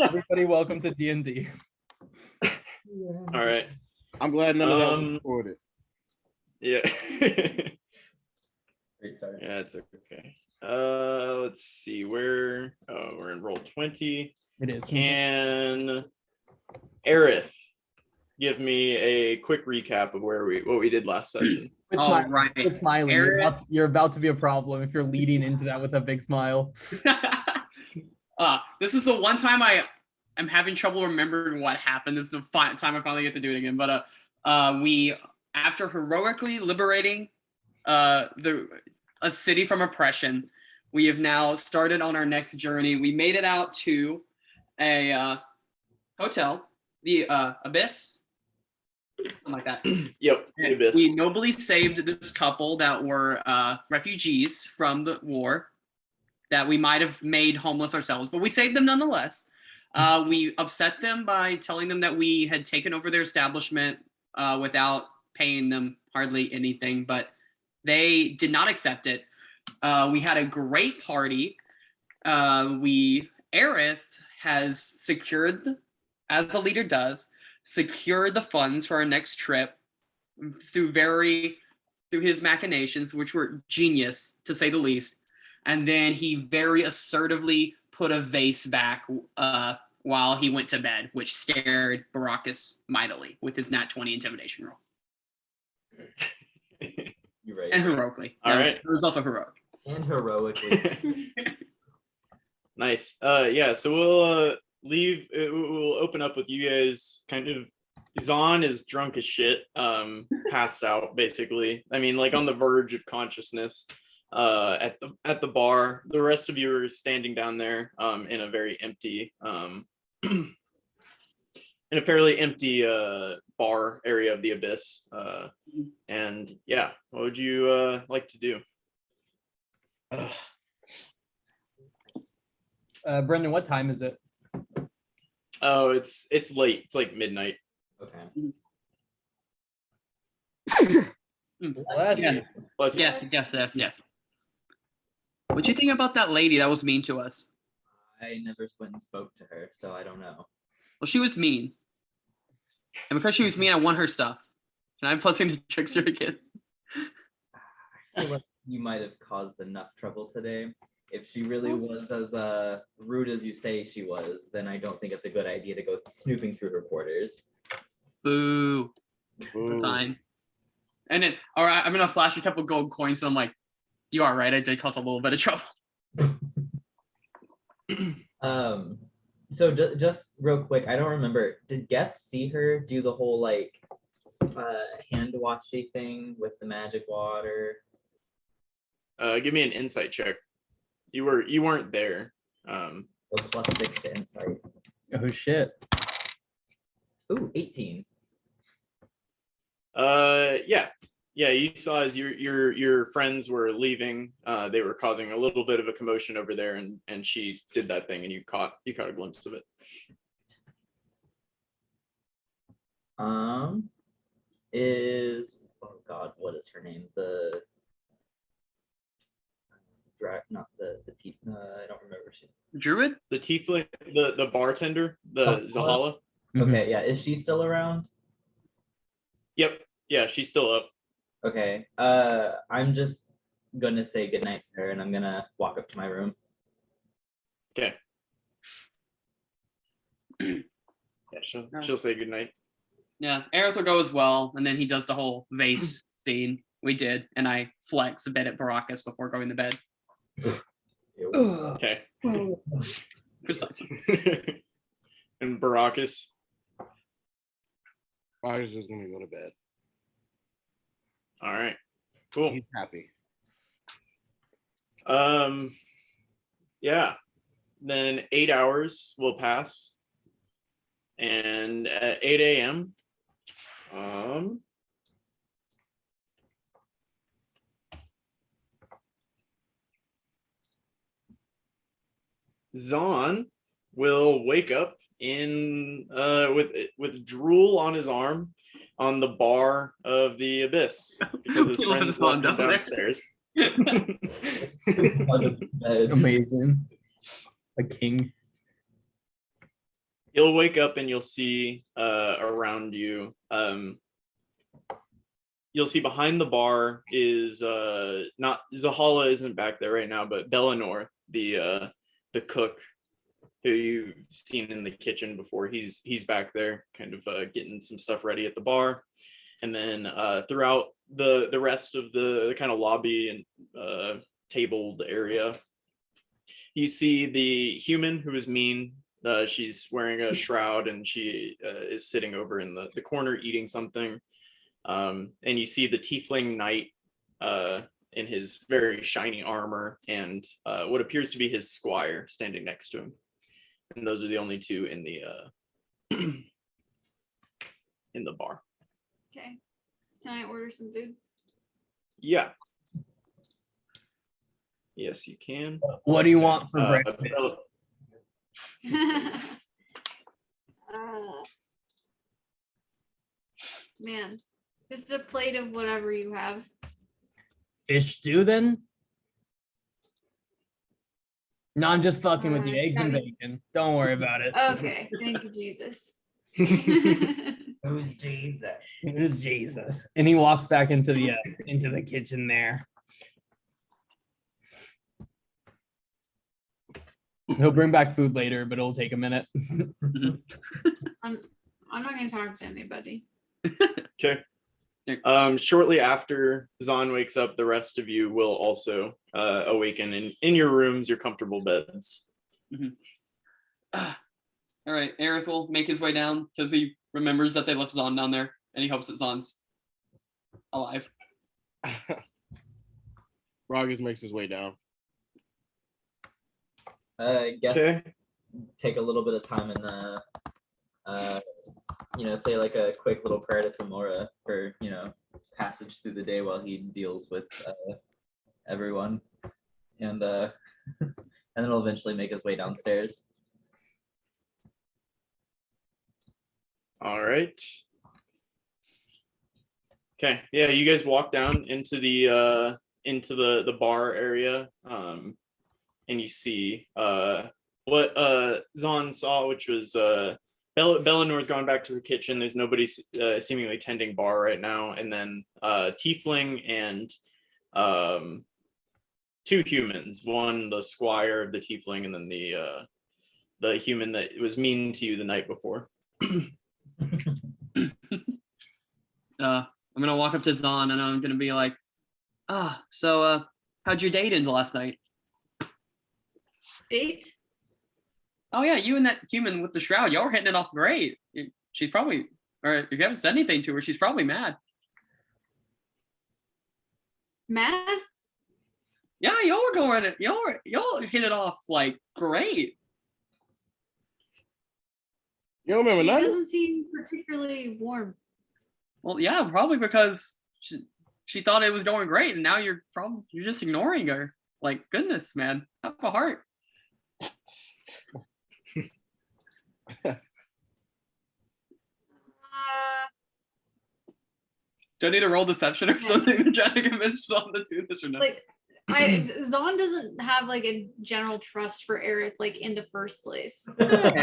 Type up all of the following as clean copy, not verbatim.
Everybody, welcome to D&D. All right. I'm glad none of that was recorded. Yeah. Restart. Yeah, it's okay. Let's see. We're in roll 20. It is. Can Aerith give me a quick recap of what we did last session? Quit All smiling. right. Quit smiling. You're about to be a problem if you're leading into that with a big smile. This is the one time I'm having trouble remembering what happened. This is the time I finally get to do it again. But we, after heroically liberating a city from oppression, we have now started on our next journey. We made it out to a hotel, the Abyss, something like that. Yep, the Abyss. We nobly saved this couple that were refugees from the war that we might have made homeless ourselves, but we saved them nonetheless. We upset them by telling them that we had taken over their establishment without paying them hardly anything, but they did not accept it. We had a great party. Aerith has secured, as a leader does, secured the funds for our next trip through his machinations, which were genius to say the least. And then he very assertively put a vase back while he went to bed, which scared Baracus mightily with his nat 20 intimidation roll. You're right. And heroically. All right. It was also heroic. And heroically. Nice. Yeah, so we'll we'll open up with you guys kind of. Zahn is drunk as shit, passed out basically. I mean, like on the verge of consciousness at the bar. The rest of you are standing down there in a very empty in a fairly empty bar area of the Abyss. And yeah, what would you like to do? Brendan, what time is it? Oh, it's late. It's like midnight. Okay. Bless you. Bless you. Yeah. What'd you think about that lady that was mean to us? I never went and spoke to her, so I don't know. Well, she was mean. And because she was mean, I won her stuff. And I'm plusing the trickster again. I feel like you might have caused enough trouble today. If she really was as rude as you say she was, then I don't think it's a good idea to go snooping through her quarters. Boo. Ooh. Fine. And then, all right, I'm going to flash a couple gold coins. So I'm like, you are right. I did cause a little bit of trouble. So just real quick, I don't remember. Did Getz see her do the whole like hand washy thing with the magic water? Give me an insight check. You weren't there. So +6 to insight. Oh shit. Ooh, 18. Yeah, you saw as your friends were leaving, they were causing a little bit of a commotion over there, and she did that thing, and you caught a glimpse of it. Oh god, what is her name? The not the I don't remember. Druid? The tiefling, the bartender, the Zahala. Okay, yeah, is she still around? Yep, yeah, she's still up. Okay, I'm just gonna say goodnight to her, and I'm gonna walk up to my room. Okay. Yeah, she'll say goodnight. Yeah, Aerith will go as well. And then he does the whole vase scene we did. And I flex a bit at Baracus before going to bed. Okay. Precisely. And Baracus. I was just gonna go to bed. All right. Cool. He's happy. Yeah. Then 8 hours will pass. And at 8 a.m. Zahn will wake up in with drool on his arm on the bar of the Abyss because his friends left him downstairs. Amazing. A king. you'll wake up and you'll see around you. You'll see behind the bar is not Zahala isn't back there right now, but Bellinor, the cook who you've seen in the kitchen before, he's back there, kind of getting some stuff ready at the bar. And then throughout the rest of the kind of lobby and tabled area, you see the human who is mean. She's wearing a shroud and she is sitting over in the corner eating something. And you see the tiefling knight in his very shiny armor and what appears to be his squire standing next to him. And those are the only two in the in the bar. Okay. Can I order some food? Yeah. Yes, you can. What do you want for breakfast? Man, just a plate of whatever you have. Fish stew then? No, I'm just fucking with you. Eggs and bacon. Don't worry about it. Okay, thank you, Jesus. Who's Jesus? It was Jesus. And he walks back into the kitchen there. He'll bring back food later, but it'll take a minute. I'm not gonna talk to anybody. Okay. Shortly after Zahn wakes up, the rest of you will also awaken in your rooms, your comfortable beds. All right, Aerith will make his way down because he remembers that they left Zahn down there, and he hopes that Zahn's alive. Ragas makes his way down. I guess Okay. take a little bit of time and say like a quick little prayer to Tamora for passage through the day while he deals with everyone, and then he'll eventually make his way downstairs. All right. Okay. Yeah, you guys walk down into the bar area, and you see what Zahn saw, which was Bellinor's gone back to the kitchen. There's nobody seemingly tending bar right now, and then Tiefling and two humans. One, the squire of the Tiefling, and then the human that was mean to you the night before. I'm gonna walk up to Zahn and I'm gonna be like, so how'd your date end last night? Date? Oh yeah, you and that human with the shroud, y'all were hitting it off great. She's probably, or if you haven't said anything to her, she's probably mad. Mad? Yeah, y'all hit it off like great. You don't remember She nothing? doesn't seem particularly warm. Well, yeah, probably because she thought it was going great, and now you're just ignoring her. Like, goodness, man, have a heart. Do I need to roll deception or Yeah. something to try to convince Zahn to do this or not? Like, Zahn doesn't have like a general trust for Aerith like in the first place. I'm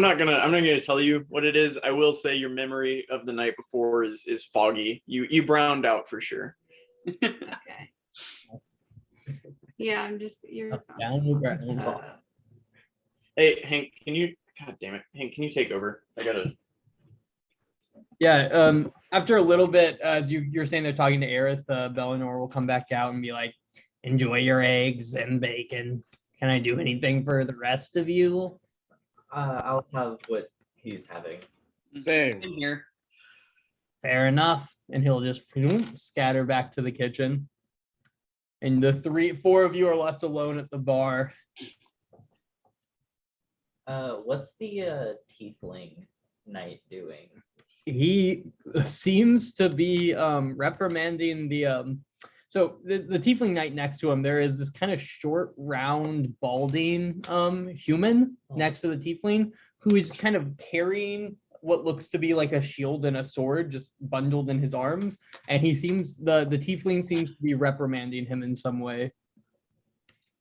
not gonna tell you what it is. I will say your memory of the night before is foggy. You browned out for sure. Okay. Yeah, you're Down the ground. Hey Hank, God damn it, Hank, can you take over? I gotta. Yeah, after a little bit, you're saying they're talking to Aerith, Bellinor will come back out and be like, enjoy your eggs and bacon. Can I do anything for the rest of you? I'll have what he's having. Same. In here. Fair enough. And he'll just scatter back to the kitchen. And the four of you are left alone at the bar. What's the tiefling knight doing? He seems to be reprimanding the so the tiefling knight next to him. There is this kind of short, round, balding human next to the tiefling who is kind of carrying what looks to be like a shield and a sword just bundled in his arms, and he seems the tiefling seems to be reprimanding him in some way.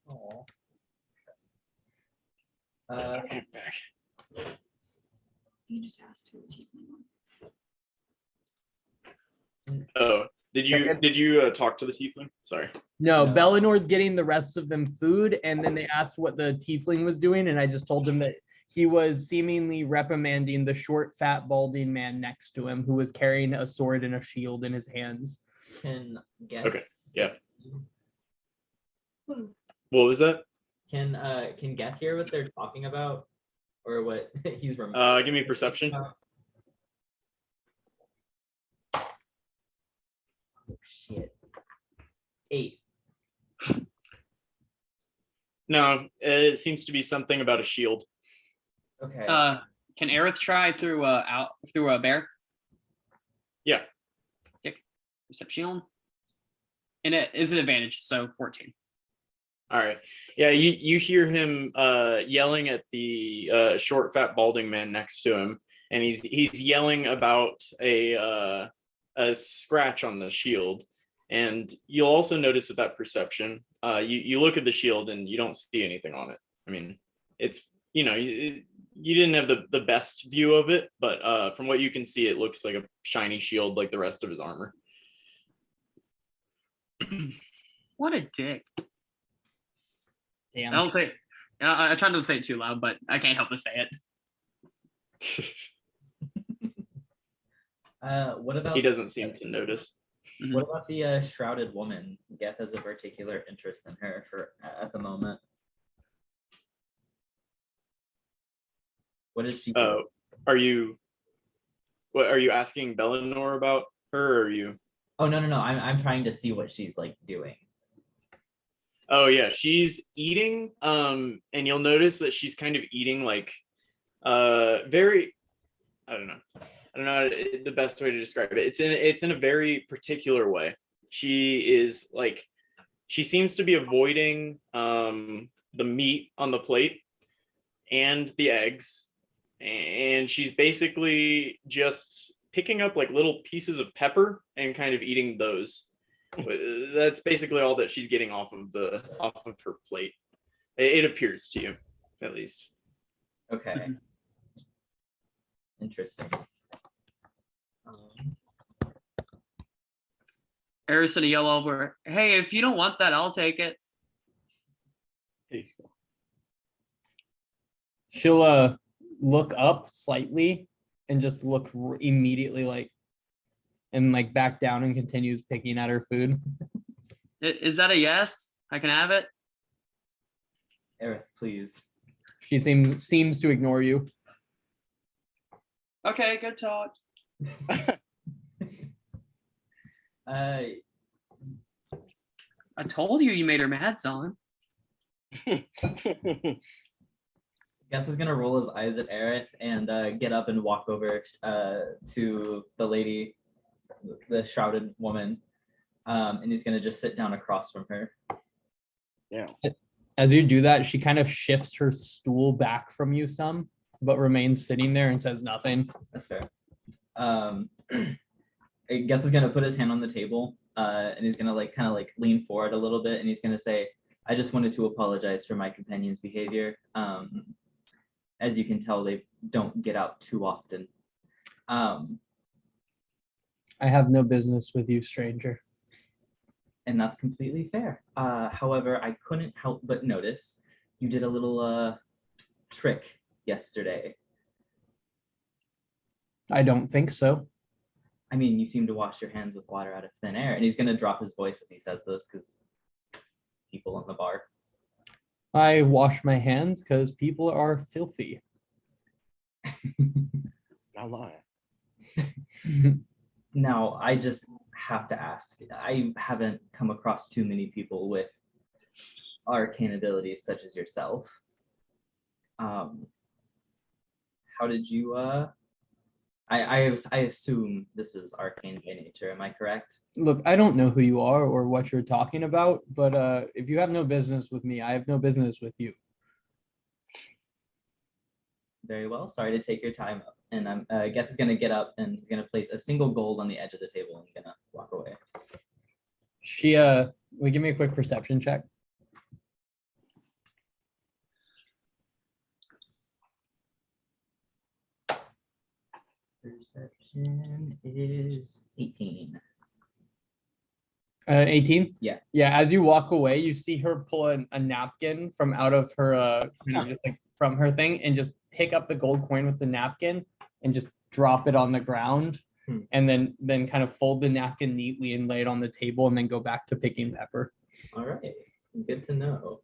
Oh. Uh, You just asked who the tiefling was. Oh, did you talk to the tiefling? Sorry. No, No. Bellinor's getting the rest of them food, and then they asked what the tiefling was doing, and I just told them that he was seemingly reprimanding the short, fat, balding man next to him who was carrying a sword and a shield in his hands. can get Okay. Yeah. What was that? can get hear what they're talking about or what he's Give me perception. Oh, shit. 8. No, it seems to be something about a shield. Okay. Can Aerith try through a bear? Yeah. Perception. And it is an advantage, so 14. All right. Yeah, you hear him yelling at the short, fat, balding man next to him, and he's yelling about a scratch on the shield. And you'll also notice with that perception, you look at the shield and you don't see anything on it. I mean, it's you didn't have the best view of it, but from what you can see, it looks like a shiny shield like the rest of his armor. What a dick. Damn. I don't think. I tried to say it too loud, but I can't help but say it. What about He doesn't seem to notice. what about the shrouded woman? Geth has a particular interest in her at the moment. What is she? Oh, are you asking Bellinor about her, or are you? Oh no. I'm trying to see what she's like doing. Oh yeah, she's eating. And you'll notice that she's kind of eating like very, I don't know the best way to describe it. It's in a very particular way. She seems to be avoiding the meat on the plate and the eggs, and she's basically just picking up like little pieces of pepper and kind of eating those. That's basically all that she's getting off of her plate. It appears to you, at least. Okay. Interesting. Aerith's gonna yell over, "Hey, if you don't want that, I'll take it." She'll look up slightly and just look immediately like back down and continues picking at her food. Is that a yes? I can have it. Aerith, please. She seems to ignore you. Okay, good talk. Uh, I told you made her mad, Zon. Geth is gonna roll his eyes at Aerith and get up and walk over to the lady, the shrouded woman, and he's gonna just sit down across from her. Yeah. As you do that, she kind of shifts her stool back from you some, but remains sitting there and says nothing. That's fair. Geth is gonna put his hand on the table, and he's gonna kind of lean forward a little bit, and he's gonna say, "I just wanted to apologize for my companion's behavior. As you can tell, they don't get out too often." I have no business with you, stranger. And that's completely fair. However, I couldn't help but notice you did a little trick yesterday. I don't think so. I mean, you seem to wash your hands with water out of thin air. And he's going to drop his voice as he says this because people in the bar. I wash my hands because people are filthy. Not lying. Now, I just have to ask. I haven't come across too many people with arcane abilities such as yourself. How did you I assume this is arcane by nature, am I correct? Look, I don't know who you are or what you're talking about, but if you have no business with me, I have no business with you. Very well. Sorry to take your time up. And Geth is gonna get up and he's gonna place a single gold on the edge of the table and gonna walk away. She will give me a quick perception check. Perception is 18. 18. Yeah. Yeah. As you walk away, you see her pull a napkin from out of her kind of just like from her thing and just pick up the gold coin with the napkin and just drop it on the ground. And then kind of fold the napkin neatly and lay it on the table and then go back to picking pepper. All right. Good to know.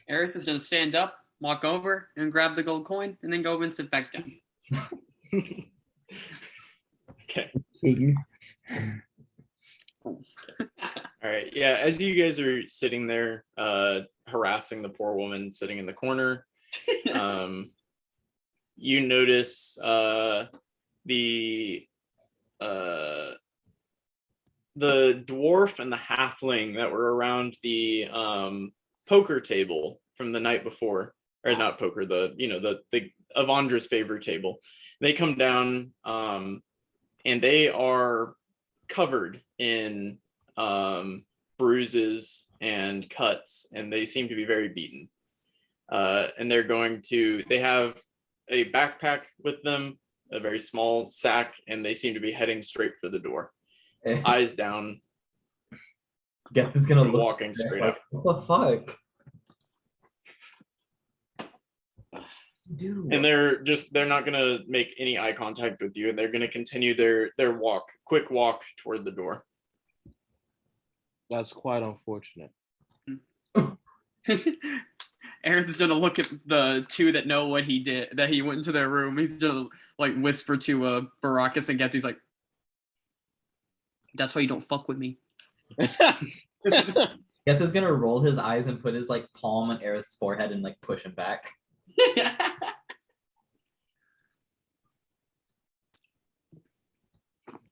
Aerith is gonna stand up, walk over, and grab the gold coin, and then go over and sit back down. Okay. King. All right. Yeah. As you guys are sitting there, harassing the poor woman sitting in the corner, you notice the dwarf and the halfling that were around the poker table from the night before, or not poker, the Avandra's favor table. They come down and they are covered in bruises and cuts, and they seem to be very beaten. And they have a backpack with them, a very small sack, and they seem to be heading straight for the door. Eyes down, Geth is gonna look walking straight like, up. what the fuck? Dude. And they're not gonna make any eye contact with you, and they're gonna continue their quick walk toward the door. That's quite unfortunate. Aerith is gonna look at the two that know what he did, that he went into their room. He's gonna like whisper to Baracus and Geth. He's like, "That's why you don't fuck with me." Geth is gonna roll his eyes and put his like palm on Aerith's forehead and like push him back.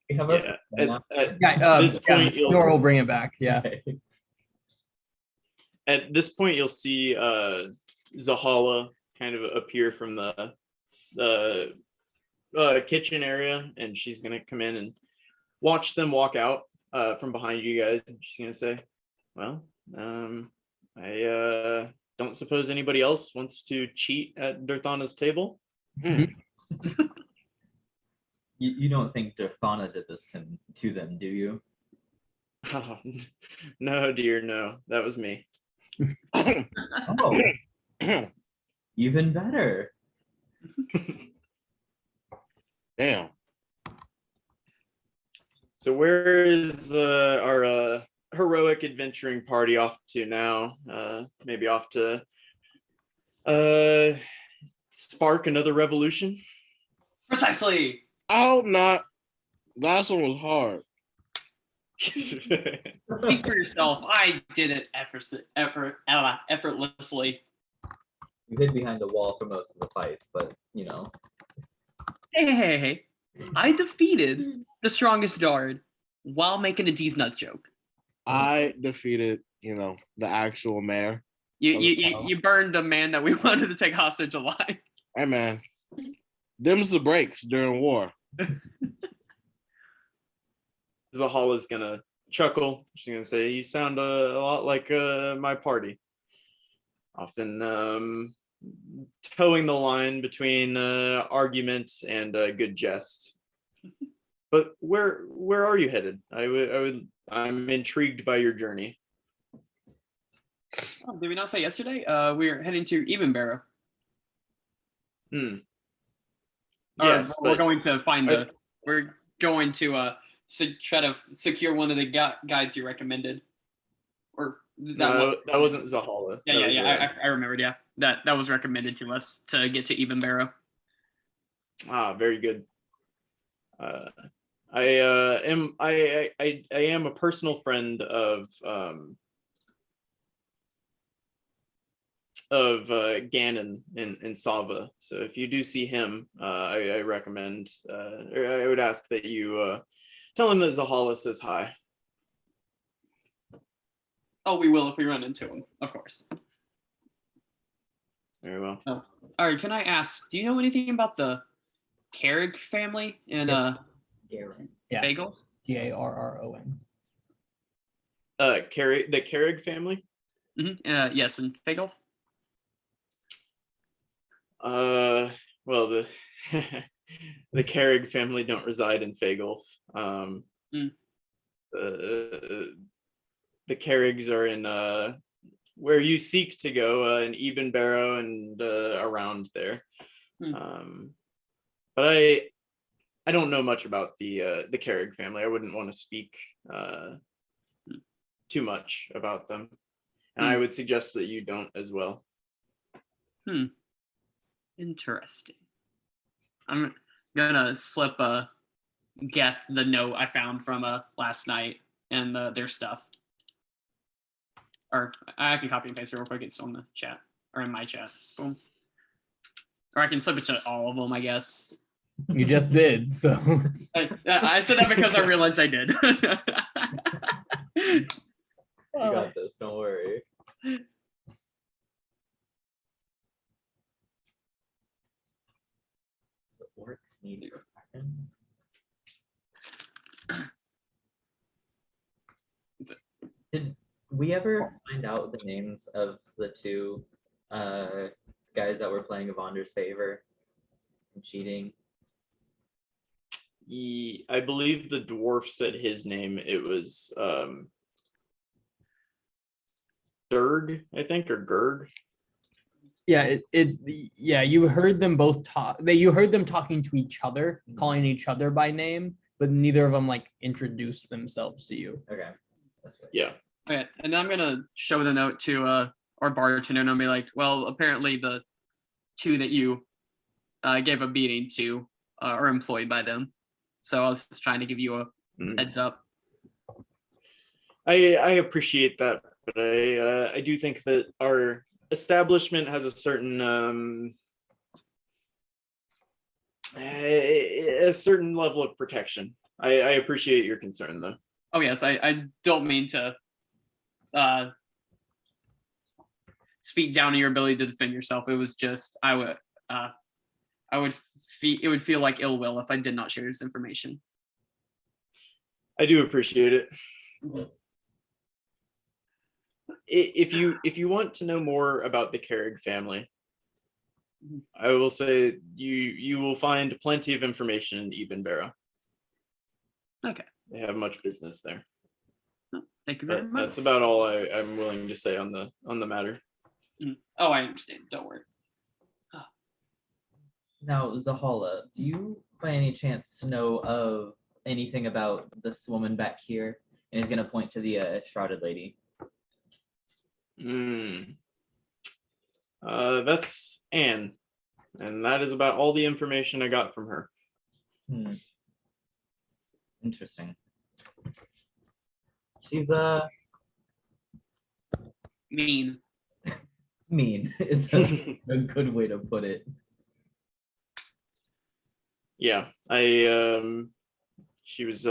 We have our Yeah. Yeah, this point, you'll- Nora will bring it back. Yeah. Okay. At this point, you'll see Zahala kind of appear from the kitchen area, and she's gonna come in and watch them walk out from behind you guys. And she's gonna say, "Well, I don't suppose anybody else wants to cheat at Dirthana's table." You don't think Dirthana did this to them, do you? Oh, no, dear, no, that was me. Oh, even better. Damn. So where is our heroic adventuring party off to now? Maybe off to spark another revolution? Precisely. I hope not. Last one was hard. Speak for yourself. I did it effortlessly. You hid behind the wall for most of the fights, but you know. Hey. I defeated the strongest guard while making a D's nuts joke. I defeated, the actual mayor. You burned the man that we wanted to take hostage alive. Hey man, them's the breaks during war. Zahala's gonna chuckle. She's gonna say, "You sound a lot like my party. Often towing the line between argument and good jest." But where are you headed? I'm intrigued by your journey. Oh, did we not say yesterday? We're heading to Ebenbarrow. Yes, we're but going to find we're going to try to secure one of the guides you recommended. Or that wasn't Zahala. I remembered. Yeah, that was recommended to us to get to Ebenbarrow. Very good. I am a personal friend of Ganon in Sava. So if you do see him, I recommend, or I would ask that you tell him that Zahala says hi. Oh, we will if we run into him, of course. Very well. Oh. All right, can I ask, do you know anything about the Carrig family in Yeah. Fagel? Garron. The Carrig family? Mm-hmm. Yes, in Fagel? Well, the Carrig family don't reside in Fagolf. The Carrigs are in where you seek to go, in Eben Barrow and around there. But I don't know much about the Carrig family. I wouldn't want to speak too much about them, and I would suggest that you don't as well. Interesting. I'm gonna slip Geth the note I found from last night and their stuff. Or I can copy and paste it real quick. It's on the chat or in my chat. Boom. Or I can slip it to all of them, I guess. You just did, so. I said that because I realized I did. You got this, don't worry. The orcs need your weapon. Did we ever find out the names of the two guys that were playing Evander's favor and cheating? I believe the dwarf said his name. It was Durg, I think, or Gurg. Yeah, yeah, you heard them both talk. You heard them talking to each other, calling each other by name, but neither of them like introduced themselves to you. Okay, that's good. Yeah. Okay, and I'm gonna show the note to our bartender and I'll be like, well, apparently the two that you gave a beating to are employed by them. So I was just trying to give you a heads up. I appreciate that, but I do think that our establishment has a certain level of protection. I appreciate your concern, though. Oh yes, I don't mean to speak down on your ability to defend yourself. It was just it would feel like ill will if I did not share this information. I do appreciate it. If you want to know more about the Carrig family, I will say you will find plenty of information in Eben Barrow. Okay. They have much business there. Thank you very But much. that's about all I'm willing to say on the matter. Oh, I understand. Don't worry. Now, Zahala, do you by any chance know of anything about this woman back here? And he's gonna point to the shrouded lady. That's Anne, and that is about all the information I got from her. Interesting. She's Mean. mean is a good way to put it. Yeah, she was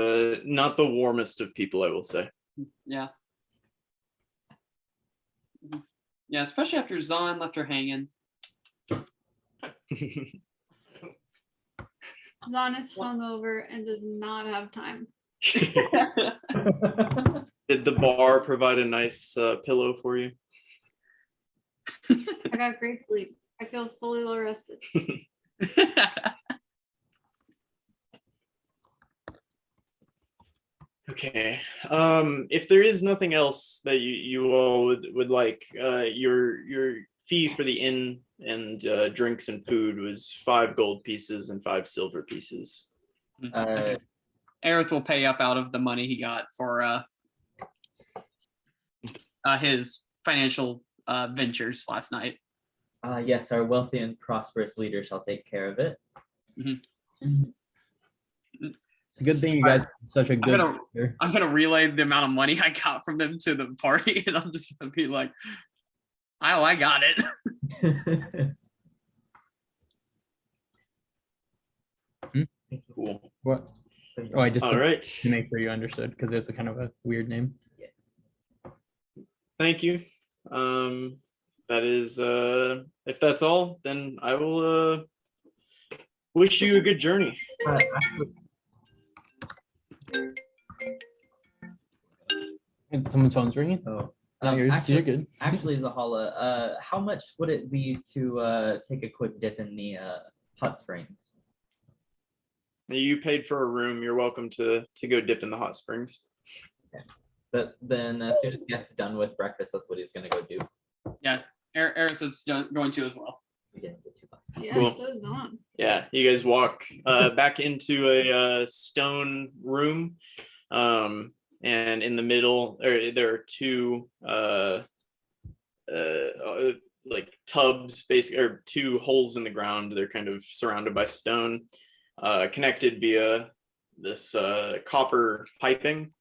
not the warmest of people, I will say. Yeah. Yeah, especially after Zahn left her hanging. Zahn is hungover and does not have time. Did the bar provide a nice pillow for you? I got great sleep. I feel fully well rested. Okay. If there is nothing else that you all would like, your fee for the inn and drinks and food was 5 gold pieces and 5 silver pieces. Aerith will pay up out of the money he got for his financial ventures last night. Yes, our wealthy and prosperous leader shall take care of it. It's a good thing you guys are such a good leader. I'm gonna relay the amount of money I got from them to the party, and I'm just gonna be like, "Oh, I got it." Cool. What? Oh, I just All put right. to make sure you understood because it's a kind of a weird name. Thank you. That is, if that's all, then I will wish you a good journey. And someone's phone's ringing. Oh, No, you're actually, good. actually, Zahala, how much would it be to take a quick dip in the hot springs? You paid for a room. You're welcome to go dip in the hot springs. But then as soon as he gets done with breakfast, that's what he's gonna go do. Aerith is going to as well. We didn't get too fast. Yeah, Cool. so is on. Yeah, you guys walk back into a stone room, and in the middle, there are two like tubs, basically, or two holes in the ground. They're kind of surrounded by stone, connected via this copper piping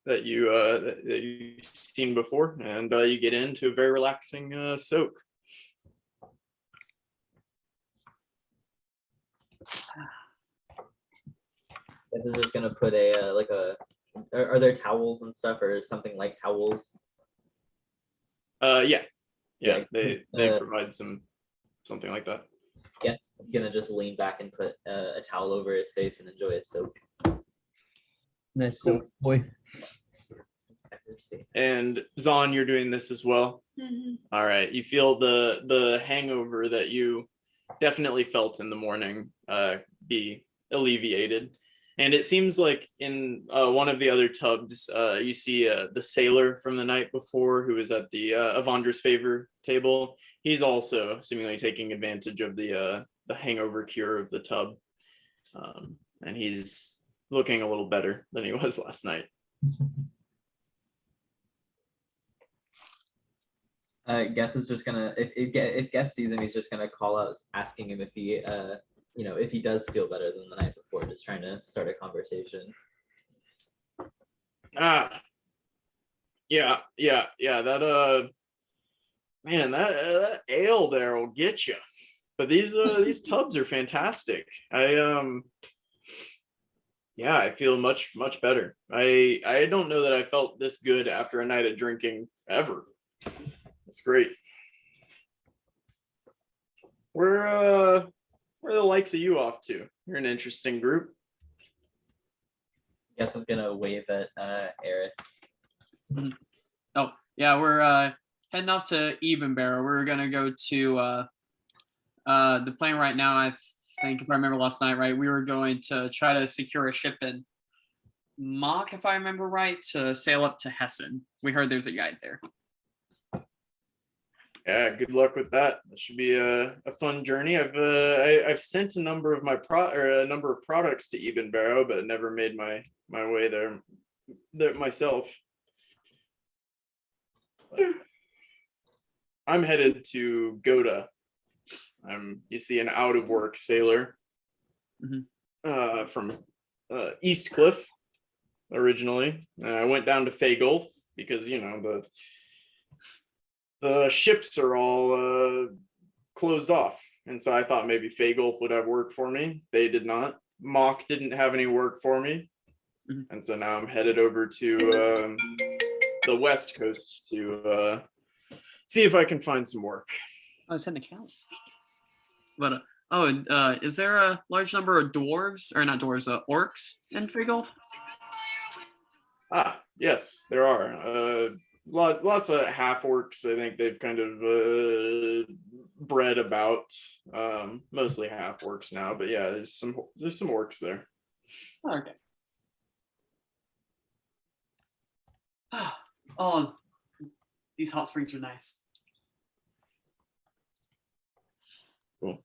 that you've seen before, and you get into a very relaxing soak. This is just gonna put a like a. Are there towels and stuff, or something like towels? Yeah, Yeah, they provide something like that. Gets gonna just lean back and put a towel over his face and enjoy a soak. Nice Cool. soak, boy. And Zahn, you're doing this as well. Mhm. All right, you feel the hangover that you definitely felt in the morning be alleviated. And it seems like in one of the other tubs, you see the sailor from the night before who was at the Avandra's favor table. He's also seemingly taking advantage of the hangover cure of the tub. And he's looking a little better than he was last night. Geth is just gonna if Geth sees him, he's just gonna call out, asking him if he if he does feel better than the night before, just trying to start a conversation. Yeah, that man, that ale there will get you. But these tubs are fantastic. I feel much better. I don't know that I felt this good after a night of drinking ever. That's great. Where are the likes of you off to? You're an interesting group. Geth is gonna wave at Aerith. Oh, yeah, we're heading off to Even Barrow. We're gonna go to the plan right now. I think if I remember last night, right, we were going to try to secure a ship in Mock, if I remember right, to sail up to Hessen. We heard there's a guide there. Yeah, good luck with that. That should be a fun journey. I've sent a number of a number of products to Even Barrow, but never made my way there myself. I'm headed to Goda. I'm an out of work sailor from East Cliff originally. I went down to Fay Gulf because the ships are all closed off. And so I thought maybe Fay Gulf would have work for me. They did not. Mock didn't have any work for me. And so now I'm headed over to the West Coast to see if I can find some work. Oh, it's an account. But is there a large number of dwarves, or not dwarves, orcs in Friggle? Yes, there are. Lots of half orcs. I think they've kind of bred about. Mostly half orcs now, but yeah, there's some orcs there. Okay. Oh, these hot springs are nice. Cool.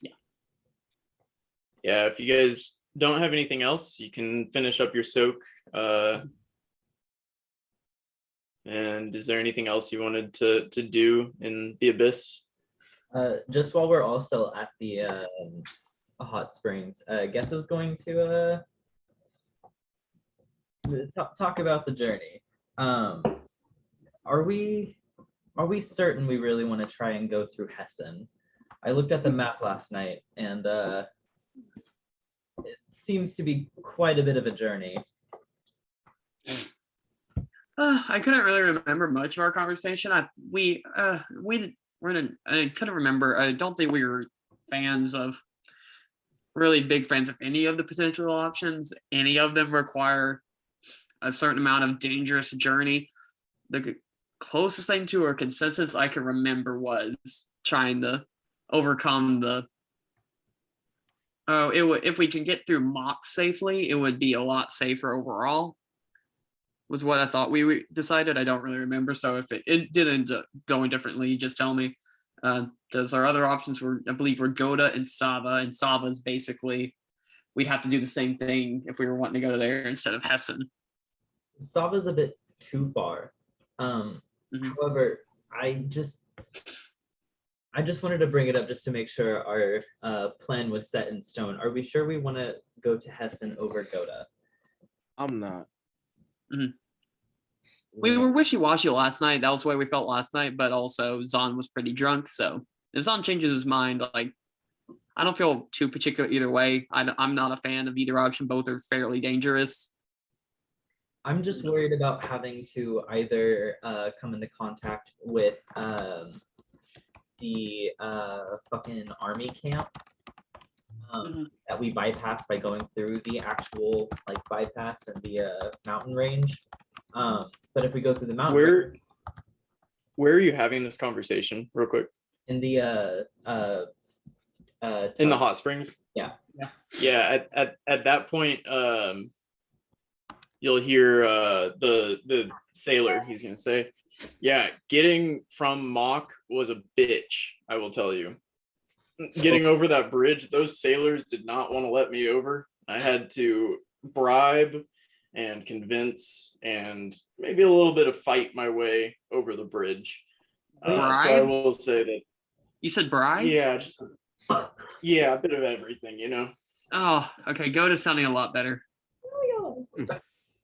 Yeah. Yeah, if you guys don't have anything else, you can finish up your soak. And is there anything else you wanted to do in the abyss? Just while we're also at the hot springs, Geth is going to talk about the journey. Are we certain we really want to try and go through Hessen? I looked at the map last night, and it seems to be quite a bit of a journey. I couldn't really remember much of our conversation. I couldn't remember. I don't think we were really big fans of any of the potential options. Any of them require a certain amount of dangerous journey. The closest thing to a consensus I can remember was trying to overcome the Oh, it would if we can get through mock safely, it would be a lot safer overall. Was what I thought we decided. I don't really remember. So if it did end up going differently, just tell me. Those our other options were, I believe, were Goda and Sava, and Sava's basically we'd have to do the same thing if we were wanting to go there instead of Hessen. Sava's a bit too far. However, I just wanted to bring it up just to make sure our plan was set in stone. Are we sure we want to go to Hessen over Goda? I'm not. We were wishy-washy last night. That was the way we felt last night, but also Zahn was pretty drunk. So if Zahn changes his mind, like I don't feel too particular either way. I'm not a fan of either option. Both are fairly dangerous. I'm just worried about having to either come into contact with the fucking army camp that we bypass by going through the actual like bypass and the mountain range. But if we go through the mountain range, Where are you having this conversation, real quick? in the In the hot springs? Yeah. Yeah, at that point, you'll hear the sailor, he's gonna say, yeah, getting from Mock was a bitch, I will tell you. Getting over that bridge, those sailors did not want to let me over. I had to bribe and convince and maybe a little bit of fight my way over the bridge. So I will say that. You said bribe? Yeah, yeah, a bit of everything, you know. Oh, okay. Goda's sounding a lot better.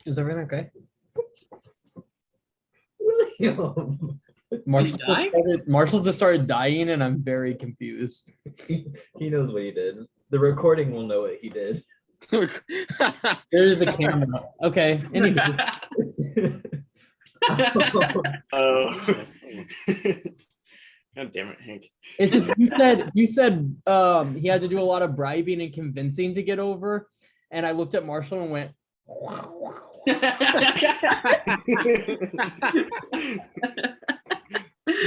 Is everything okay? William. Marshall just started dying, and I'm very confused. He knows what he did. The recording will know what he did. There is a camera. Okay. Anyway. Oh. God damn it, Hank. It's just you said he had to do a lot of bribing and convincing to get over, and I looked at Marshall and went.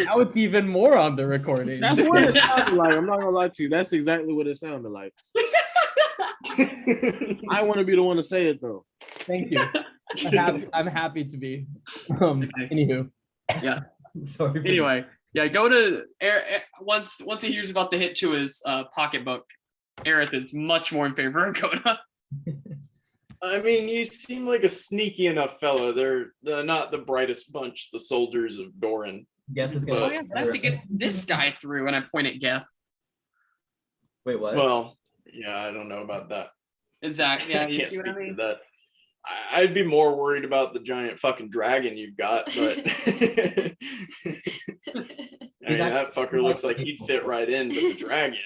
Now it's even more on the recording. That's what it sounded like. I'm not gonna lie to you. That's exactly what it sounded like. I want to be the one to say it though. Thank you. I'm happy to be. Anywho. Yeah. Sorry. Anyway, yeah. Go to once he hears about the hit to his pocketbook. Aerith is much more in favor of Goda. I mean, you seem like a sneaky enough fellow. They're not the brightest bunch, the soldiers of Doran. Geth is But- Oh yeah, but I have to get this guy through, and I point at Geth. Wait, what? Well, yeah, I don't know about that. Exactly. Yeah, I you can't see speak what I mean? to that. I'd be more worried about the giant fucking dragon you've got, but I mean, that fucker looks like he'd fit right in with the dragon.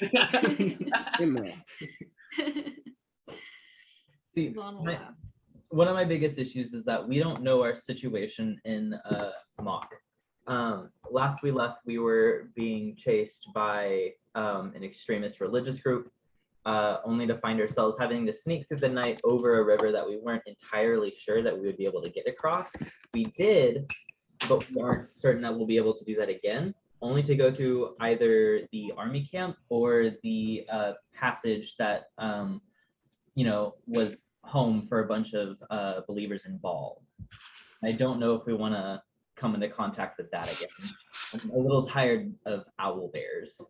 See, one of my biggest issues is that we don't know our situation in Mock. Last we left, we were being chased by an extremist religious group, only to find ourselves having to sneak through the night over a river that we weren't entirely sure that we would be able to get across. We did, but we aren't certain that we'll be able to do that again, only to go to either the army camp or the passage that was home for a bunch of believers in Baal. I don't know if we want to come into contact with that again. I'm a little tired of owl bears.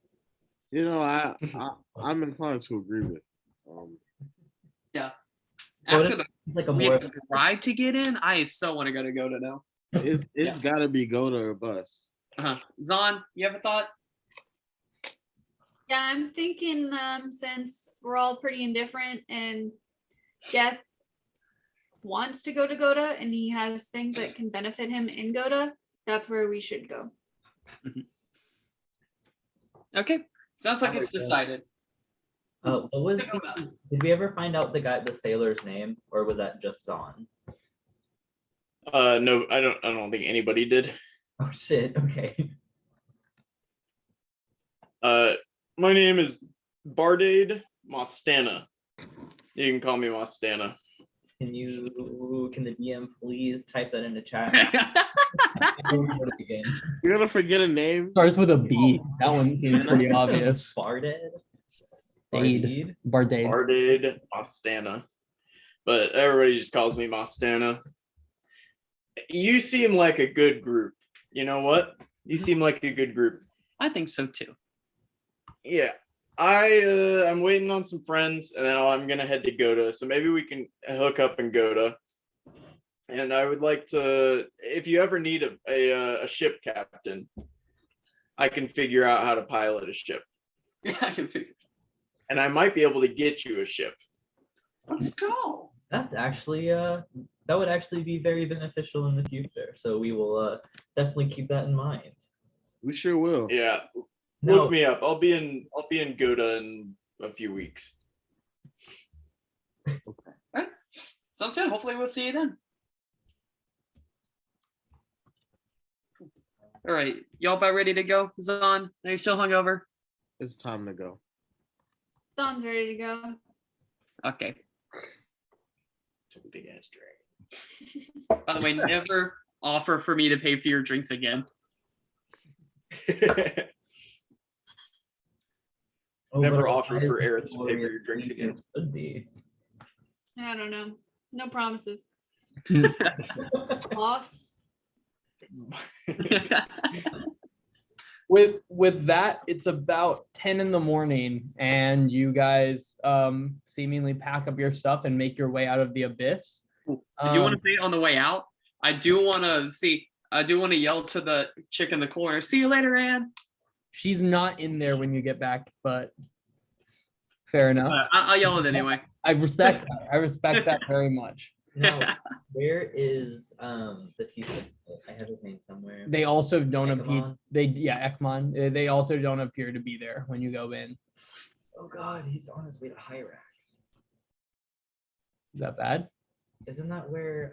You know, I'm inclined to agree with. Yeah. After the It's like a we more have to drive to get in, I so want to go to Goda now. It's got to be go to or bust. Zahn, you have a thought? Yeah, I'm thinking since we're all pretty indifferent and Geth wants to go to Goda and he has things that can benefit him in Goda, that's where we should go. Okay. Sounds like it's decided. what was did we ever find out the sailor's name, or was that just Zahn? No, I don't think anybody did. Oh shit, okay. My name is Bardade Mostana. You can call me Mostana. Can the DM please type that in the chat? You're gonna forget a name. Starts with a B. That one seems pretty obvious. Barded? Dade. Bardade. Bardade Mostana. But everybody just calls me Mostana. You seem like a good group. You know what? You seem like a good group. I think so too. Yeah. I'm waiting on some friends, and then I'm gonna head to Goda. So maybe we can hook up in Goda. And I would like to, if you ever need a ship captain, I can figure out how to pilot a ship. I can figure. And I might be able to get you a ship. Let's go. That's actually that would actually be very beneficial in the future. So we will definitely keep that in mind. We sure will. Yeah. No. Look me up. I'll be in Goda in a few weeks. Sounds good. Hopefully we'll see you then. All right, y'all about ready to go? Zon, are you still hungover? It's time to go. Sounds ready to go. Okay. Took a big ass By the way, never offer for me to pay for your drinks again. drag. Oh, Never but offer for I- Aerith to pay for your drinks it again. Should be. I don't know. No promises. Boss. With that, it's about 10 in the morning, and you guys seemingly pack up your stuff and make your way out of the abyss. I do want to say on the way out, I do want to yell to the chick in the corner, see you later, Ann. She's not in there when you get back, but fair enough. I'll yell it anyway. I respect that. I respect that very much. Now, where is the teacher? I have his name somewhere. They also don't appear. Ekman? Ekman. They also don't appear to be there when you go in. Oh God, he's on his way to Hyrax. Is that bad? Isn't that where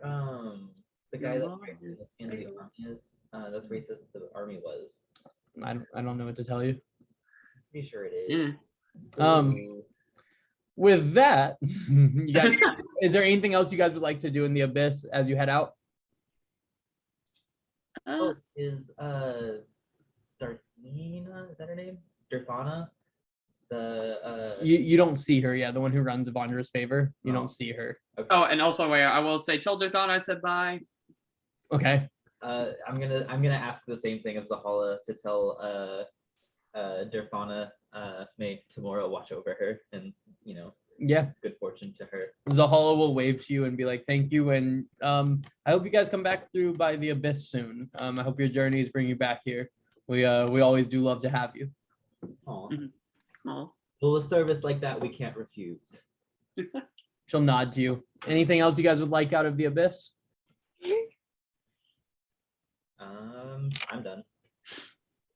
the guy that's right in the army is? That's where he says the army was. I don't know what to tell you. Pretty sure it is. Yeah. With that, you guys, is there anything else you guys would like to do in the abyss as you head out? Oh, is Darthina, is that her name? Darthana? The You don't see her, yeah. The one who runs Avondra's favor. You Oh. don't see her. okay. Oh, and also, wait, I will say, tell Darthon I said bye. Okay. I'm gonna ask the same thing of Zahala to tell Darthana may tomorrow watch over her and Yeah. good fortune to her. Zahala will wave to you and be like, thank you. And I hope you guys come back through by the abyss soon. I hope your journeys bring you back here. We always do love to have you. Aw. Oh. Well, a service like that we can't refuse. She'll nod to you. Anything else you guys would like out of the abyss? I'm done.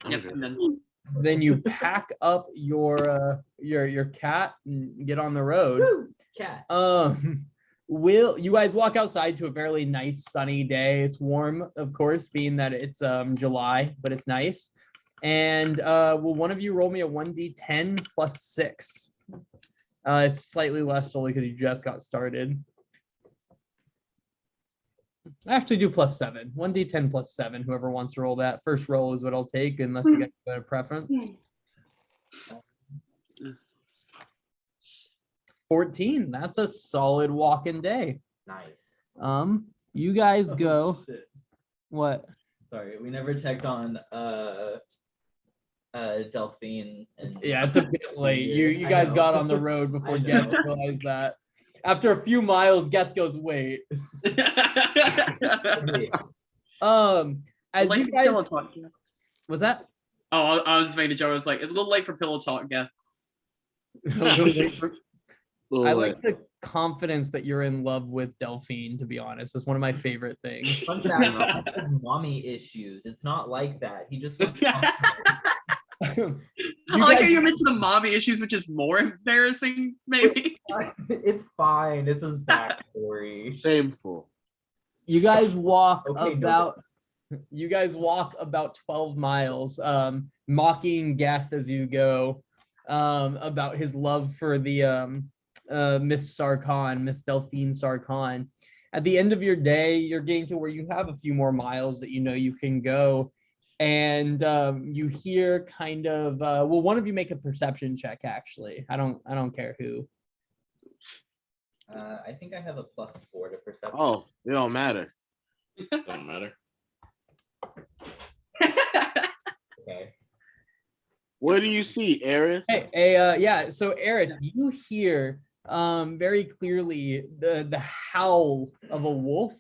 Yep, Okay. and then Then you pack up your cat and get on the road. Woo! Cat. Will you guys walk outside to a fairly nice sunny day? It's warm, of course, being that it's July, but it's nice. And will one of you roll me a 1d10 plus 6? It's slightly less solely because you just got started. I actually do plus 7. 1d10 plus 7. Whoever wants to roll that. First roll is what I'll take, unless you get a preference. 14. That's a solid walking day. Nice. You guys Oh, go. shit. What? Sorry, we never checked on Delphine and Yeah, it's a bit late. You I guys know. got on the road before I Geth know. realized that. After a few miles, Geth goes, wait. Okay. As Late you for guys, pillow talk, yeah. was that? Oh, I was just making a joke. I was like, a little late for pillow talk, yeah. I like the confidence that you're in love with Delphine, to be honest. It's one of my favorite things. Fun fact, he has mommy issues. It's not like that. He just wants to You I like how guys- you mentioned the mommy issues, which is more embarrassing, maybe. It's fine. It's his backstory. Shameful. You guys walk Okay, about 12 miles, mocking Geth as you go, about his love for the Miss Sarkhan, Miss Delphine Sarkhan. At the end of your day, you're getting to where you have a few more miles that you know you can go. and you hear kind of well, one of you make a perception check. Actually, I don't care who. I think I have a +4 to perception. Oh, it don't matter. Don't matter. Okay. What do you see, Aerith? Yeah. So Eric, you hear very clearly the howl of a wolf.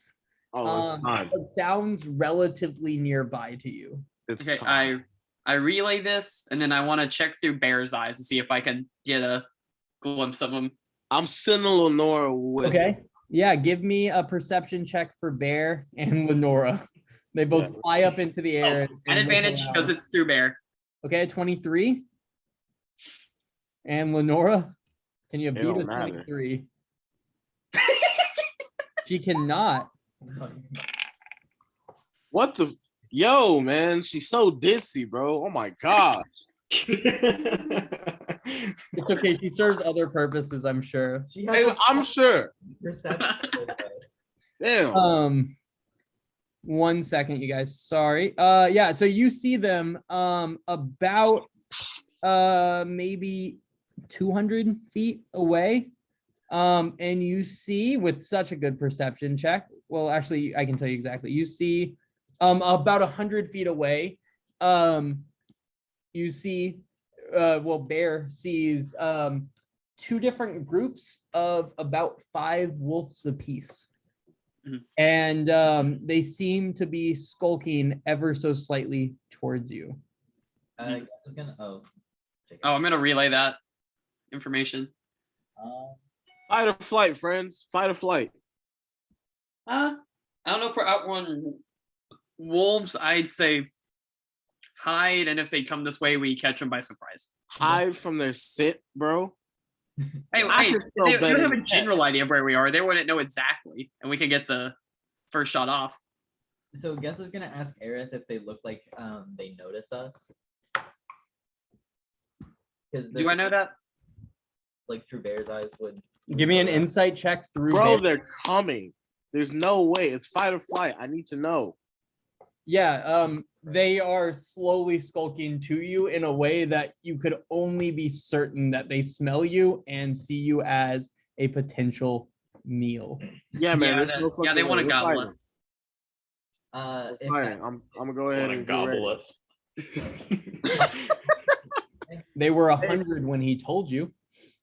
Oh, it's time. It sounds relatively nearby to you. It's Okay, time. I relay this, and then I want to check through Bear's eyes to see if I can get a glimpse of him. I'm sending Lenora with. Okay. Yeah, give me a perception check for Bear and Lenora. They both Yeah. fly up into the air. An and look advantage because around. it's through Bear. Okay, 23. And Lenora, can you It beat don't a matter. 23? She cannot. What the? Yo, man, she's so ditzy, bro. Oh my gosh. It's okay. She serves other purposes, I'm sure. She has a I'm sure. perception. Damn. 1 second, you guys. Sorry. Yeah, so you see them about maybe 200 feet away. And you see with such a good perception check. Well, actually, I can tell you exactly. You see about 100 feet away. You see well, Bear sees two different groups of about 5 wolves apiece. Mhm. And they seem to be skulking ever so slightly towards you. I was gonna. Oh. Oh, I'm gonna relay that information. Fight or flight, friends. Fight or flight. I don't know if we're outrun wolves. I'd say hide, and if they come this way, we catch them by surprise. Hide from their scent, bro. Hey, I hey, can still they bet don't have a in that. general idea of where we are. They wouldn't know exactly, and we can get the first shot off. So Geth is gonna ask Aerith if they look like they notice us. Do I know that? Like through Bear's eyes would. Give me an insight check through Bro, Bear. they're coming. There's no way. It's fight or flight. I need to know. Yeah, they are slowly skulking to you in a way that you could only be certain that they smell you and see you as a potential meal. Yeah, man. Yeah, there's no yeah, they fucking want way. to We're gobble fighting. us. If Fine, that- I'm gonna go ahead Wanna and get ready. gobble us. They were 100 when he told you.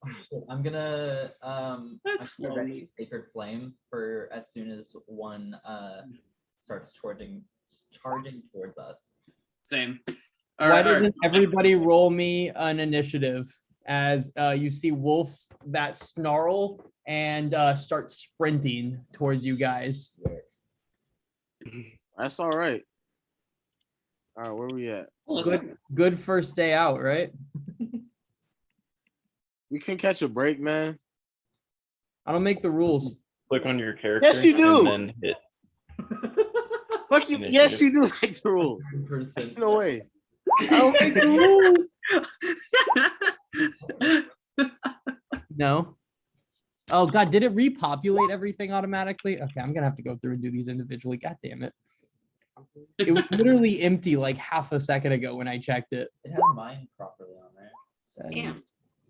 oh, shit, I'm gonna That's I'm gonna ready slowly. Sacred Flame for as soon as one starts charging towards us. Same. Why doesn't everybody roll me an initiative as you see wolves that snarl and start sprinting towards you guys? That's all right. All right, where we at? Good first day out, right? We can catch a break, man. I don't make the rules. Click on your character. Yes, you do. And then hit. Fuck you. Yes, you do like the rules. No way. I don't make the rules. No. Oh God, did it repopulate everything automatically? Okay, I'm gonna have to go through and do these individually. God damn it. It was literally empty like half a second ago when I checked it. It has mine properly on there. Damn.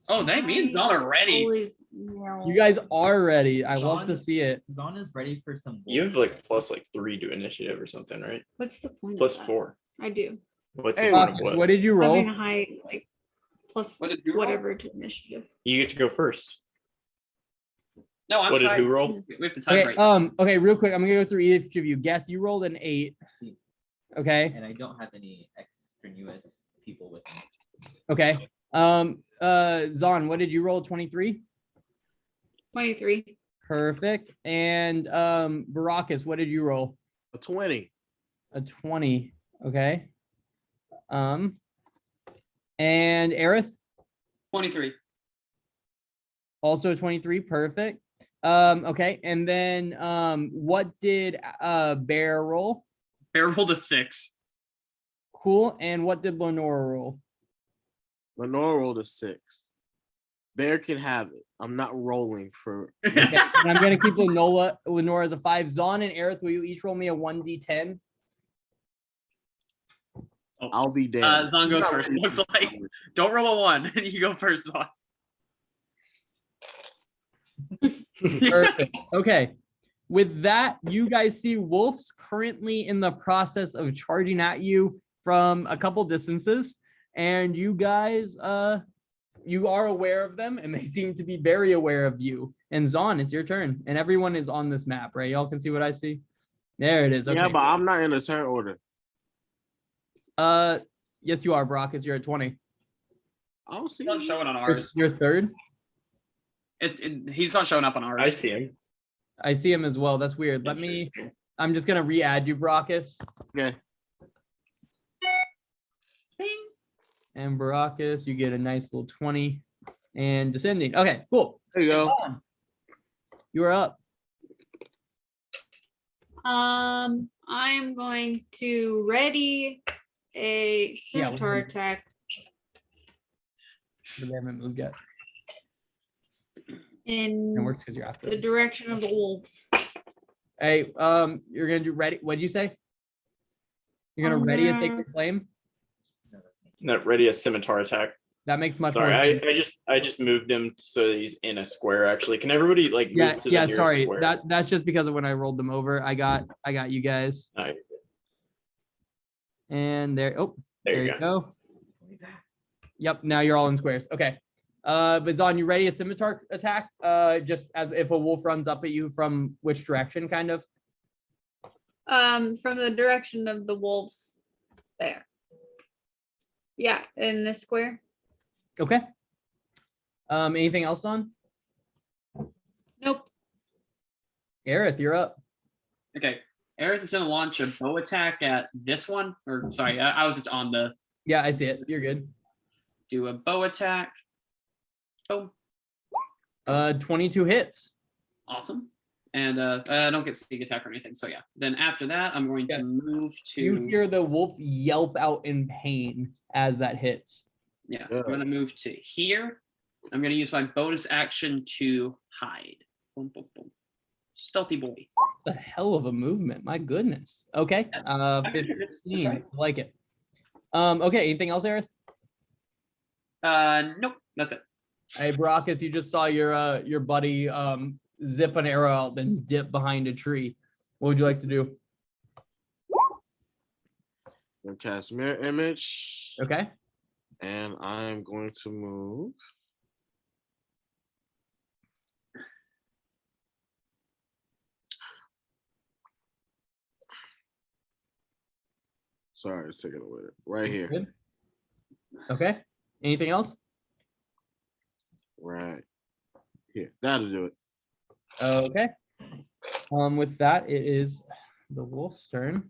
Oh, that means on already. Always yell. You guys are ready. I love to see it. Zon is ready for some. You have like +3 to initiative or something, right? What's the point? of that? +4. I do. What's Hey, the point of Marcus, what? what did you roll? Having a high like plus What did you roll? whatever to initiative. You get to go first. No, I'm What did tied. who roll? We have to tie Okay, right. okay, real quick. I'm gonna go through each of you. Geth, you rolled an 8. See, Okay. and I don't have any extraneous people with me. Okay. Zon, what did you roll? 23? 23. Perfect. And Baracus, what did you roll? A 20. A 20. Okay. And Aerith, 23. also a 23. Perfect. Okay. And then what did Bear roll? Bear rolled a 6. Cool. And what did Lenora roll? Lenora rolled a 6. Bear can have it. I'm not rolling for. Okay. And I'm gonna keep Lenora as a 5. Zon and Aerith, will you each roll me a 1d10? I'll be damned. Zon goes Not first. really Looks too like strong. don't roll a 1. You go first, Zon. Perfect. Okay. With that, you guys see wolves currently in the process of charging at you from a couple distances, and you guys, you are aware of them, and they seem to be very aware of you. And Zon, it's your turn, and everyone is on this map, right? Y'all can see what I see. There it is. Okay. Yeah, but I'm not in a turn order. Yes, you are, Brock. You're at 20. I don't see He's not you. showing on ours. You're third. He's not showing up on ours. I see him. I see him as well. That's weird. Let me. Interesting. I'm just gonna re-add you, Brockus. Okay. And Baracus, you get a nice little 20 and descending. Okay, cool. There you go. You are up. I'm going to ready a scimitar we'll- attack But they haven't moved yet. in It works because you're after. the direction of the wolves. Hey, you're gonna do ready. What did you say? You're gonna I'm ready a gonna- sacred flame. No, that's me. Not ready a scimitar attack. That makes much Sorry, more sense. I just moved him so that he's in a square. Actually, can everybody like move Yeah, to the yeah. nearest Sorry, square? that's just because of when I rolled them over. I got you guys, No, and there. Oh, there you go. Pull me back. Yep. Now you're all in squares. Okay. But Zon, you ready a scimitar attack? Just as if a wolf runs up at you from which direction, kind of. From the direction of the wolves there. Yeah, in this square. Okay. Anything else on? Nope. Aerith, you're up. Okay. Aerith is gonna launch a bow attack at this one. Or sorry, I was just on the Yeah, I see it. You're good. do a bow attack. Boom. 22 hits. Awesome. And I don't get sneak attack or anything. So yeah. Then after that, I'm going Yeah. to move You to hear the wolf yelp out in pain as that hits. yeah. Yeah. I'm gonna move to here. I'm gonna use my bonus action to hide. Boom, boom, boom. Stealthy boy. The hell of a movement. My goodness. Okay. I figured it's 15. right. I like it. Okay. Anything else, Aerith? Nope. That's it. Hey, Baracus, you just saw your buddy zip an arrow out, then dip behind a tree. What would you like to do? Gonna cast mirror image, Okay. and I'm going to move. Sorry, it's taking a minute. Right here. Good. Okay. Anything else? Right here. That'll do it. Okay. With that, it is the wolf's turn.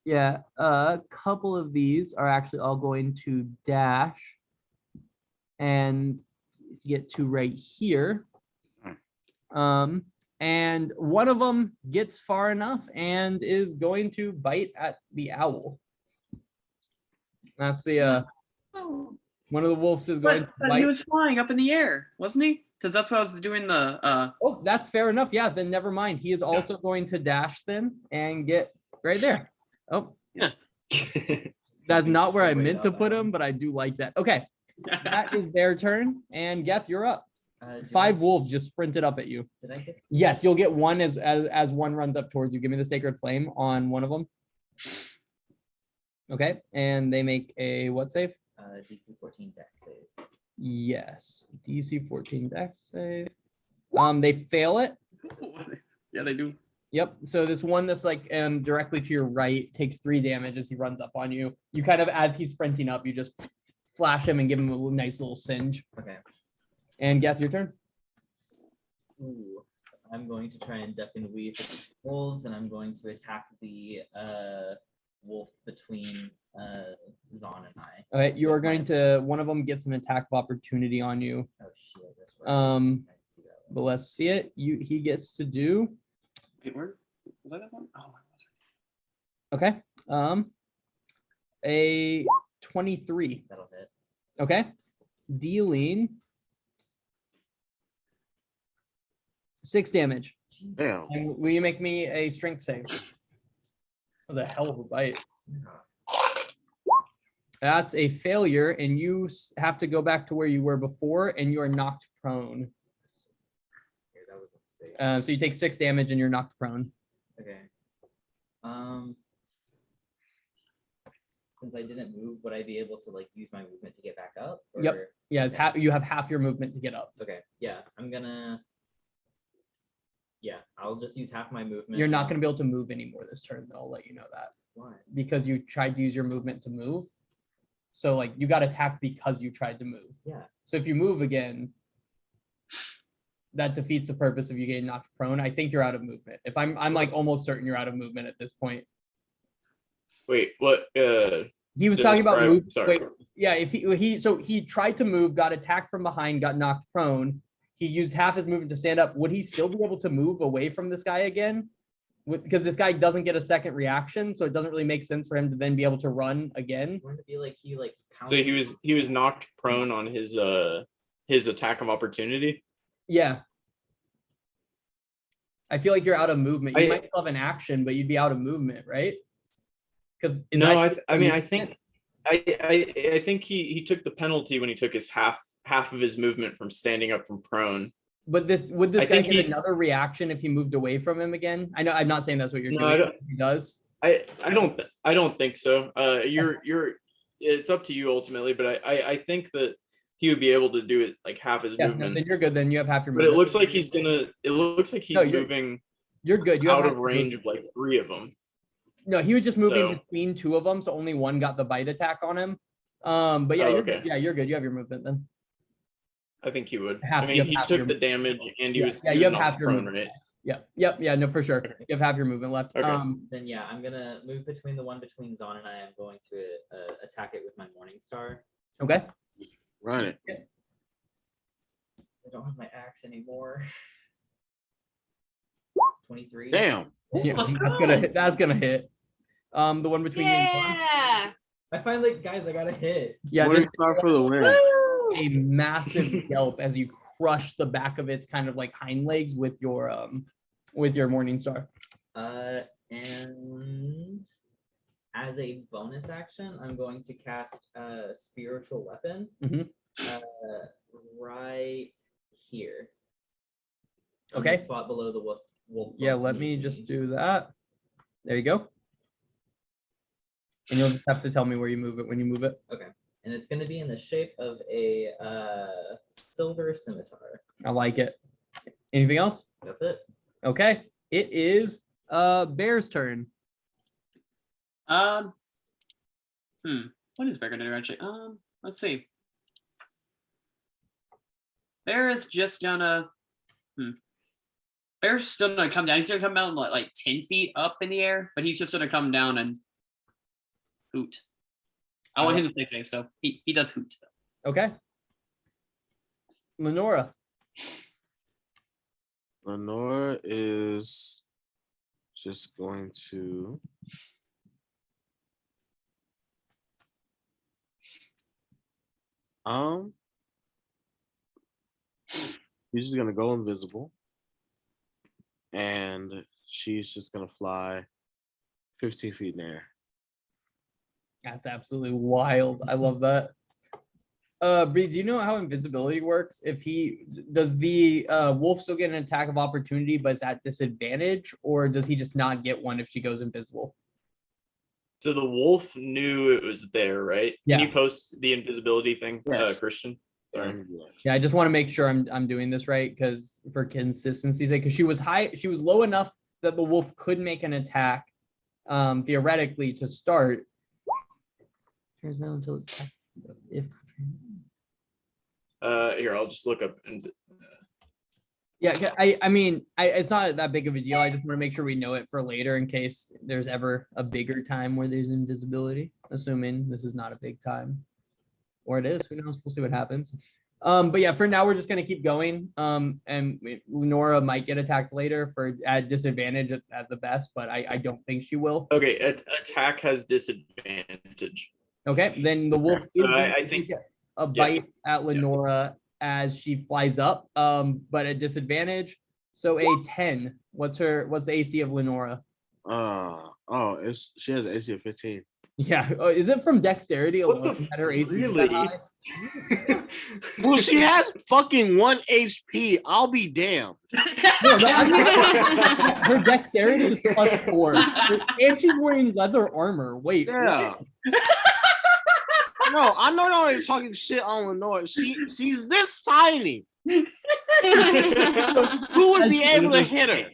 Yeah, a couple of these are actually all going to dash and get to right here. And one of them gets far enough and is going to bite at the owl. That's the one of the wolves is going to But bite. he was flying up in the air, wasn't he? Because that's what I was doing the Oh, that's fair enough. Yeah, then never mind. He is also going to dash then and get right there. Oh, that's not where I Wait meant to up, put Adam. him, but I do like that. Okay, that is their turn. And Geth, you're up. Did 5 I- wolves just sprinted up at you. Did I get? Yes, you'll get one as one runs up towards you. Give me the sacred flame on one of them. Okay, and they make a what save? DC 14 deck save. Yes, DC 14 dex save. They fail it. yeah, they do. Yep. So this one that's like directly to your right takes 3 damage as he runs up on you. You kind of, as he's sprinting up, you just flash him and give him a nice little singe. Okay. And Geth, your turn. Ooh. I'm going to try and duck and weave the wolves, and I'm going to attack the wolf between Zahn and I. All right, you with are going my- to, one of them gets an attack of opportunity on you. Oh shit, that's right. I didn't see that one. But let's see it. He gets to do, Wait, where? Was that one? Oh, okay. A 23. That'll hit. Okay. Dealing 6 damage. Damn. And will you make me a strength save? Oh, the hell of a bite. That's a failure, and you have to go back to where you were before, and you are knocked prone. Here, that was a mistake. So you take 6 damage, and you're knocked prone. Okay. Since I didn't move, would I be able to like use my movement to get back up? Yep. or- Yeah, it's you have half your movement to get up. Okay. Yeah, I'm gonna. Yeah, I'll just use half my movement. You're not going to be able to move anymore this turn, though. I'll let you know that. Why? Because you tried to use your movement to move. So like you got attacked because you tried to move. Yeah. So if you move again, that defeats the purpose of you getting knocked prone. I think you're out of movement. If I'm like almost certain you're out of movement at this point. Wait, what? He was talking about describe- move. Sorry. Wait, yeah, if he tried to move, got attacked from behind, got knocked prone. He used half his movement to stand up. Would he still be able to move away from this guy again? Because this guy doesn't get a second reaction, so it doesn't really make sense for him to then be able to run again. Wouldn't it be like he like So he was knocked prone on his attack of opportunity. Yeah. I feel like you're out of movement. You I- might still have an action, but you'd be out of movement, right? Because No, I think he took the penalty when he took his half of his movement from standing up from prone. But would this I guy think get he's- another reaction if he moved away from him again? I know I'm not saying that's what you're No, doing. I don't- He does. I don't think so. It's up to you ultimately, but I think that he would be able to do it like half his Yeah, no, movement. then you're good. Then you have half your But movement. it looks like he's No, you're- moving You're good. You have out half of your range movement. of like 3 of them. No, he was just moving So- between 2 of them, so only one got the bite attack on him. But yeah, Oh, you're okay. good. Yeah, you're good. You have your movement then. I think he would. Half- I you mean, have he half took your- the damage and he Yeah, was yeah, he you was have half knocked your prone, movement. right? Yeah, no, for sure. You have half your movement left. Okay. Then yeah, I'm gonna move between the one between Zahn and I. I'm going to attack it with my Morning Star. Okay. Run it. I don't have my axe anymore. 23. Damn. Yeah, Let's that's gonna go. hit. That's gonna hit. The one between you and John. Yeah. I finally, guys, I got a hit. Yeah, Morning this Star for the win. a massive yelp as you crush the back of its kind of like hind legs with your Morning Star. And as a bonus action, I'm going to cast a spiritual weapon. Mhm. Right here. On the Okay. spot below the wolf. Yeah, bone let me beneath just do that. There you go. And you'll just have to tell me where you move it when you move it. And it's going to be in the shape of a silver scimitar. I like it. Anything else? That's it. Okay. It is Bear's turn. What is Bear gonna do actually? Let's see. Bear is just gonna. Bear's still gonna come down. He's gonna come down like 10 feet up in the air, but he's just gonna come down and hoot. I want him to stay safe, so he does hoot. Okay. Lenora. Lenora is just going to she's just gonna go invisible and she's just gonna fly 15 feet in the air. That's absolutely wild. I love that. Bree, do you know how invisibility works? If he does the wolf still get an attack of opportunity, but is at disadvantage, or does he just not get one if she goes invisible? So the wolf knew it was there, right? Yeah. Can you post the invisibility thing, Yes. Christian? Sorry. Yeah, I just want to make sure I'm doing this right because for consistency's sake, because she was low enough that the wolf could make an attack, theoretically to start. Transmittal until it's if Here, I'll just look up and Yeah, I mean, it's not that big of a deal. I just want to make sure we know it for later in case there's ever a bigger time where there's invisibility, assuming this is not a big time. Or it is, who knows? We'll see what happens. But yeah, for now we're just gonna keep going. And Lenora might get attacked later for at disadvantage at the best, but I don't think she will. Okay, attack has disadvantage. Okay, then the wolf is I going to think- take a bite at Lenora as she flies up, but at disadvantage. So a 10. What's the AC of Lenora? She has an AC of 15. Yeah, is it from dexterity What the alone that her AC is really? that high? Well, she has fucking 1 HP. I'll be damned. No, her dexterity is +4, and she's wearing leather armor. Wait, Yeah. No, I know y'all ain't talking shit on Lenore. She's this tiny. Who would be able to hit her?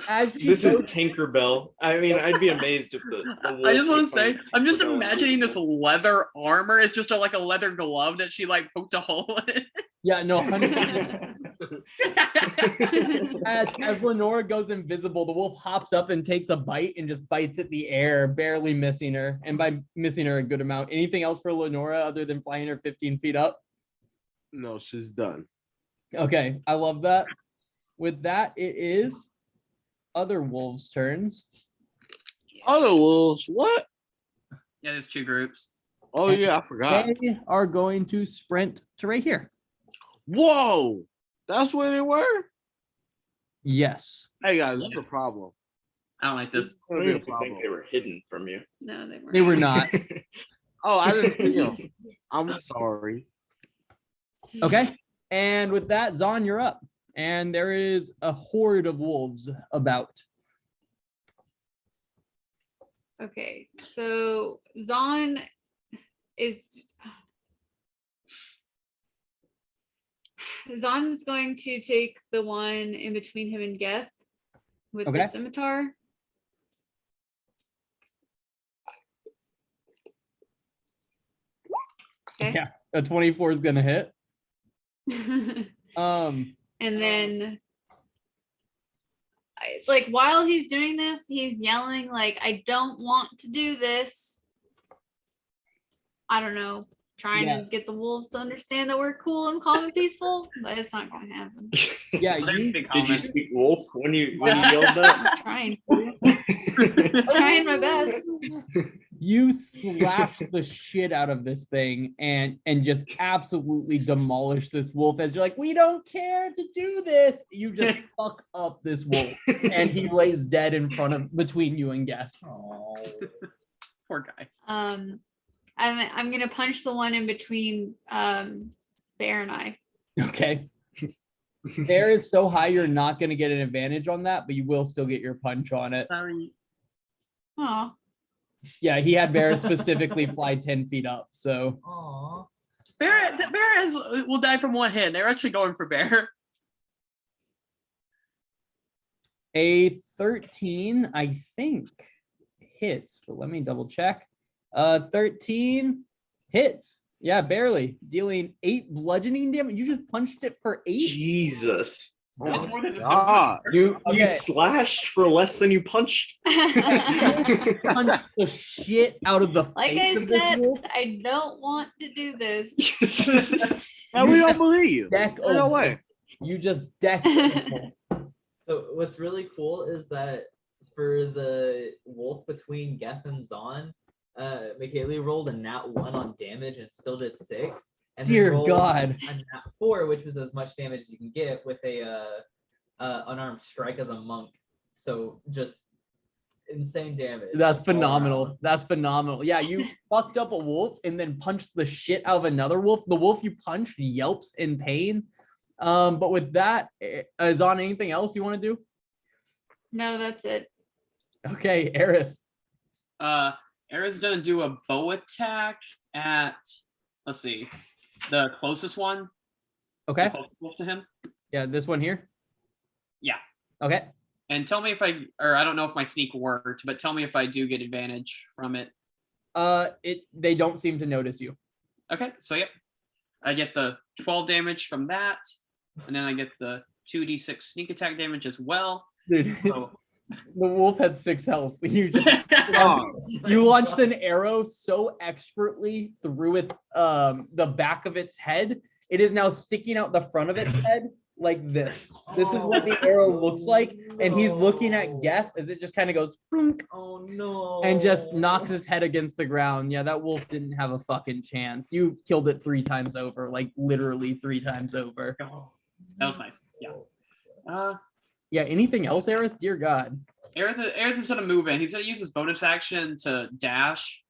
as she This is goes- Tinkerbell. I mean, I'd be amazed if the I just want wolf to say, would I'm just find Tinkerbell imagining this invisible. leather armor. It's just like a leather glove that she like poked a hole in. yeah, no, 100%. As Lenora goes invisible, the wolf hops up and takes a bite and just bites at the air, barely missing her. And by missing her a good amount. Anything else for Lenora other than flying her 15 feet up? No, she's done. Okay, I love that. With that, it is other wolves' turns. Other wolves, what? Yeah, there's two groups. Oh yeah, I forgot. They are going to sprint to right here. Whoa, that's where they were. Yes. Hey guys, this is a problem. I don't like this. It's I gonna be a think problem. they were hidden from you. No, they weren't. They were not. Oh, I didn't see them. I'm sorry. Okay. And with that, Zon, you're up. And there is a horde of wolves about. Okay, so Zon is Zon's going to take the one in between him and Geth with Okay. the scimitar. Okay. Yeah. A 24 is gonna hit. And then like while he's doing this, he's yelling like, I don't want to do this. I don't know, trying Yeah. to get the wolves to understand that we're cool and calm and peaceful, but it's not gonna happen. Yeah, you Did you speak wolf when you yelled that? Trying. Trying my best. you slap the shit out of this thing and just absolutely demolish this wolf as you're like, we don't care to do this. You just fuck up this wolf and he lays dead in front of between you and Geth. Oh, Poor guy. I'm gonna punch the one in between Bear and I. Okay. Bear is so high you're not gonna get an advantage on that, but you will still get your punch on it. Sorry. Oh, Yeah, he had Bear specifically fly 10 feet up. So aw. Bear will die from one hit. They're actually going for Bear. a 13, I think, hits, but let me double check. 13 hits. Yeah, barely. Dealing 8 bludgeoning damage. You just punched it for 8? Jesus. Oh More than my the God. You Okay. slashed for less than you punched. Punched the shit out of the like face I of this said, wolf. I don't want to do this. And we don't believe you. Deck No over. way. You just decked the wolf. So what's really cool is that for the wolf between Geth and Zon, McKaylee rolled a nat 1 on damage and still did 6. And then Dear rolled God. a nat 4, which was as much damage as you can get with a unarmed strike as a monk. So just insane damage. That's all phenomenal. around. That's phenomenal. Yeah, you fucked up a wolf and then punched the shit out of another wolf. The wolf you punched yelps in pain. But with that, is on anything else you want to do? No, that's it. Okay, Aerith. Era's gonna do a bow attack at, let's see, the closest one. the Okay. closest wolf to him. Yeah, this one here. Yeah. Okay. And tell me if I don't know if my sneak worked, but tell me if I do get advantage from it. They don't seem to notice you. Okay, so yep. I get the 12 damage from that, and then I get the 2d6 sneak attack damage as well. Dude, it's- So, the wolf had 6 health. You just Oh, you launched an arrow so expertly through it, the back of its head. It is now sticking out the front of its head like this. This is what the arrow looks like, and he's looking at Geth as it just kind of goes plunk, Oh no. and just knocks his head against the ground. Yeah, that wolf didn't have a fucking chance. You killed it 3 times over, like literally 3 times over. that was nice. Yeah. Yeah, anything else, Aerith? Dear God. Aerith is gonna move in. He's gonna use his bonus action to dash,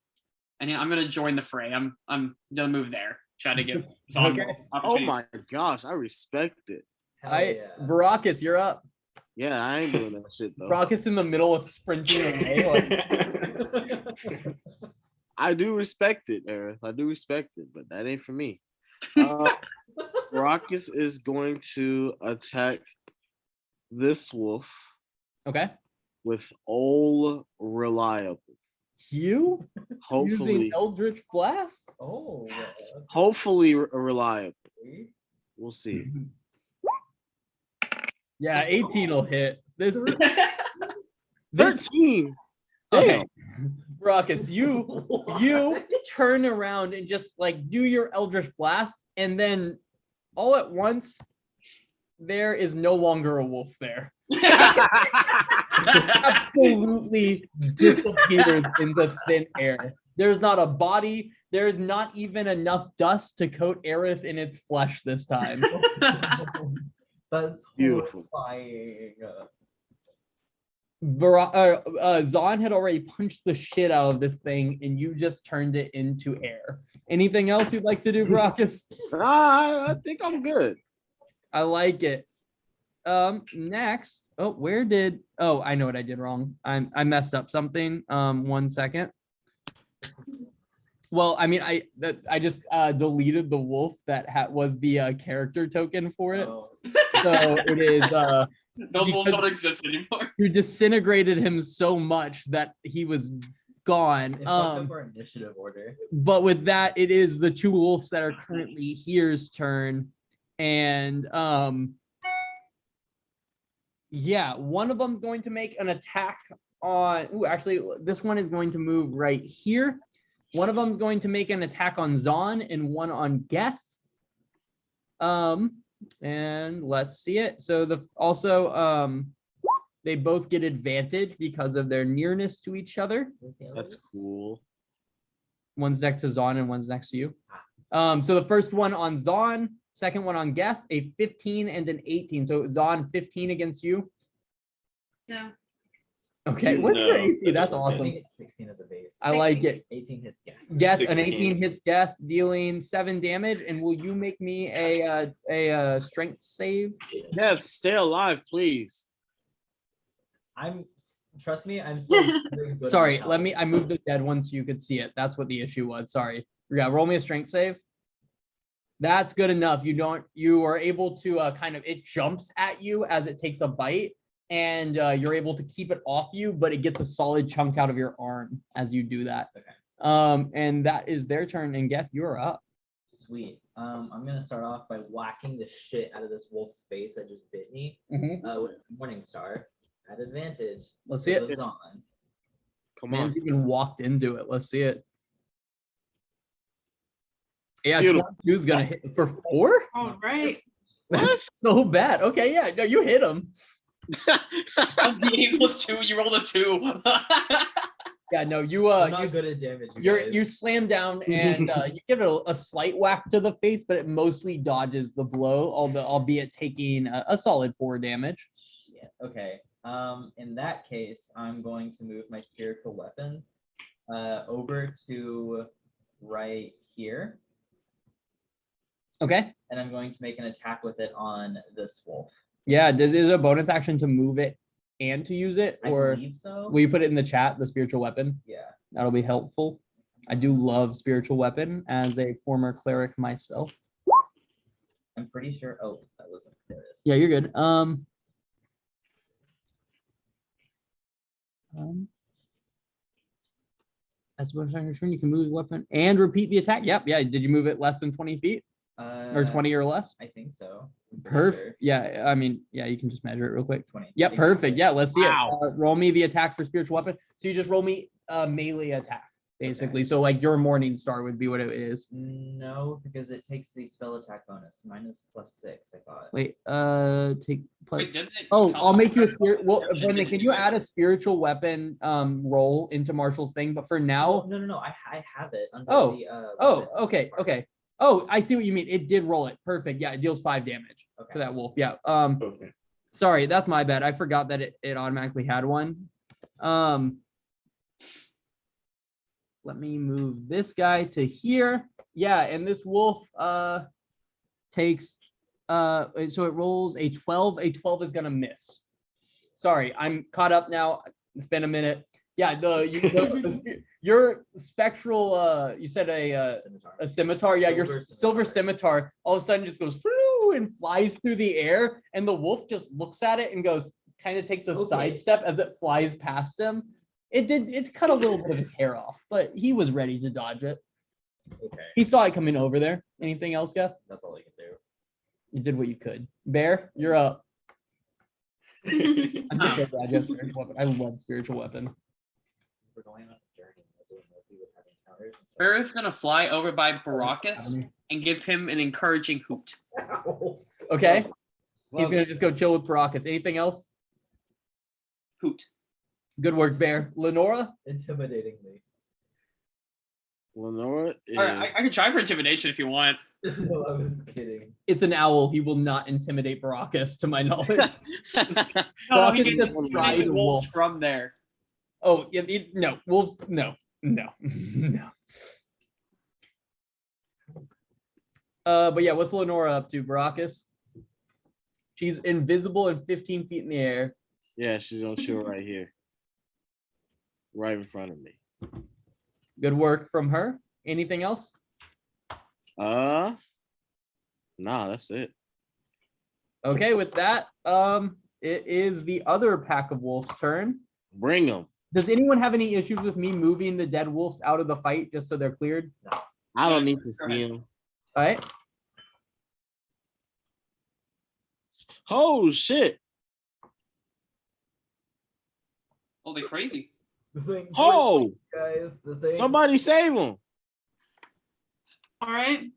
and I'm gonna join the fray. I'm gonna move there. Try to give Zon Okay. more oh opportunity. my gosh, I respect it. Hell yeah. Baracus, you're up. Yeah, I ain't doing that shit though. Baracus in the middle of sprinting away. Like, I do respect it, Aerith. I do respect it, but that ain't for me. Rockus is going to attack this wolf okay. with all reliable. You Hopefully, using Eldritch Blast? Oh. hopefully reliable. We'll see. Yeah, 18 will hit. This 13. okay. Baracus, you turn around and just like do your Eldritch Blast, and then all at once there is no longer a wolf there. Absolutely disappears into thin air. There's not a body. There's not even enough dust to coat Aerith in its flesh this time. That's Beautiful. horrifying. Zon had already punched the shit out of this thing, and you just turned it into air. Anything else you'd like to do, Baracus? I think I'm good. I like it. Next. Oh, I know what I did wrong. I messed up something. 1 second. Well, I mean, I just deleted the wolf that was the character token for it. Oh. So it is Those wolves don't exist anymore. you disintegrated him so much that he was gone. It fucked up our initiative order. But with that, it is the 2 wolves that are currently here's turn. And yeah, one of them's going to make an attack on actually this one is going to move right here. One of them's going to make an attack on Zon and one on Geth. And let's see it. So they both get advantage because of their nearness to each other. That's cool. One's next to Zon and one's next to you. So the first one on Zon, second one on Geth, a 15 and an 18. So Zon 15 against you. No. Okay, what's your No, AC? That's I awesome. think it's 16 as a base. I like it. 18 hits gas. Geth, an 16. 18 hits Geth, dealing 7 damage. And will you make me a strength save? Yeah, stay alive, please. Trust me, I'm still doing good. Sorry, on let health. me. I moved the dead one so you could see it. That's what the issue was. Sorry. Yeah, roll me a strength save. That's good enough. You are able to kind of, it jumps at you as it takes a bite, and you're able to keep it off you, but it gets a solid chunk out of your arm as you do that. Okay. And that is their turn. And Geth, you're up. Sweet. I'm gonna start off by whacking the shit out of this wolf's face that just bit me with Morning Star at advantage. Let's see it. Lives on. Come Man, on. you even walked into it. Let's see it. Yeah, Beautiful. 22 is gonna hit for 4. All right. That's so bad. Okay, yeah, no, you hit him. On D8 plus 2, you rolled a 2. Yeah, no, you I'm not you good at damage. you slam down and you give it a slight whack to the face, but it mostly dodges the blow, albeit taking a solid 4 damage. Yeah. Okay. In that case, I'm going to move my spiritual weapon over to right here, Okay. and I'm going to make an attack with it on this wolf. Yeah, is it a bonus action to move it and to use it, I or believe so. will you put it in the chat, the spiritual weapon? Yeah. That'll be helpful. I do love spiritual weapon as a former cleric myself. I'm pretty sure. Oh, that wasn't there. It is. Yeah, you're good. As a bonus action, you can move the weapon and repeat the attack. Yep, yeah. Did you move it less than 20 feet? or 20 or less? I think so. I'm pretty Perfect. sure. Yeah, I mean, yeah, you can just measure it real quick. 20. Yeah, perfect. Yeah, let's see Wow. it. Roll me the attack for spiritual weapon. So you just roll me a melee attack, basically. So like your morning star would be what it is. No, because it takes the spell attack bonus. Mine is +6, I thought. Wait, take plus. Wait, didn't it Oh, come I'll make you a up- spirit. Well, Perception Brendan, didn't can do you it. add a spiritual weapon roll into Marshall's thing? But for now, No. I have it under Oh, the oh, weapons okay, part. okay. Oh, I see what you mean. It did roll it. Perfect. Yeah, it deals 5 damage Okay. for that wolf. Yeah. Okay. Sorry, that's my bad. I forgot that it automatically had one. Let me move this guy to here. Yeah, and this wolf takes so it rolls a 12. A 12 is gonna miss. Sorry, I'm caught up now. It's been a minute. Yeah, your spectral you said Scimitar. a scimitar. Yeah, your Silver silver scimitar. scimitar all of a sudden just goes "Phew," and flies through the air, and the wolf just looks at it and goes, kind of takes a Okay. sidestep as it flies past him. It cut a little bit of his hair off, but he was ready to dodge it. Okay, He saw it coming over there. Anything else, Jeff? that's all I can do. You did what you could. Bear, you're up. I'm just so glad you have spiritual weapon. I love spiritual weapon. We're going on a journey. I didn't know if we would have encounters and stuff. Barrett's gonna fly over by Baracus and give him an encouraging hoot. Okay, he's Well, gonna just go chill with Baracus. Anything else? Hoot. Good work, Bear. Lenora? Intimidatingly. Lenora is All right, I can try for intimidation if you want. No, I was kidding. It's an owl. He will not intimidate Baracus, to my knowledge. No, Rocket he can just just ride ride a wolves wolf. from there. Oh, yeah, no, wolves, no. No. But yeah, what's Lenora up to, Baracus? She's invisible and 15 feet in the air. yeah, she's on show right here. Right in front of me. Good work from her. Anything else? Nah, that's it. Okay, with that, it is the other pack of wolves' turn. Bring them. Does anyone have any issues with me moving the dead wolves out of the fight just so they're cleared? I don't need to Go see ahead. them. All right. Oh shit. Holy crazy. This ain't great, Oh, guys. This ain't. somebody save them. All right.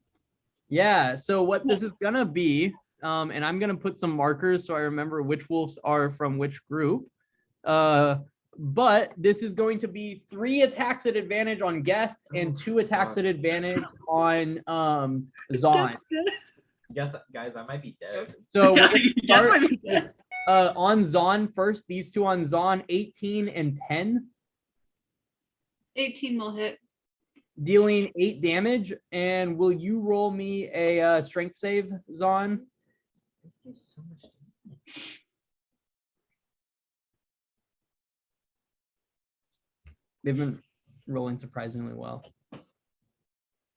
Yeah, so what this is gonna be, and I'm gonna put some markers so I remember which wolves are from which group. But this is going to be 3 attacks at advantage on Geth and 2 attacks at advantage on Zon. Guys, I might be dead. So we're gonna Yes, start I mean, yeah. on Zon first. These 2 on Zon, 18 and 10, 18 will hit. dealing 8 damage. And will you roll me a strength save, Zon? This do so much damage. They've been rolling surprisingly well.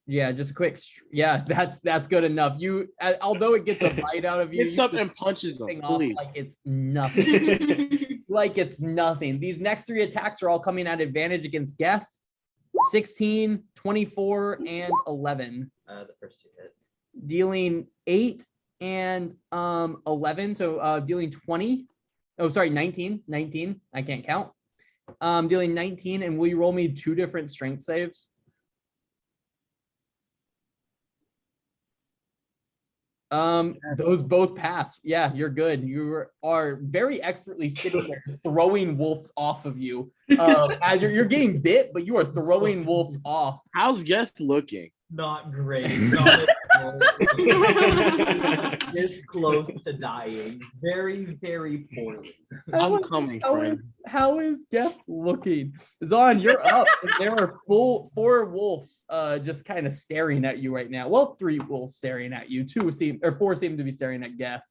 Yeah, just a quick. Yeah, that's good enough. You, although it gets a bite out of you, Gets you up just and punches them, thing off please. like it's nothing. Like it's nothing. These next 3 attacks are all coming at advantage against Geth. 16, 24, and 11, The first 2 hit. dealing 8 and 11. So dealing 20. Oh, sorry, 19. 19. I can't count. Dealing 19, and will you roll me 2 different strength saves? Those both pass. Yeah, you're good. You are very expertly sitting there throwing wolves off of you. As you're getting bit, but you are throwing wolves off. How's Geth looking? Not great. Not this close to dying. Very, very poorly. I'm coming, friend. How is Jeff looking? Zon, you're up. There are 4 wolves just kind of staring at you right now. Well, 3 wolves staring at you. 4 seem to be staring at Geth.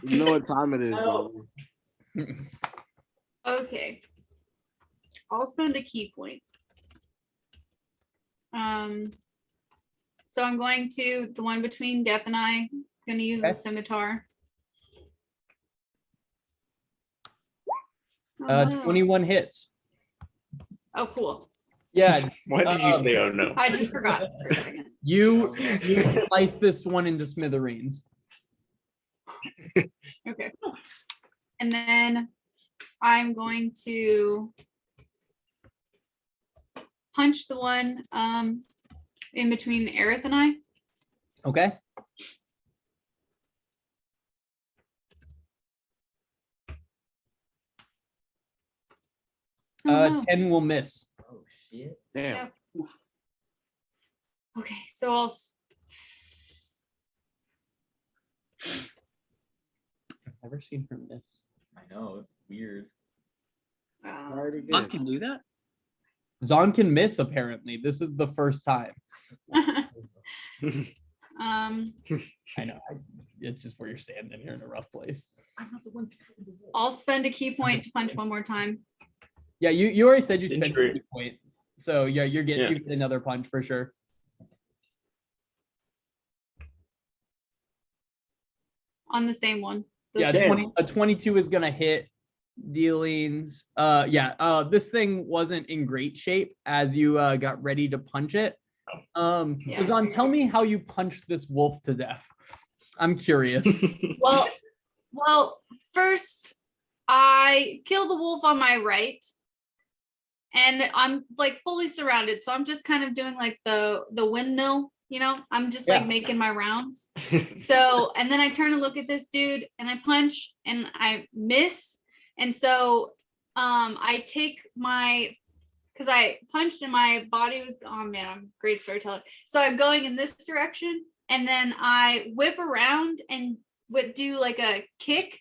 You know what time it is. Oh. Okay. I'll spend a key point. So I'm going to the one between Geth and I. I'm going to use Okay. the scimitar. Oh, no. 21 hits. Oh, cool. Yeah, Why did you say oh no? I just forgot for a second. you slice this one into smithereens. Okay. And then I'm going to punch the one in between Aerith and I. Okay. Oh, no. 10 will miss. Oh shit. Damn. Okay, so I'll I've never seen her miss. I know, it's weird. Already Zon did. can do that. Zon can miss, apparently. This is the first time. I know. It's just where you're standing here in a rough place. I'll spend a key point to punch one more time. Yeah, you already said you spent Injury. a key point. So yeah, you're getting Yeah. you get another punch for sure. On the same one. The Yeah, same- a 22 is gonna hit dealings. This thing wasn't in great shape as you got ready to punch it. So Yeah. Zon, tell me how you punched this wolf to death. I'm curious. Well, first I kill the wolf on my right, and I'm like fully surrounded. So I'm just kind of doing like the windmill, you know. I'm just Yeah. like making my rounds. So, and then I turn and look at this dude and I punch and I miss. And so I take my, because I punched and my body was, oh man, I'm a great storyteller. So I'm going in this direction and then I whip around and would do like a kick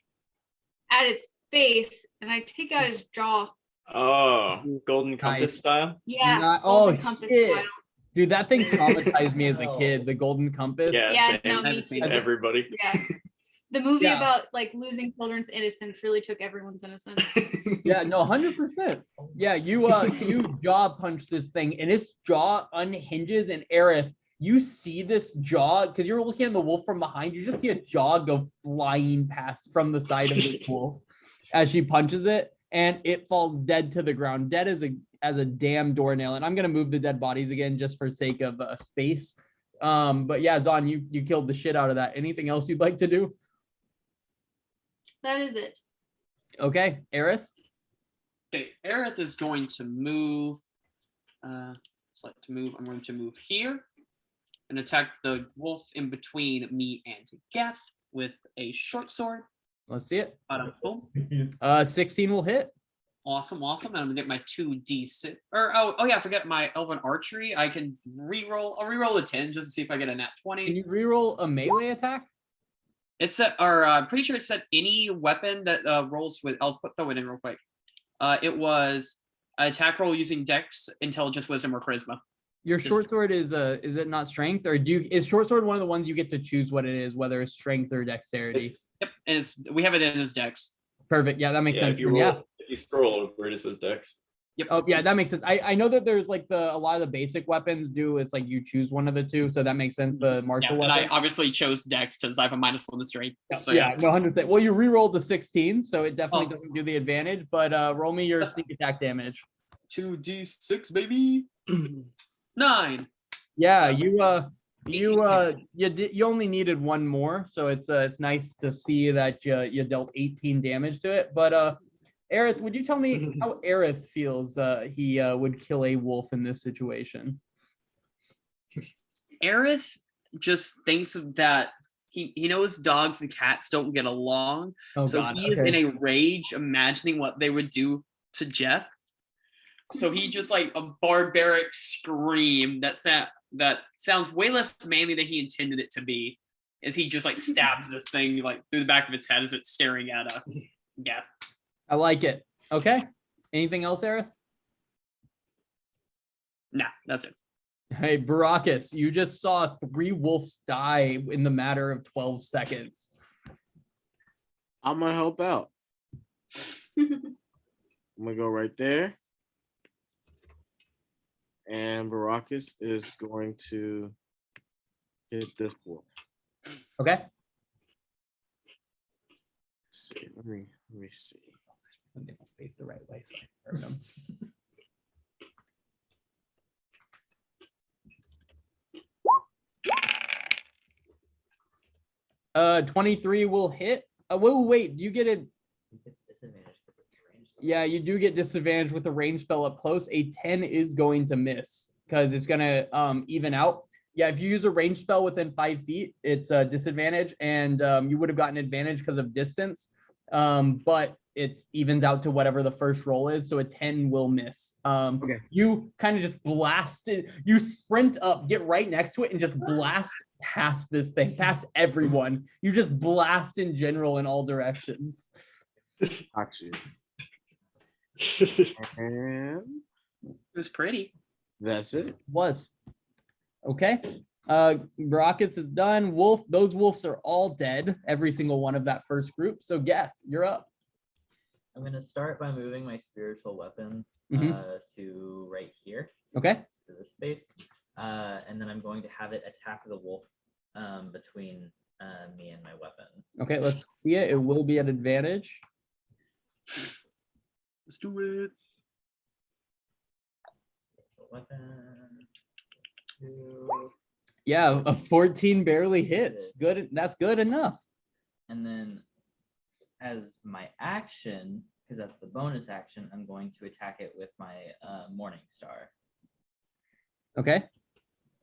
at its face and I take out his jaw. Oh, golden compass Nice. style. Yeah. Oh, golden compass shit. style. Dude, that thing traumatized me as a Wow. kid, the golden compass. Yeah, Yeah, same. no, me Haven't seen too. it. Everybody. Yeah. The movie Yeah. about like losing children's innocence really took everyone's innocence. Yeah, no, 100%. Yeah, you jaw punch this thing and its jaw unhinges, and Aerith, you see this jaw because you're looking at the wolf from behind. You just see a jaw go flying past from the side of the wolf as she punches it, and it falls dead to the ground, dead as a damn doornail. And I'm gonna move the dead bodies again just for sake of space. But yeah, Zon, you killed the shit out of that. Anything else you'd like to do? That is it. Okay, Aerith. Okay, Aerith is going to move. Select to move. I'm going to move here and attack the wolf in between me and Geth with a short sword. Let's see it. Boom. 16 will hit. Awesome. And I'm gonna get my 2d6. Oh yeah, I forget my elven archery. I can reroll. I'll reroll a 10 just to see if I get a nat 20. Can you reroll a melee attack? It's set, or I'm pretty sure it said any weapon that rolls with. I'll throw it in real quick. It was an attack roll using Dex, Intelligence, Wisdom, or Charisma. Your Just- short sword is it not strength, or is short sword one of the ones you get to choose what it is, whether it's strength or dexterity? Yep, and we have it in as Dex. Perfect. Yeah, that makes Yeah, sense. if you then, roll, yeah. if you scroll over, it says Dex. Yep. Oh yeah, that makes sense. I know that there's like a lot of the basic weapons do is like you choose one of the two, so that makes sense. The martial Yeah, and I weapon. obviously chose Dex because I have a -1 to strength. So yeah, no 100%. Well, you re-rolled the 16, so it definitely Oh. doesn't do the advantage. But roll me your sneak attack damage. 2d6, baby. 9. Yeah, 18. you only needed one more, so it's nice to see that you dealt 18 damage to it. But Aerith, would you tell me how Aerith feels he would kill a wolf in this situation? Aerith just thinks that he knows dogs and cats don't get along. Oh So god. he is okay. in a rage imagining what they would do to Jeff. So he just like a barbaric scream that sounds way less manly than he intended it to be, as he just like stabs this thing like through the back of its head as it's staring at a Jeff. I like it. Okay. Anything else, Aerith? Nah, that's it. Hey, Baracus, you just saw 3 wolves die in the matter of 12 seconds. I'm gonna help out. I'm gonna go right there. And Baracus is going to hit this wolf. Okay. Let's see. Let me see. They don't face the right way, so I heard them. 23 will hit. Wait, you get it. It's disadvantage because it's ranged. Yeah, you do get disadvantage with a range spell up close. A 10 is going to miss because it's gonna even out. Yeah, if you use a range spell within 5 feet, it's a disadvantage, and you would have gotten advantage because of distance. But it evens out to whatever the first roll is, so a 10 will miss. Okay. You kind of just blast it. You sprint up, get right next to it, and just blast past this thing, past everyone. You just blast in general in all directions. Got you. And It was pretty. that's it. Was. Okay. Baracus is done. Wolf, those wolves are all dead. Every single one of that first group. So Geth, you're up. I'm gonna start by moving my spiritual weapon to right here Okay. to this space, and then I'm going to have it attack the wolf between me and my weapon. Okay, let's see it. It will be at advantage. Let's do it. Weapon. Yeah, a 14 barely hits. Good. That's good enough. And then as my action, because that's the bonus action, I'm going to attack it with my Morning Star. Okay.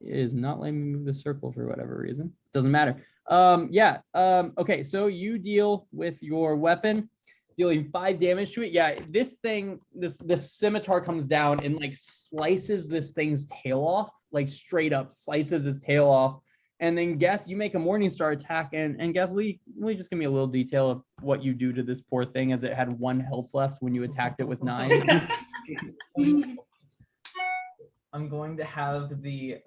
It is not letting me move the circle for whatever reason. Doesn't matter. Okay, so you deal with your weapon, dealing 5 damage to it. Yeah, this thing, this scimitar comes down and like slices this thing's tail off, like straight up slices its tail off. And then Geth, you make a Morningstar attack, and Geth, will you just give me a little detail of what you do to this poor thing as it had 1 health left when you attacked it with 9? I'm going to have the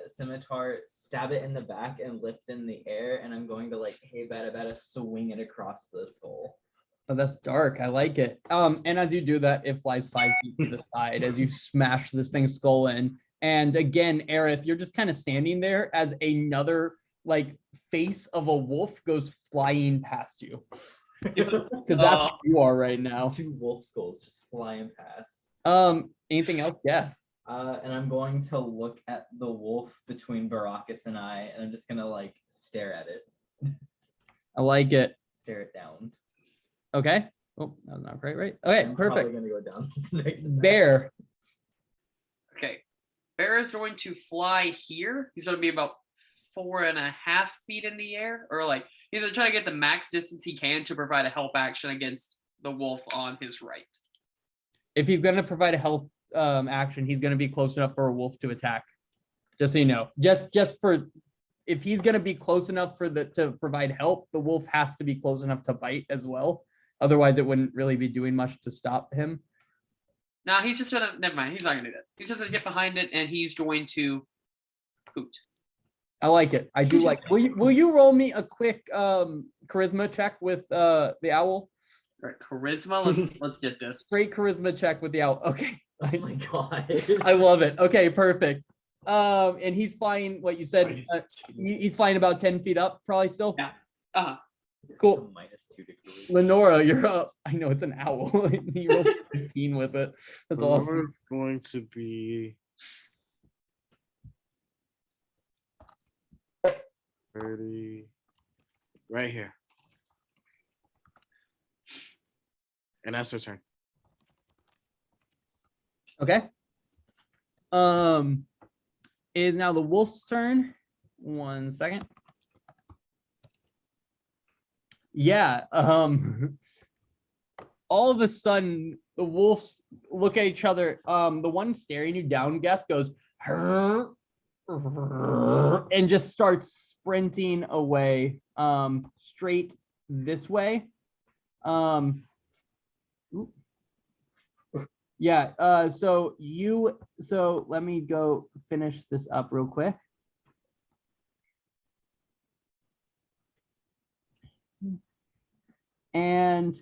scimitar stab it in the back and lift in the air, and I'm going to like, hey, bada swing it across the skull. Oh, that's dark. I like it. And as you do that, it flies 5 feet to the side as you smash this thing's skull in. And again, Aerith, you're just kind of standing there as another like face of a wolf goes flying past you. Because that's what you are right now. 2 wolf skulls just flying past. Anything else? Yeah. And I'm going to look at the wolf between Baracus and I, and I'm just gonna like stare at it. I like it. Stare it down. Okay. Oh, that was not quite right. Okay, I'm perfect. probably gonna go down. Next attack. Bear. Okay. Bear is going to fly here. He's going to be about 4.5 feet in the air, or like he's going to try to get the max distance he can to provide a help action against the wolf on his right. If he's going to provide a help action, he's going to be close enough for a wolf to attack. Just so you know, just for if he's going to be close enough for to provide help, the wolf has to be close enough to bite as well. Otherwise, it wouldn't really be doing much to stop him. Now he's just gonna, never mind, he's not gonna do that. He's just gonna get behind it and he's going to hoot. I like it. I do like. Will you roll me a quick charisma check with the owl? All right, charisma. Let's get this. Straight charisma check with the owl. Okay. Oh my god. I love it. Okay, perfect. And he's flying. What you said? He's flying about 10 feet up, probably still. Yeah. Uh-huh. Cool. -2 degrees. Lenora, you're up. I know it's an owl. He rolls 15 with it. That's awesome. It's going to be 30 right here. And that's her turn. Okay. It is now the wolf's turn. 1 second. Yeah. All of a sudden, the wolves look at each other. The one staring you down, Geth, goes and just starts sprinting away, straight this way. Yeah. So let me go finish this up real quick. And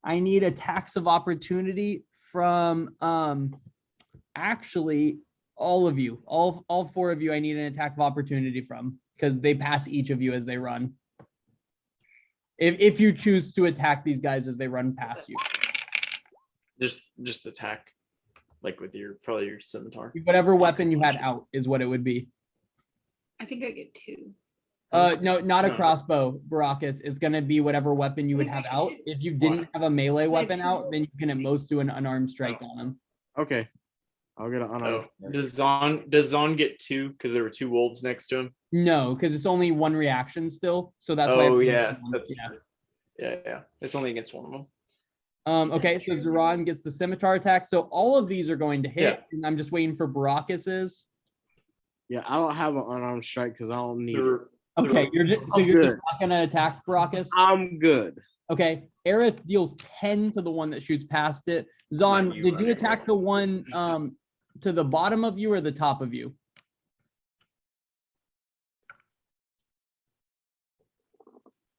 I need attacks of opportunity from actually all of you, all 4 of you. I need an attack of opportunity from, because they pass each of you as they run. If you choose to attack these guys as they run past you, Just attack, like with probably your scimitar. whatever weapon you had out is what it would be. I think I get 2. No, not a No. crossbow, Baracus. It's gonna be whatever weapon you would have out. If you didn't have a melee weapon out, then you can at most do an unarmed strike on him. Okay. I'll get an unarmed. Oh, does Zon get 2 because there were 2 wolves next to him? No, because it's only one reaction still. So that's why. Oh everyone yeah, gets one. that's true. Yeah. It's only against one of them. Okay, so Zeron gets the scimitar attack. So all of these are going to hit, and I'm just waiting for Baracus's. Yeah, I don't have an unarmed strike because I don't need it. They're- Okay, you're just, so I'm you're just good. not gonna attack Baracus. I'm good. Okay, Aerith deals 10 to the one that shoots past it. Zon, Let you did run you it. attack the one to the bottom of you or the top of you?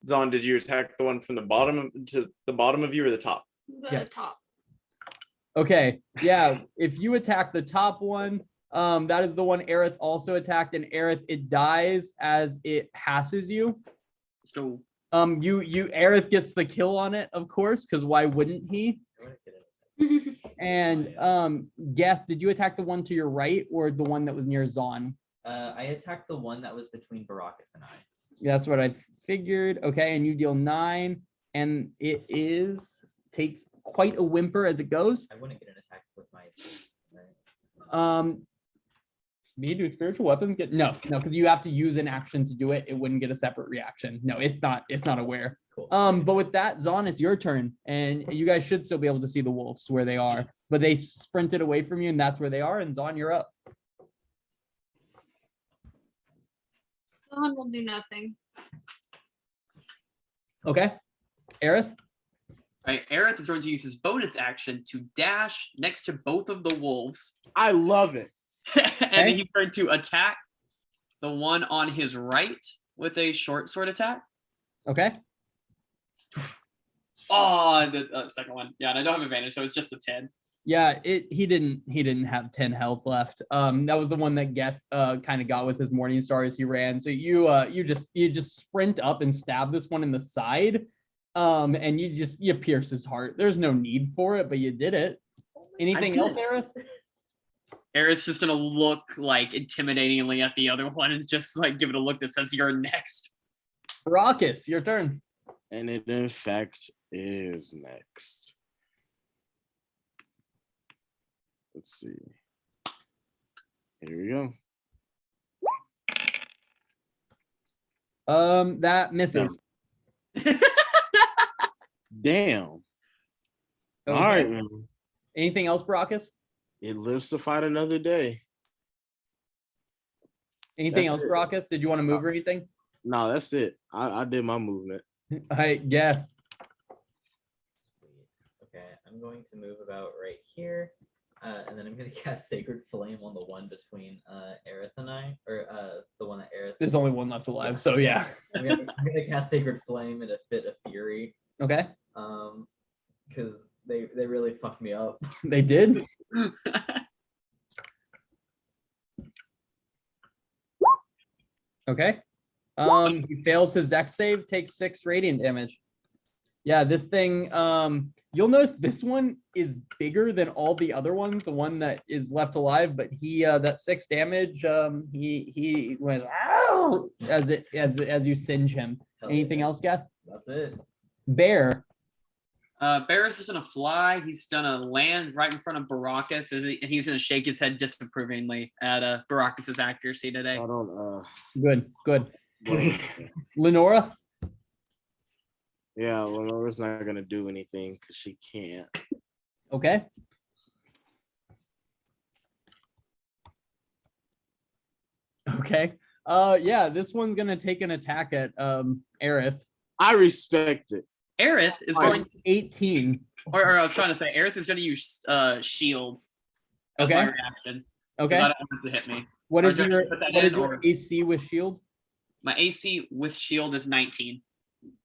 Zon, did you attack the one from the bottom to the bottom of you or the top? The Yeah. top. Okay, yeah. If you attack the top one, that is the one Aerith also attacked, and Aerith, it dies as it passes you. So Aerith gets the kill on it, of course, because why wouldn't he? And Geth, did you attack the one to your right or the one that was near Zon? I attacked the one that was between Baracus and I. That's what I figured. Okay, and you deal 9, and it takes quite a whimper as it goes. I wouldn't get an attack with my right? Me, do spiritual weapons get no, because you have to use an action to do it. It wouldn't get a separate reaction. No, it's not aware. Cool. But with that, Zon, it's your turn, and you guys should still be able to see the wolves where they are, but they sprinted away from you, and that's where they are. And Zon, you're up. Zon will do nothing. Okay, Aerith. All right, Aerith is going to use his bonus action to dash next to both of the wolves, I love it. and then he's going to attack the one on his right with a short sword attack. Okay. Oh, the second one. Yeah, and I don't have advantage, so it's just a 10. Yeah, he didn't have 10 health left. That was the one that Geth kind of got with his morning star as he ran. So you just sprint up and stab this one in the side. And you pierce his heart. There's no need for it, but you did it. Anything else, Aerith? Aerith's just gonna look like intimidatingly at the other one and just like give it a look that says you're next. Baracus, your turn. And it in fact is next. Let's see. Here we go. That misses. Damn. Okay. All right, man. Anything else, Baracus? It lives to fight another day. Anything That's else, it. Baracus? Did you want to move or anything? No, that's it. I did my movement. I guess. Sweet. Okay, I'm going to move about right here. And then I'm gonna cast Sacred Flame on the one between Aerith and I, or the one that Aerith. There's only one left alive, so yeah. I'm gonna cast Sacred Flame in a fit of fury. Okay. Because they really fucked me up. They did. Okay. He fails his dex save, takes 6 radiant damage. Yeah, this thing, you'll notice this one is bigger than all the other ones, the one that is left alive, but he that 6 damage, he went "Ow!" as you singe him. Hell Anything yeah. else, Geth? That's it. Bear. Bear is just gonna fly. He's gonna land right in front of Baracus, and he's gonna shake his head disapprovingly at Baracus's accuracy today. I don't Good. blame- Lenora. Yeah, Lenora's not gonna do anything because she can't. Okay. Okay. Yeah, this one's gonna take an attack at Aerith. I respect it. Aerith is Fine. going, 18. or I was trying to say, Aerith is going to use shield as my Okay. reaction. 'Cause Okay. I don't want it to hit me. What Or is do I your put that what is in, your or- AC with shield? My AC with shield is 19.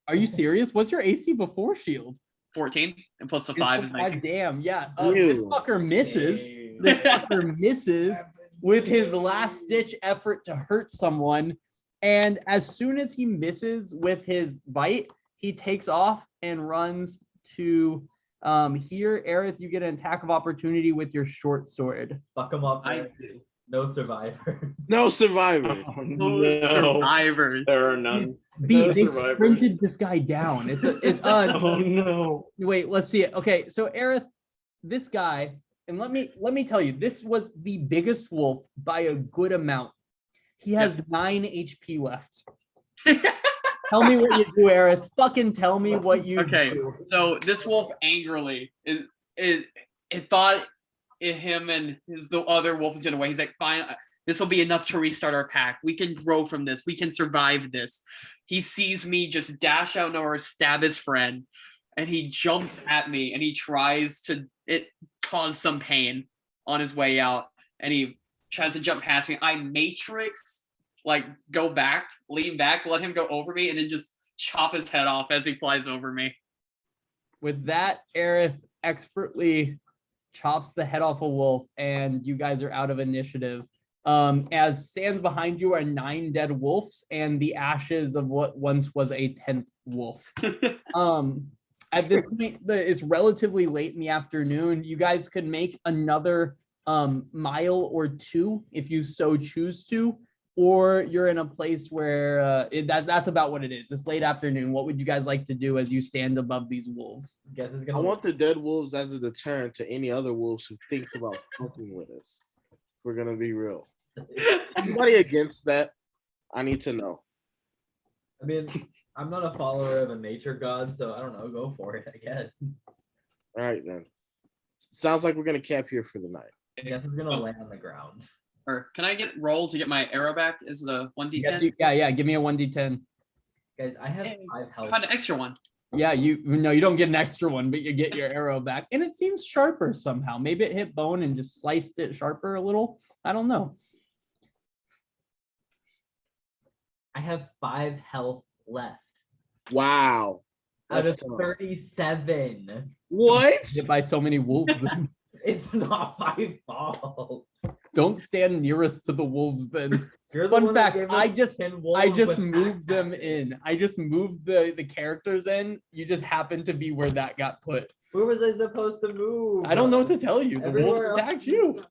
Are you serious? What's your AC before shield? 14 and plus the It's 5 is 5, 19. damn, yeah. This Ew. fucker misses. Damn. This fucker misses with his last ditch effort to hurt someone. And as soon as he misses with his bite, he takes off and runs to here. Aerith, you get an attack of opportunity with your short sword. Fuck him up. I Eric. do. No survivors. No survivors. Oh, No no. survivors. There are none. B, No they survivors. sprinted this guy down. It's Oh no. wait, let's see it. Okay, so Aerith, this guy, and let me tell you, this was the biggest wolf by a good amount. He has 9 HP left. Tell me what you do, Aerith. Fucking tell me what you Okay, do. so this wolf angrily it thought him and the other wolf is gonna win. He's like, fine, this will be enough to restart our pack. We can grow from this. We can survive this. He sees me just dash out nowhere, stab his friend, and he jumps at me and he tries to cause some pain on his way out. And he tries to jump past me. I matrix, like go back, lean back, let him go over me, and then just chop his head off as he flies over me. With that, Aerith expertly chops the head off a wolf, and you guys are out of initiative. As stands behind you are 9 dead wolves and the ashes of what once was a 10th wolf. At this point, it's relatively late in the afternoon. You guys could make another mile or 2 if you so choose to, or you're in a place where that's about what it is. It's late afternoon. What would you guys like to do as you stand above these wolves? Geth is I gonna want the dead wolves as a deterrent to any other wolves who thinks about fucking with us. We're gonna be real. Anybody against that? I need to know. I mean, I'm not a follower of a nature god, so I don't know. Go for it, I guess. All right then. Sounds like we're gonna camp here for the night. Geth is gonna land on the ground. Or can I get roll to get my arrow back? Is it a 1d10? Yes, yeah. Give me a 1d10. Guys, I have Hey, 5 I health. found an extra one. Yeah, you don't get an extra one, but you get your arrow back, and it seems sharper somehow. Maybe it hit bone and just sliced it sharper a little. I don't know. I have 5 health left Wow. out of That's tough. 37. What? Hit by so many wolves. Then. It's not my fault. Don't stand nearest to the wolves. Then You're the Fun one that fact, gave I us just- 10 wolves I just with moved them axes. in. I just moved the characters in. You just happened to be where that got put. Where was I supposed to move? I don't know what to tell you. The wolves Everywhere else. attacked you.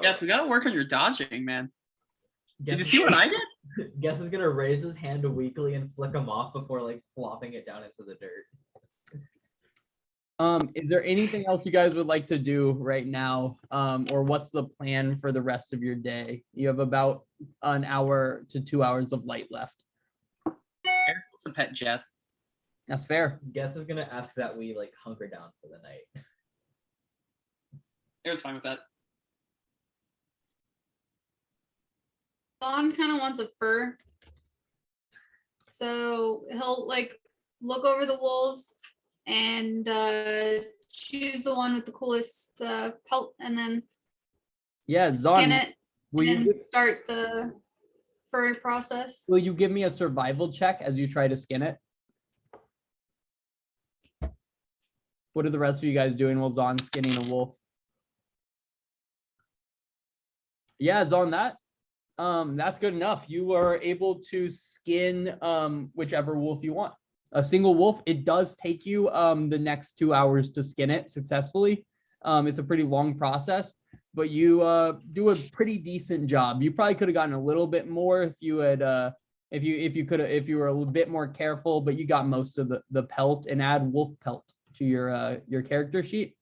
Yeah, we gotta work on your dodging, man. Did you Geth see what I did? Geth is gonna raise his hand weakly and flick him off before like flopping it down into the dirt. Is there anything else you guys would like to do right now? Or what's the plan for the rest of your day? You have about an hour to 2 hours of light left. Eric wants a pet jet. That's fair. Geth is gonna ask that we like hunker down for the night. Eric's fine with that. Vaughn kind of wants a fur. So he'll like look over the wolves and choose the one with the coolest pelt and then Yeah, skin Zon, it will and you, start the furry process. will you give me a survival check as you try to skin it? What are the rest of you guys doing while Zon's skinning a wolf? Yeah, Zon, that's good enough. You are able to skin whichever wolf you want. A single wolf, it does take you the next 2 hours to skin it successfully. It's a pretty long process, but you do a pretty decent job. You probably could have gotten a little bit more if you had if you were a little bit more careful, but you got most of the pelt, and add wolf pelt to your character sheet.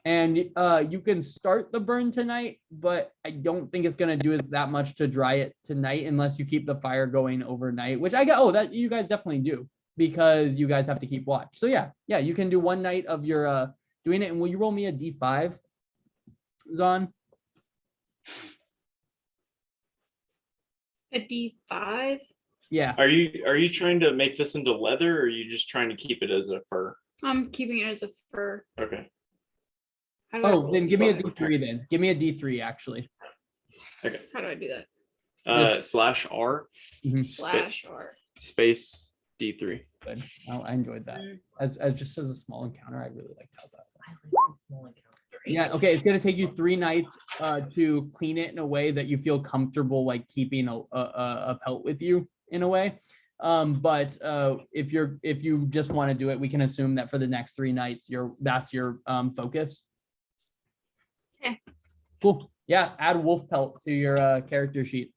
And you can start the burn tonight, but I don't think it's gonna do that much to dry it tonight unless you keep the fire going overnight, which I got. Oh, that you guys definitely do, because you guys have to keep watch. So yeah, you can do one night of your doing it. And will you roll me a D5, Zon? A D5. Yeah. Are you trying to make this into leather, or are you just trying to keep it as a fur? I'm keeping it as a fur. Okay. How do I Oh, roll? then give me a D3 then. Give me a D3 actually. Okay. How do I do that? /R Slash R. space D3. Good. Oh, I enjoyed that. As just as a small encounter, I really liked how that. I like the small encounter. Yeah, okay, it's gonna take you 3 nights to clean it in a way that you feel comfortable, like keeping a pelt with you in a way. But if you just want to do it, we can assume that for the next 3 nights, that's your focus. Okay. Cool. Yeah, add wolf pelt to your character sheet.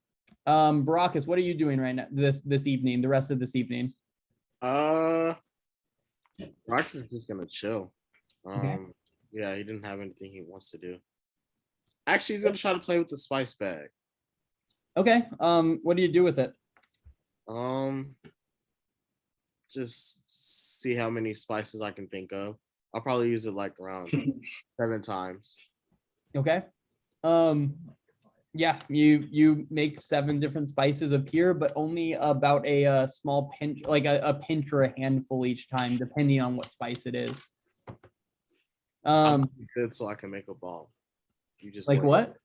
Baracus, what are you doing right now this evening, the rest of this evening? Rox is just gonna chill. Okay. Yeah, he didn't have anything he wants to do. Actually, he's gonna try to play with the spice bag. Okay. What do you do with it? Just see how many spices I can think of. I'll probably use it like around 7 times. Okay. Yeah, you make 7 different spices appear, but only about a small pinch, like a pinch or a handful each time, depending on what spice it is. I'm good so I can make a bomb. You just Like wait. what?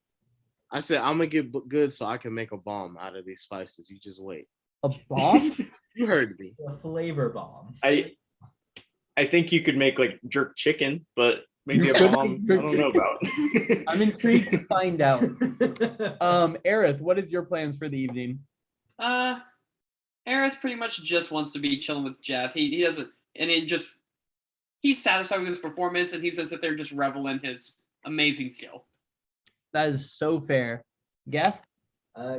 I said I'm gonna get good so I can make a bomb out of these spices. You just wait. A bomb? You heard me. A flavor bomb. I think you could make like jerk chicken, but maybe You a could bomb. make I jerk don't know about. I'm intrigued to find out. Aerith, what is your plans for the evening? Aerith pretty much just wants to be chilling with Jeff. He doesn't, and he's satisfied with his performance, and he says that they're just revel in his amazing skill. That is so fair. Geth?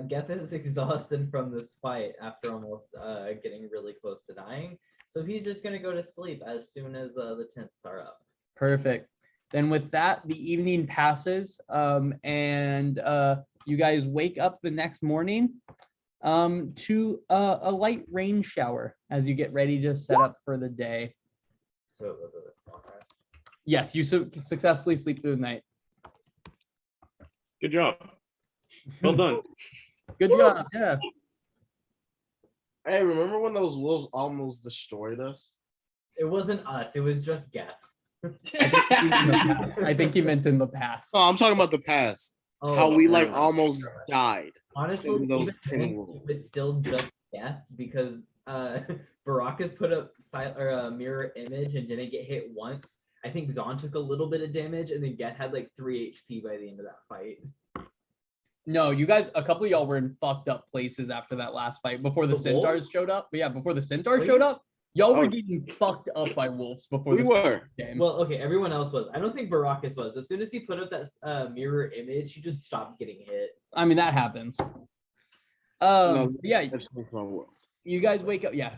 Geth is exhausted from this fight after almost getting really close to dying. So he's just gonna go to sleep as soon as the tents are up. Perfect. Then with that, the evening passes, and you guys wake up the next morning to a light rain shower as you get ready to set up for the day. So it was a long rest. Yes, you successfully sleep through the night. Good job. Well done. Good job. Yeah. Hey, remember when those wolves almost destroyed us? It wasn't us. It was just Geth. I think he meant in the past. Oh, I'm talking about the past. Oh, How we like okay. almost died. Honestly, in those even 10 then, wolves. it was still just Geth because Baracus put up a mirror image and didn't get hit once. I think Zon took a little bit of damage, and then Geth had like 3 HP by the end of that fight. No, you guys, a couple of y'all were in fucked up places after that last fight before the The centaurs wolves? showed up. But yeah, before the centaurs Oh, showed yeah. up, y'all were Oh. getting fucked up by wolves before We the were. game. Well, okay, everyone else was. I don't think Baracus was. As soon as he put up that mirror image, he just stopped getting hit. I mean, that happens. No, Yeah, that's not my world. you guys wake up. Yeah,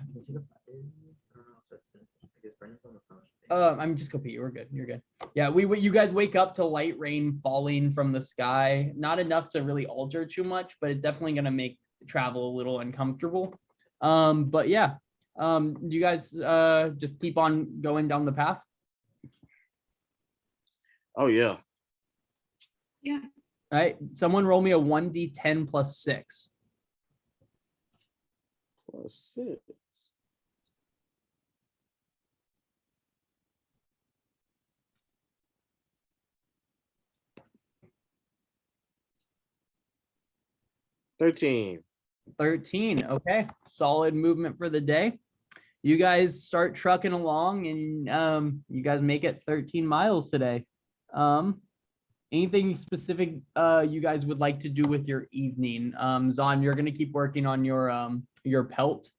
I'm just go pee. We're good. You're good. Yeah, you guys wake up to light rain falling from the sky. Not enough to really alter too much, but it's definitely gonna make travel a little uncomfortable. But yeah, you guys just keep on going down the path. Oh yeah. Yeah. All right, someone roll me a 1d10 plus 6. Plus 6. $13. 13. Okay, solid movement for the day. You guys start trucking along, and you guys make it 13 miles today. Anything specific you guys would like to do with your evening? Zon, you're gonna keep working on your pelt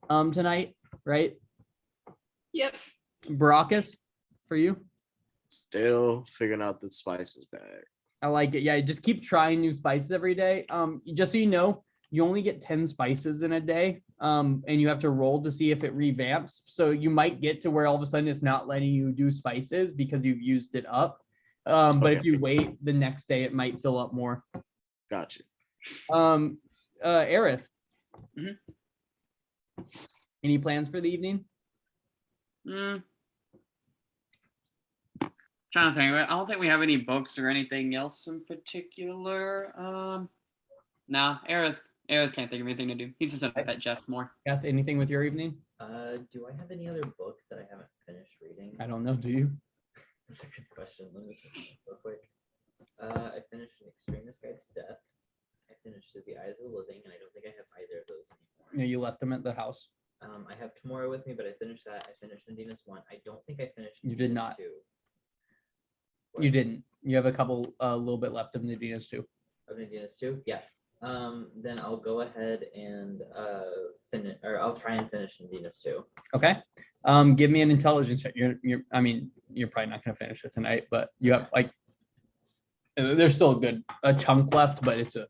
tonight, right? Yep. Baracus, for you? Still figuring out the spices bag. I like it. Yeah, just keep trying new spices every day. Just so you know, you only get 10 spices in a day, and you have to roll to see if it revamps. So you might get to where all of a sudden it's not letting you do spices because you've used it up. But if you wait the next day, it might fill up more. Gotcha. Aerith. Mhm. Any plans for the evening? Trying to think. I don't think we have any books or anything else in particular. Nah, Aerith can't think of anything to do. He's just gonna pet Jeff more. Kath, anything with your evening? Do I have any other books that I haven't finished reading? I don't know. Do you? That's a good question. Let me think real quick. I finished An Extremist Guide to Death. I finished Through the Eyes of the Living, and I don't think I have either of those anymore. No, you left them at the house. I have Tomorrow with me, but I finished that. I finished Medina's 1. I don't think I finished. You did Medina's not. 2. You didn't. You have a little bit left of Nadina's too. Of Medina's 2? Yeah. Then I'll go ahead and finish, or I'll try and finish Medina's 2. Okay. Give me an intelligence check. I mean, you're probably not gonna finish it tonight, but you have like There's still a chunk left, but it's a.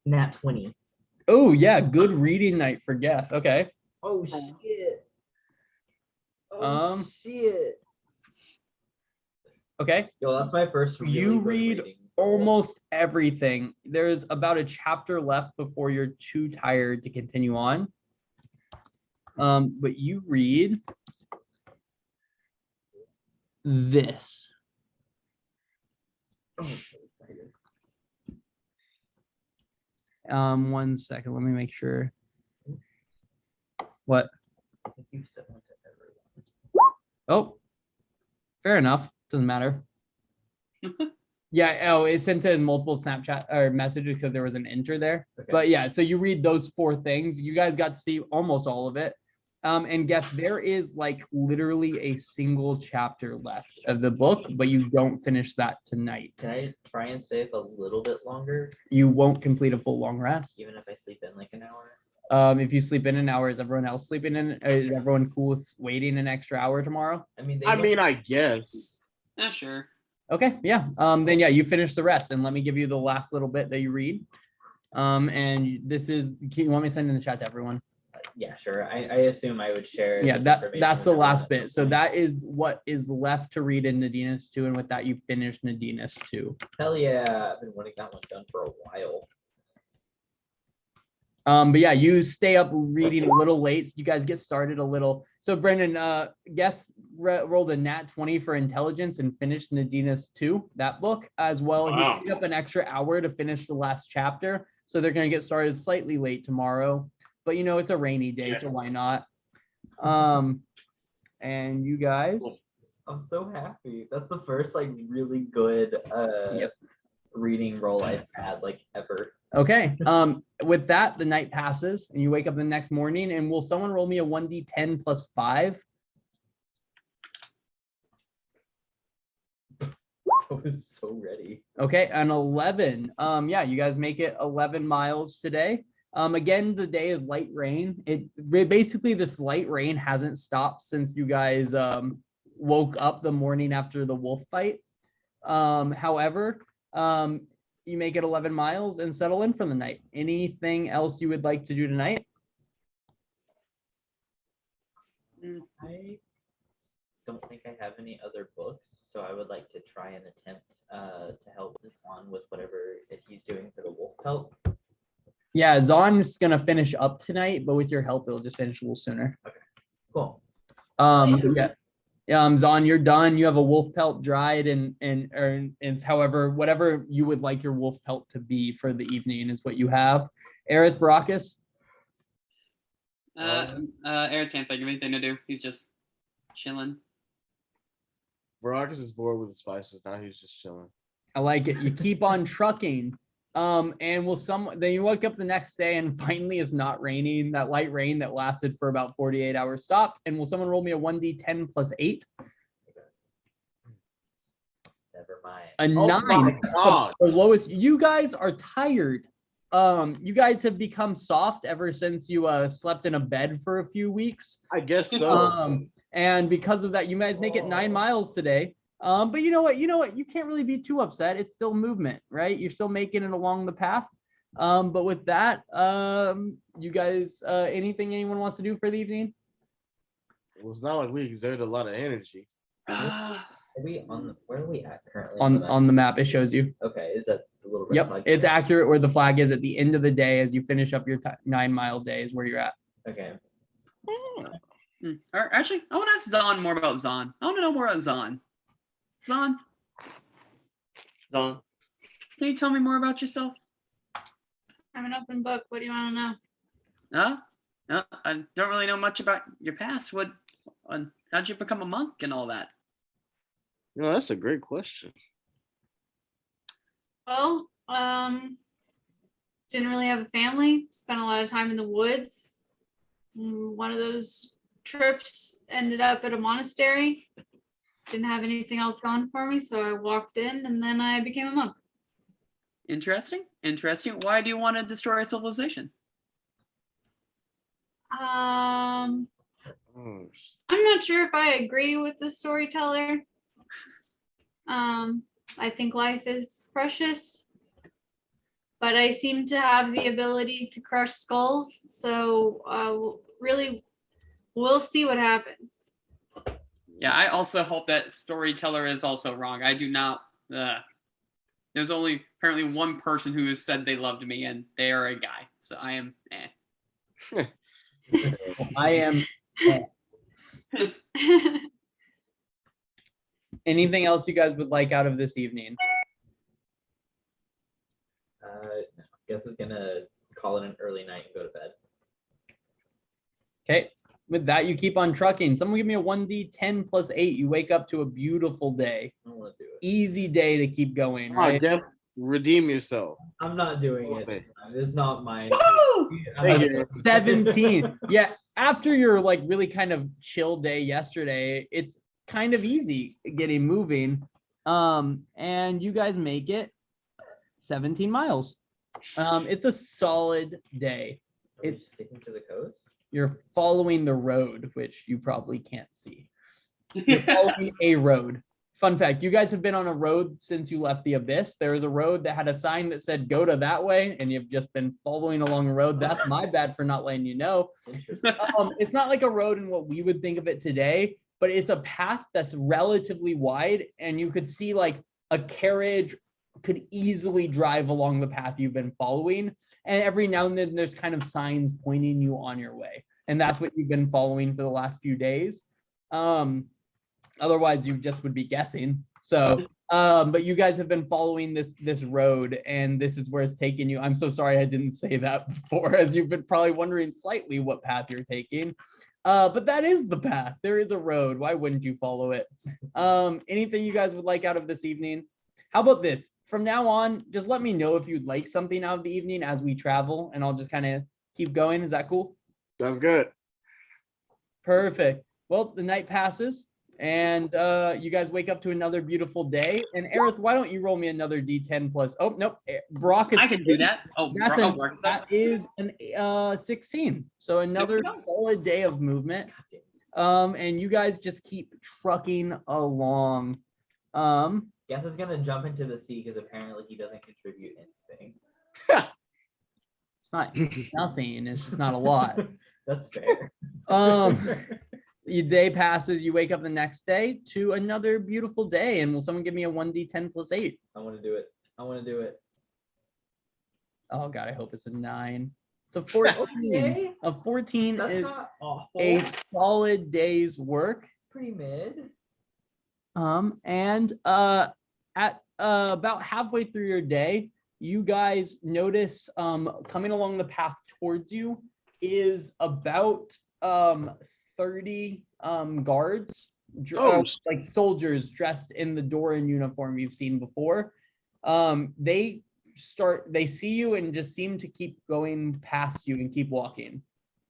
Nat 20. Oh yeah, good reading night for Geth. Okay. Oh shit. Um, shit. Okay. Yo, that's my first really You good read reading. almost everything. There's about a chapter left before you're too tired to continue on. But you read this. Oh, I'm so excited. 1 second. Let me make sure. What? I think you sent one to everyone. Oh, fair enough. Doesn't matter. Yeah. Oh, it's sent to multiple Snapchat or messages because there was an enter there. Okay. But yeah, so you read those 4 things. You guys got to see almost all of it. And guess there is like literally a single chapter left of the book, but you don't finish that tonight. Can I try and stay up a little bit longer, You won't complete a full long rest. even if I sleep in like an hour? If you sleep in an hour, is everyone else sleeping in? Is everyone cool with waiting an extra hour tomorrow? I mean, I guess. Yeah, sure. Okay, yeah. Then yeah, you finish the rest, and let me give you the last little bit that you read. And this is. You want me to send in the chat to everyone? Yeah, sure. I assume I would share. Yeah, this that's information the with everyone last at bit. some So point. that is what is left to read in Nadina's 2, and with that, you finish Nadina's 2. Hell yeah, I've been wanting that one done for a while. But yeah, you stay up reading a little late. So you guys get started a little. So Brendan, Geth rolled a nat 20 for intelligence and finished Nadina's 2, that book, as well. Wow. He stayed up an extra hour to finish the last chapter. So they're going to get started slightly late tomorrow. But you know, it's a rainy day, so why not? And you guys. I'm so happy. That's the first like really good reading roll I've had like ever. Okay. With that, the night passes and you wake up the next morning. And will someone roll me a 1d10 plus 5? I was so ready. Okay, an 11. Yeah, you guys make it 11 miles today. Again, the day is light rain. Basically this light rain hasn't stopped since you guys woke up the morning after the wolf fight. However, you make it 11 miles and settle in for the night. Anything else you would like to do tonight? I don't think I have any other books, so I would like to try and attempt to help Zahn with whatever he's doing for the wolf pelt. Yeah, Zahn's gonna finish up tonight, but with your help, it'll just finish a little sooner. Cool. But yeah. Zahn, you're done. You have a wolf pelt dried and however, whatever you would like your wolf pelt to be for the evening is what you have. Aerith Baracus. Aerith can't think of anything to do. He's just chilling. Baracus is bored with the spices. Now he's just chilling. I like it. You keep on trucking. And then you wake up the next day and finally it's not raining. That light rain that lasted for about 48 hours stopped. And will someone roll me a 1d10 plus 8? Never mind. A Oh 9. my God. The lowest. You guys are tired. You guys have become soft ever since you slept in a bed for a few weeks. I guess so. And because of that, you guys make it 9 miles today. But you know what? You can't really be too upset. It's still movement, right? You're still making it along the path. But with that, you guys, anything anyone wants to do for the evening? It was not like we exerted a lot of energy. Are we on? Where are we at currently? On the map, it shows you. Okay, is that the little red Yep, flag? it's accurate where the flag is at the end of the day as you finish up your 9-mile day is where you're at. Okay. Or actually, I want to ask Zahn more about Zahn. I want to know more about Zahn. Zahn, Don. can you tell me more about yourself? I'm an open book. What do you want to know? No, I don't really know much about your past. How'd you become a monk and all that? You know, that's a great question. Well, didn't really have a family. Spent a lot of time in the woods. One of those trips ended up at a monastery. Didn't have anything else going for me, so I walked in and then I became a monk. Interesting. Why do you want to destroy a civilization? I'm not sure if I agree with the storyteller. I think life is precious. But I seem to have the ability to crush skulls. So really, we'll see what happens. Yeah, I also hope that storyteller is also wrong. I do not. There's only apparently one person who has said they loved me, and they are a guy. So I am. I am. Anything else you guys would like out of this evening? No, Geth is gonna call it an early night and go to bed. Okay. With that, you keep on trucking. Someone give me a 1d10 plus 8. You wake up to a beautiful day. I don't want to do it. Easy day to keep going, Come on, right? Jeff, redeem yourself. I'm not doing it Okay. this time. It's not mine. Thank you. 17. Yeah. After your like really kind of chill day yesterday, it's kind of easy getting moving. And you guys make it 17 miles. It's a solid day. Are we It's sticking to the coast? You're following the road, which you probably can't see. You're following a road. Fun fact, you guys have been on a road since you left the abyss. There was a road that had a sign that said go to that way, and you've just been following along the road. That's my bad for not letting you know. Interesting. It's not like a road in what we would think of it today, but it's a path that's relatively wide, and you could see like a carriage could easily drive along the path you've been following. And every now and then there's kind of signs pointing you on your way. And that's what you've been following for the last few days. Otherwise you just would be guessing. So, but you guys have been following this road, and this is where it's taking you. I'm so sorry I didn't say that before, as you've been probably wondering slightly what path you're taking. But that is the path. There is a road. Why wouldn't you follow it? Anything you guys would like out of this evening? How about this? From now on, just let me know if you'd like something out of the evening as we travel, and I'll just kind of keep going. Is that cool? That's good. Perfect. Well, the night passes, and you guys wake up to another beautiful day. And Aerith, why don't you roll me another D10 plus? Oh, nope. Brock is. I can do that. Oh, That is an 16. So another go. solid day of movement. And you guys just keep trucking along. Geth is gonna jump into the sea because apparently he doesn't contribute anything. It's not nothing. It's just not a lot. That's fair. Your day passes. You wake up the next day to another beautiful day. And will someone give me a 1d10 plus 8? I want to do it. I want to do it. Oh God, I hope it's a 9. So 14. Okay. A 14 That's is not awful. a solid day's work. It's pretty mid. And at about halfway through your day, you guys notice coming along the path towards you is about 30 guards, like soldiers dressed in the Doran uniform you've seen before. They see you and just seem to keep going past you and keep walking.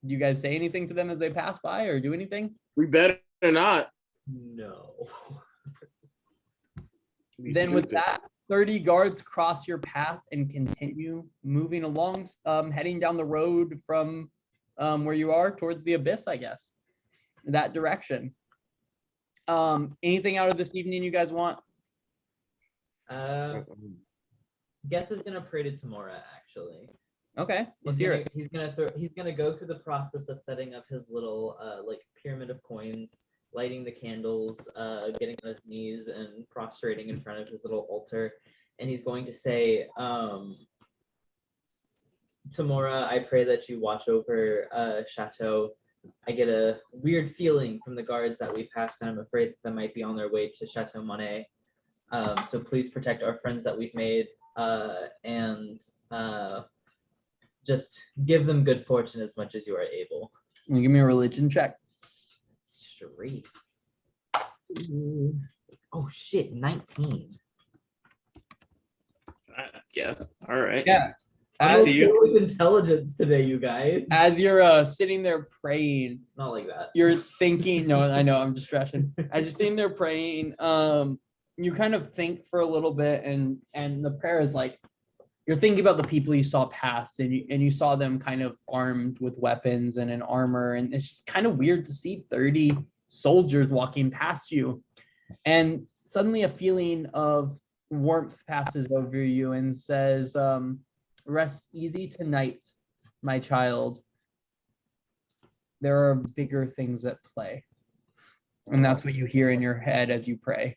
Do you guys say anything to them as they pass by or do anything? We better not. No. Then with that, 30 guards cross your path and continue moving along, heading down the road from where you are towards the abyss, I guess, that direction. Anything out of this evening you guys want? Geth is gonna pray to Tamora, actually. Okay, let's hear it. He's gonna go through the process of setting up his little like pyramid of coins, lighting the candles, getting on his knees and prostrating in front of his little altar, and he's going to say, Tamora, I pray that you watch over Chateau. I get a weird feeling from the guards that we passed, and I'm afraid that they might be on their way to Chateau Monet. So please protect our friends that we've made, and just give them good fortune as much as you are able. Can you give me a religion check? Straight. Oh shit, 19. Yeah. All right. Yeah. I As, see you. With intelligence today, you guys. as you're sitting there praying, Not like that. you're thinking, no, I know, I'm just stretching. As you're sitting there praying, you kind of think for a little bit, and the prayer is like, you're thinking about the people you saw pass, and you saw them kind of armed with weapons and in armor, and it's just kind of weird to see 30 soldiers walking past you. And suddenly a feeling of warmth passes over you and says, rest easy tonight, my child. There are bigger things at play. And that's what you hear in your head as you pray.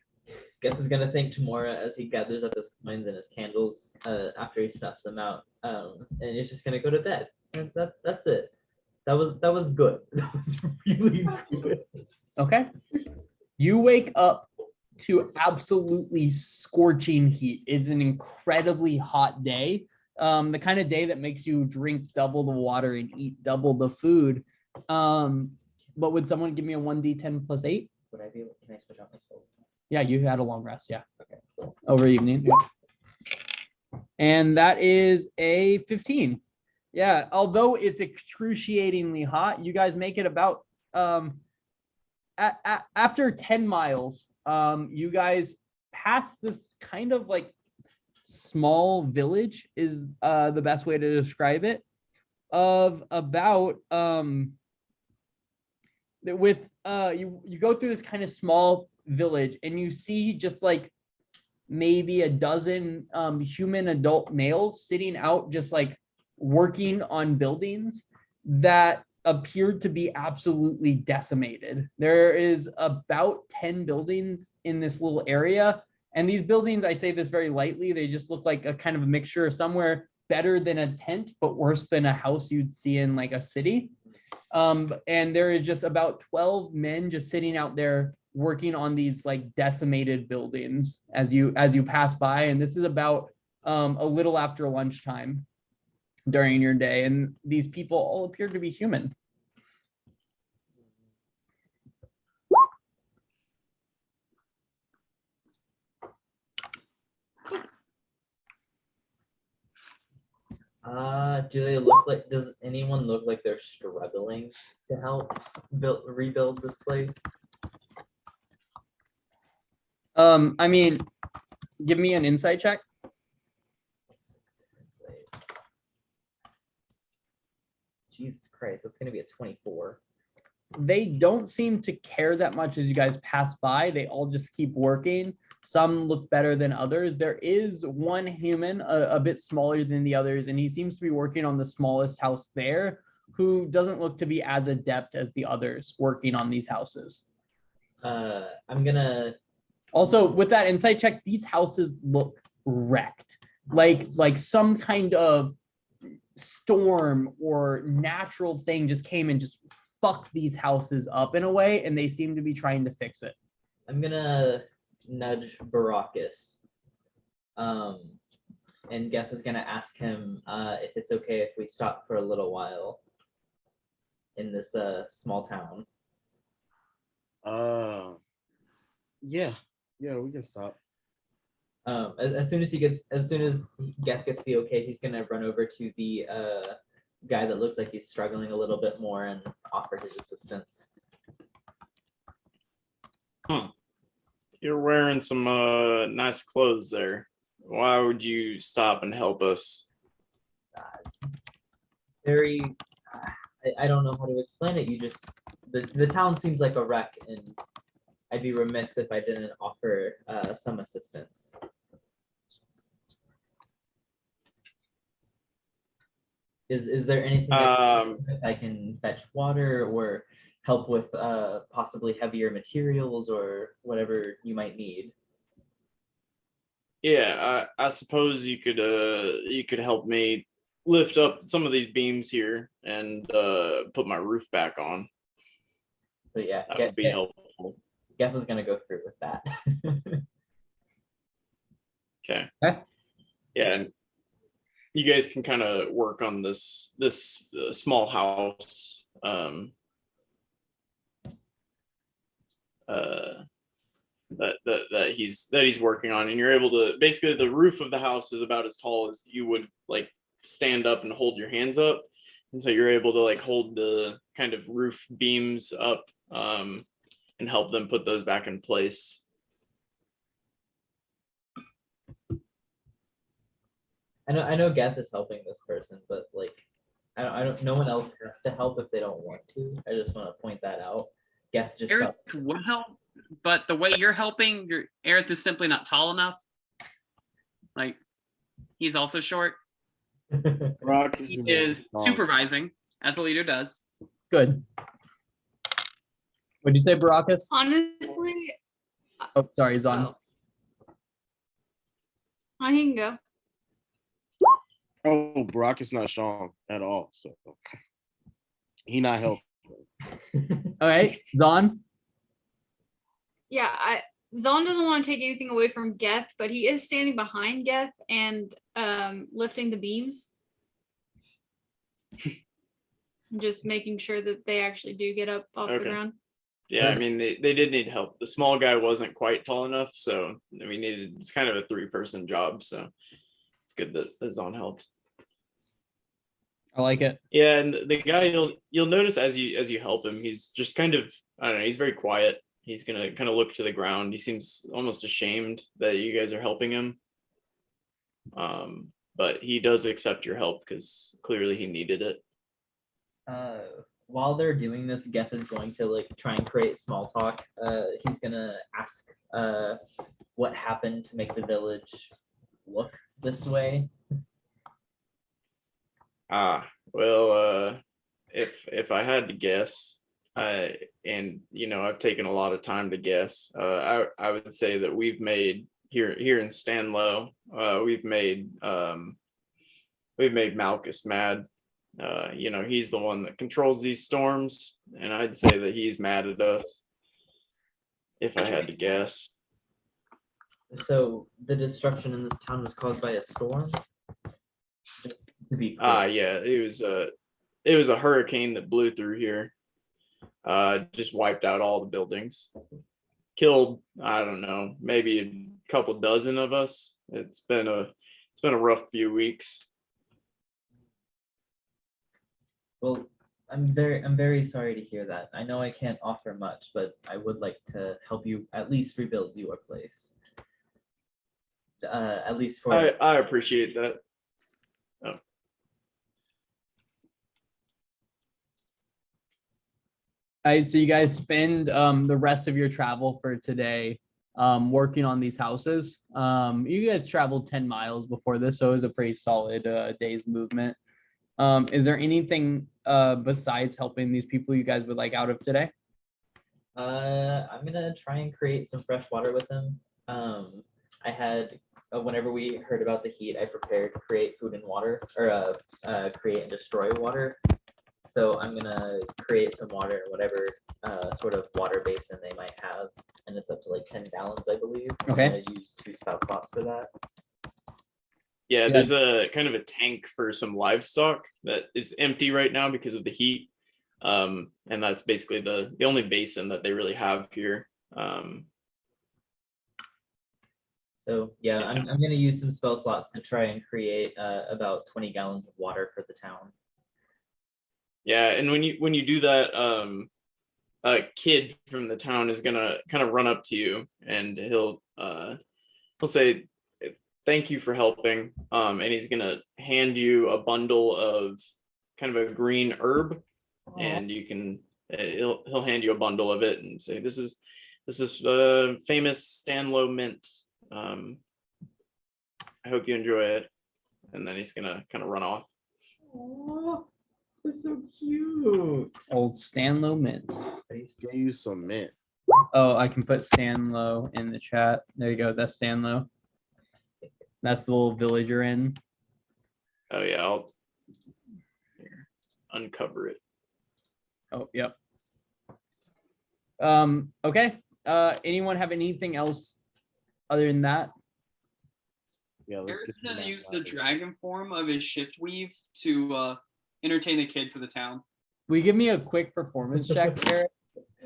Geth is gonna thank Tamora as he gathers up his coins and his candles after he snuffs them out, and he's just gonna go to bed. And that's it. That was good. That was really good. Okay. You wake up to absolutely scorching heat. It's an incredibly hot day. The kind of day that makes you drink double the water and eat double the food. But would someone give me a 1d10 plus 8? Would I be able, can I switch out my spells? Yeah, you had a long rest. Yeah. Okay, cool. Over evening. Yeah. And that is a 15. Yeah. Although it's excruciatingly hot, you guys make it about after 10 miles, you guys pass this kind of like small village is the best way to describe it, of about with you go through this kind of small village and you see just like maybe a dozen human adult males sitting out just like working on buildings that appeared to be absolutely decimated. There is about 10 buildings in this little area, and these buildings, I say this very lightly, they just look like a kind of a mixture of somewhere better than a tent but worse than a house you'd see in like a city. And there is just about 12 men just sitting out there working on these like decimated buildings as you pass by, and this is about a little after lunchtime during your day, and these people all appear to be human. Do they look like, does anyone look like they're struggling to help rebuild this place? I mean, give me an insight check. Jesus Christ, that's gonna be a 24. They don't seem to care that much as you guys pass by. They all just keep working. Some look better than others. There is one human a bit smaller than the others, and he seems to be working on the smallest house there, who doesn't look to be as adept as the others working on these houses. I'm gonna Also, with that insight check, these houses look wrecked, like some kind of storm or natural thing just came and just fucked these houses up in a way, and they seem to be trying to fix it. I'm gonna nudge Baracus. And Geth is gonna ask him if it's okay if we stop for a little while in this small town. Yeah, we can stop. As soon as Geth gets the okay, he's gonna run over to the guy that looks like he's struggling a little bit more and offer his assistance. You're wearing some nice clothes there. Why would you stop and help us? Very, I don't know how to explain it. You just, the town seems like a wreck, and I'd be remiss if I didn't offer some assistance. Is there anything that I can fetch water or help with possibly heavier materials or whatever you might need? Yeah, I suppose you could help me lift up some of these beams here and put my roof back on. But yeah, That would be helpful. Geth is gonna go through with that. Okay. Okay. Yeah, and you guys can kind of work on this small house that he's working on, and you're able to, basically the roof of the house is about as tall as you would like stand up and hold your hands up, and so you're able to like hold the kind of roof beams up and help them put those back in place. I know Geth is helping this person, but like I don't no one else has to help if they don't want to. I just want to point that out. Geth just Aerith will help, but the way you're helping, Aerith is simply not tall enough. Like, he's also short. Baracus He is is strong. supervising, as a leader does. Good. What'd you say, Baracus? Honestly, Oh, sorry, he's on. oh. He can go. Oh, Baracus not strong at all. So he not helping. All right, Zon. Yeah, Zon doesn't want to take anything away from Geth, but he is standing behind Geth and lifting the beams. Just making sure that they actually do get up off the Okay. ground. Yeah, I mean they did need help. The small guy wasn't quite tall enough, so we needed. It's kind of a 3-person job, so it's good that Zon helped. I like it. Yeah, and the guy you'll notice as you help him, he's just kind of, I don't know, he's very quiet. He's gonna kind of look to the ground. He seems almost ashamed that you guys are helping him. But he does accept your help because clearly he needed it. While they're doing this, Geth is going to like try and create small talk. He's gonna ask what happened to make the village look this way. Well, if I had to guess, and I've taken a lot of time to guess, I would say that we've made here in Stanlow, we've made Malchus mad. He's the one that controls these storms, and I'd say that he's mad at us, if I had to guess. So the destruction in this town was caused by a storm. Just to be clear. Yeah, it was a hurricane that blew through here. Just wiped out all the buildings. Killed, I don't know, maybe a couple dozen of us. It's been a rough few weeks. Well, I'm very sorry to hear that. I know I can't offer much, but I would like to help you at least rebuild your place. At least for I appreciate that. All right, so you guys spend the rest of your travel for today working on these houses. You guys traveled 10 miles before this, so it was a pretty solid day's movement. Is there anything besides helping these people you guys would like out of today? I'm gonna try and create some fresh water with them. I had whenever we heard about the heat, I prepared create food and water, or create and destroy water. So I'm gonna create some water in whatever sort of water basin they might have, and it's up to like 10 gallons, I believe. Okay. I'm gonna use 2 spout slots for that. Yeah, Yeah. there's a kind of a tank for some livestock that is empty right now because of the heat. And that's basically the only basin that they really have here. So yeah, I'm gonna use some spell slots to try and create about 20 gallons of water for the town. Yeah, and when you do that, a kid from the town is gonna kind of run up to you, and he'll say, "Thank you for helping," and he's gonna hand you a bundle of kind of a green herb, and you can he'll hand you a bundle of it and say, "This is famous Stanlow mint. I hope you enjoy it," and then he's gonna kind of run off. Oh, that's so cute. Old Stanlow mint. Get you some mint. Oh, I can put Stanlow in the chat. There you go. That's Stanlow. That's the little village you're in. Oh yeah, I'll uncover it. Oh, yep. Okay. Anyone have anything else other than that? Yeah, let's Eric's get gonna the use map the out here. dragon form of his shift weave to entertain the kids of the town. Will you give me a quick performance check, Eric?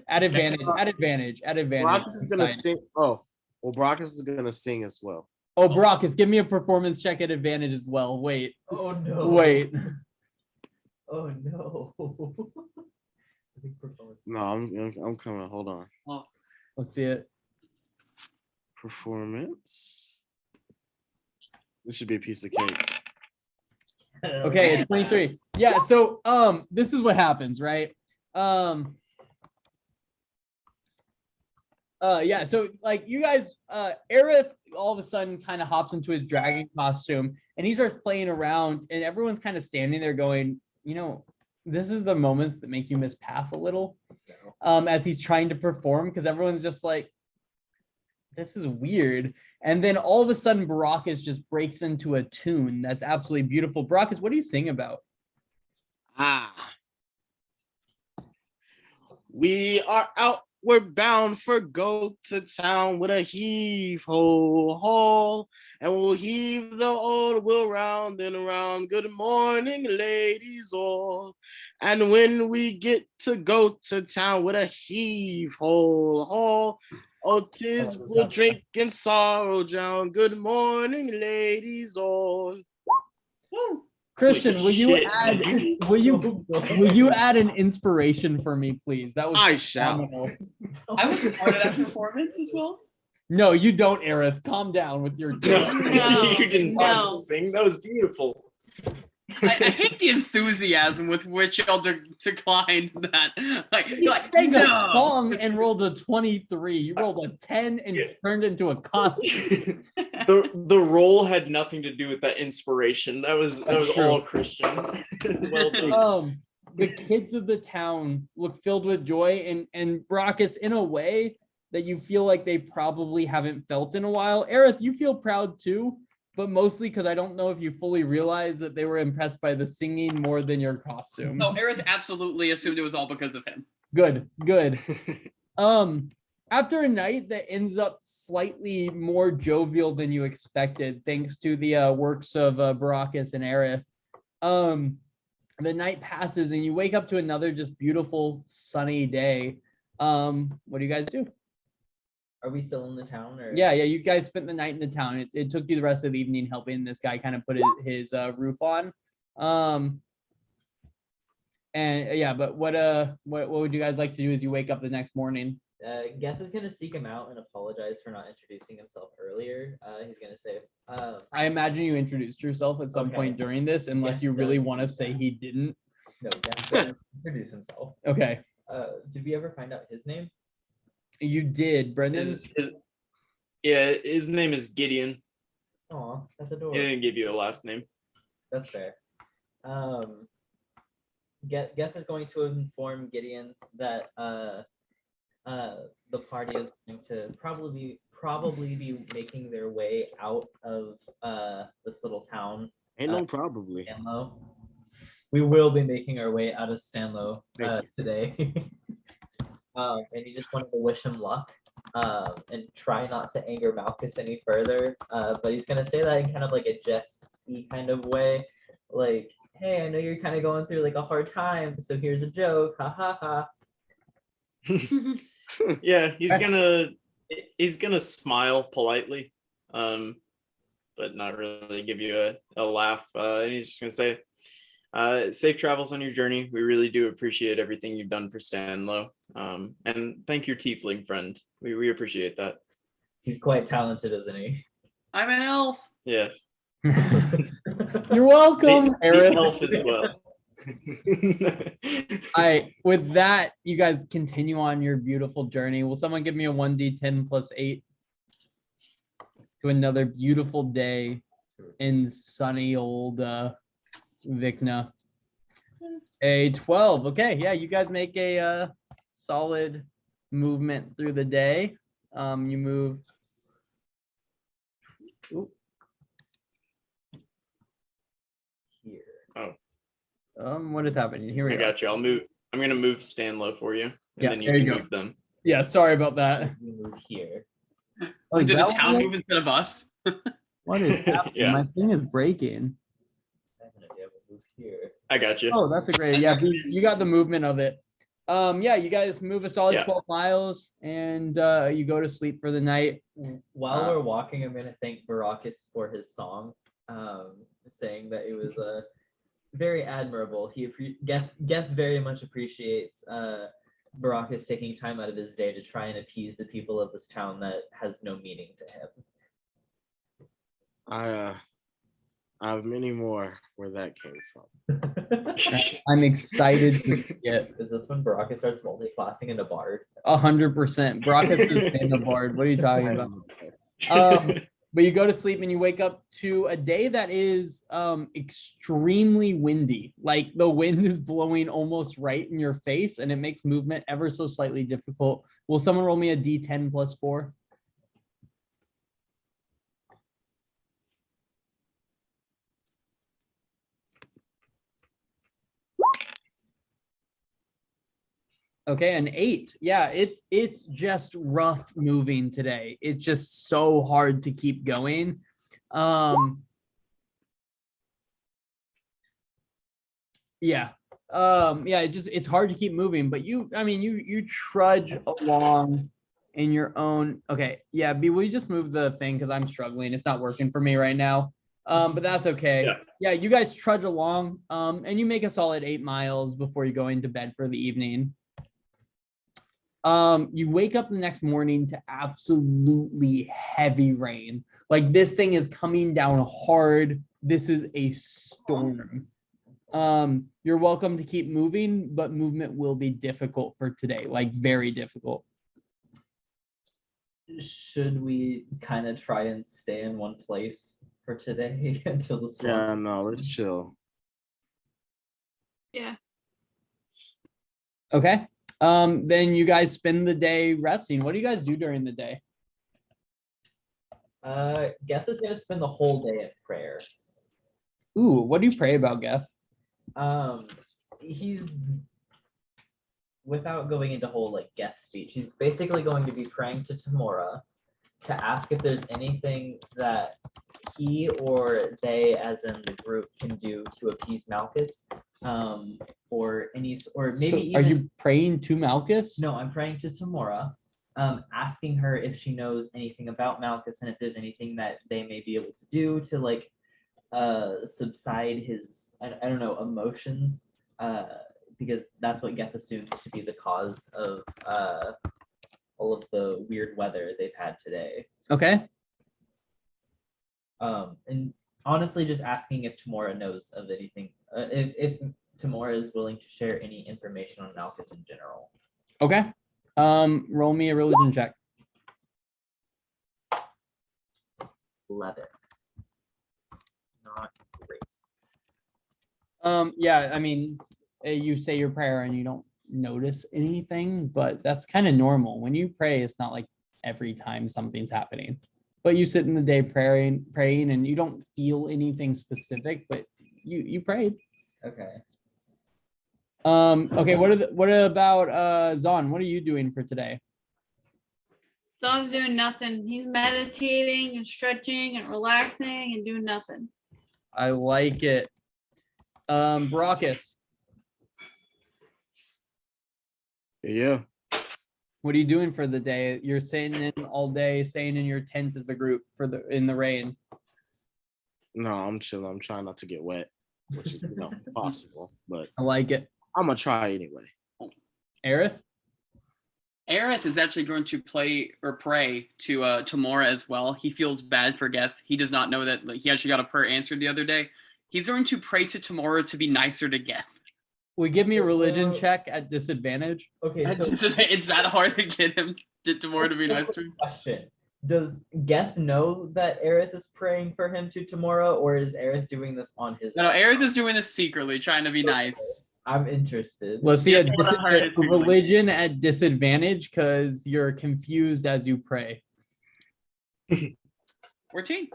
At advantage. At advantage. At advantage. Baracus is gonna sing. Oh, well, Baracus is gonna sing as well. Oh, Baracus, give me a performance check at advantage as well. Wait. Oh no. Wait. Oh no. No, I'm coming. Hold on. Oh, Let's see it. Performance. This should be a piece of cake. Okay, at 23. Yeah, so this is what happens, right? Yeah, so like you guys, Aerith all of a sudden kind of hops into his dragon costume and he starts playing around and everyone's kind of standing there going, this is the moments that make you miss Path a little. As he's trying to perform, because everyone's just like, this is weird. And then all of a sudden Baracus just breaks into a tune that's absolutely beautiful. Baracus, what do you sing about? We are out, we're bound for go to town with a heave ho haul. And we'll heave the old wheel round and around. Good morning, ladies all. And when we get to go to town with a heave ho haul, oh, 'tis we'll drink and sorrow drown. Good morning, ladies all. Christian, will you Shit, add dude. will you add an inspiration for me, please? That was I shall. phenomenal. I was part of that performance as well. No, you don't, Aerith. Calm down with your No, You didn't no. sing. That was beautiful. I hate the enthusiasm with which y'all declined that. Like, You you're like, sang a no. song and rolled a 23. You rolled a 10 and turned into a costume. The role had nothing to do with that inspiration. That was all Christian. Well done. The kids of the town look filled with joy and Brachus in a way that you feel like they probably haven't felt in a while. Aerith, you feel proud too, but mostly because I don't know if you fully realize that they were impressed by the singing more than your costume. Oh, Aerith absolutely assumed it was all because of him. Good. After a night that ends up slightly more jovial than you expected, thanks to the works of Baracus and Aerith, the night passes and you wake up to another just beautiful sunny day. What do you guys do? Are we still in the town? Or? Yeah, you guys spent the night in the town. It took you the rest of the evening helping this guy kind of put his roof on. And yeah, but what would you guys like to do as you wake up the next morning? Geth is gonna seek him out and apologize for not introducing himself earlier. He's gonna say, I imagine you introduced yourself at some point during this, unless you really want to say he didn't. No, Geth didn't introduce himself. Okay. Did we ever find out his name? You did, Brendan. His name is Gideon. Aw, that's He adorable. didn't give you a last name. That's fair. Geth is going to inform Gideon that the party is going to probably be making their way out of this little town. Ain't no probably. Stanlow. We will be making our way out of Stanlow today. And he just wanted to wish him luck and try not to anger Malchus any further. But he's gonna say that in kind of like a jest-y kind of way, like, "Hey, I know you're kind of going through like a hard time, so here's a joke, ha ha ha." Yeah, he's gonna smile politely, but not really give you a laugh. And he's just gonna say, safe travels on your journey. We really do appreciate everything you've done for Stanlow. And thank your tiefling friend. We appreciate that. He's quite talented, isn't he? I'm an elf. Yes. You're welcome, The Aerith. elf as well. All right, with that, you guys continue on your beautiful journey. Will someone give me a 1d10 plus 8 to another beautiful day in sunny old Vikna? A 12. Okay, yeah, you guys make a solid movement through the day. You move. Ooh. Here. What is happening? Here we I go. got you. I'm gonna move Stanlow for you, and Yeah, then you there you can go. move them. Yeah, sorry about that. We move here. Oh, is Did the that town what- move instead of us? What is happening? Yeah. My thing is breaking. I'm gonna be able to move here. I got you. Oh, that's a great. Yeah, you got the movement of it. Yeah, you guys move a solid Yeah. 12 miles and you go to sleep for the night. While we're walking, I'm gonna thank Baracus for his song, saying that it was very admirable. Geth very much appreciates Baracus taking time out of his day to try and appease the people of this town that has no meaning to him. I have many more where that came from. I'm excited to see it. Is this when Baraka starts multi-classing into Bard? 100%. Brockett is in the board. What are you talking about? But you go to sleep and you wake up to a day that is extremely windy. Like the wind is blowing almost right in your face and it makes movement ever so slightly difficult. Will someone roll me a D10 plus 4? Okay, an 8. Yeah, it's just rough moving today. It's just so hard to keep going. Yeah. Yeah, it's hard to keep moving, but you trudge along in your own. Okay, yeah, B, will you just move the thing because I'm struggling. It's not working for me right now. But that's okay. Yeah, you guys trudge along, and you make a solid 8 miles before you go into bed for the evening. You wake up the next morning to absolutely heavy rain. Like this thing is coming down hard. This is a storm. You're welcome to keep moving, but movement will be difficult for today, like very difficult. Should we kind of try and stay in one place for today until the storm? Yeah, no, let's chill. Yeah. Okay. Then you guys spend the day resting. What do you guys do during the day? Geth is gonna spend the whole day in prayer. Ooh, what do you pray about, Geth? He's, without going into whole like Geth speech, he's basically going to be praying to Tamora to ask if there's anything that he or they, as in the group, can do to appease Malchus, or maybe So even. are you praying to Malchus? No, I'm praying to Tamora, asking her if she knows anything about Malchus and if there's anything that they may be able to do to like subside his I don't know emotions, because that's what Geth assumes to be the cause of all of the weird weather they've had today. Okay. And honestly, just asking if Tamora knows of anything, if Tamora is willing to share any information on Malchus in general. Okay. Roll me a religion check. 11. Not great. Yeah, I mean, you say your prayer and you don't notice anything, but that's kind of normal. When you pray, it's not like every time something's happening. But you sit in the day praying, and you don't feel anything specific, but you prayed. Okay. Okay, what about Zon? What are you doing for today? Zon's doing nothing. He's meditating and stretching and relaxing and doing nothing. I like it. Brockus, Yeah. what are you doing for the day? You're staying in all day, staying in your tent as a group in the rain. No, I'm chilling. I'm trying not to get wet, which is impossible, but I like it. I'm gonna try anyway. Aerith? Aerith is actually going to play or pray to Tamora as well. He feels bad for Geth. He does not know that he actually got a prayer answered the other day. He's going to pray to Tamora to be nicer to Geth. Will you give me a religion check at disadvantage? Okay, so It's that hard to get Tamora to be nice to him. question. Does Geth know that Aerith is praying for him to Tamora, or is Aerith doing this on his No, own? Aerith is doing this secretly, trying to be nice. I'm interested. Let's see Yeah, a religion at disadvantage because you're confused as you pray. 14.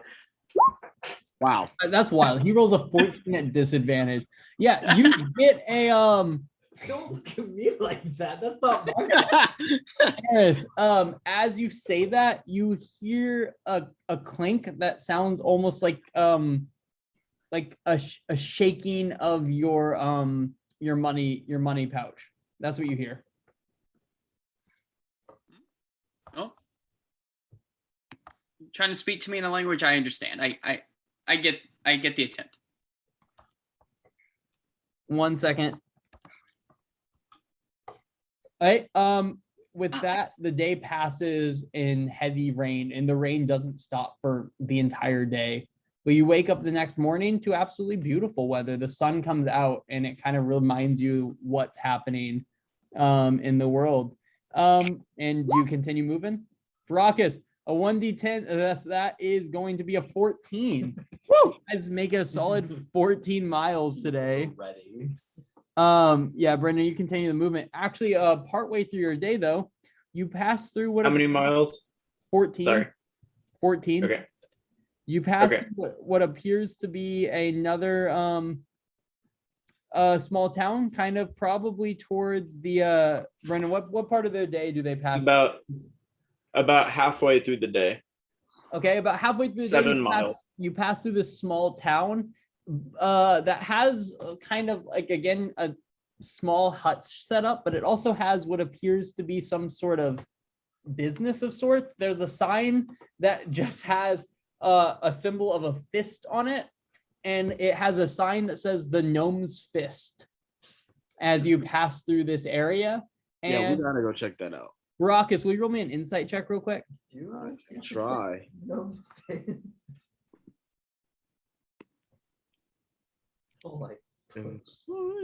Wow. That's wild. He rolls a 14 at disadvantage. Yeah, you get a Don't look at me like that. That's not my Aerith, as you say that, you hear a clink that sounds almost like a shaking of your money pouch. That's what you hear. Oh. Trying to speak to me in a language I understand. I get the attempt. 1 second. All right. With that, the day passes in heavy rain, and the rain doesn't stop for the entire day. But you wake up the next morning to absolutely beautiful weather. The sun comes out and it kind of reminds you what's happening in the world. And you continue moving. Raucous, a 1d10, that is going to be a 14. Woo! You guys make a solid 14 miles today. Ready. Yeah, Brendan, you continue the movement. Actually, partway through your day, though, you pass through what? How many miles? 14. Sorry. 14. Okay. You pass Okay. through what appears to be another small town, kind of probably towards the Brendan. What part of their day do they pass? About halfway through the day. Okay, about halfway through the 7 day, miles. you pass through this small town that has kind of like, again, a small hut set up, but it also has what appears to be some sort of business of sorts. There's a sign that just has a symbol of a fist on it, and it has a sign that says the Gnome's Fist as you pass through this area. Yeah, And we gotta go check that out. Baracus, will you roll me an insight check real quick? I can try. No space. Oh my. Insight.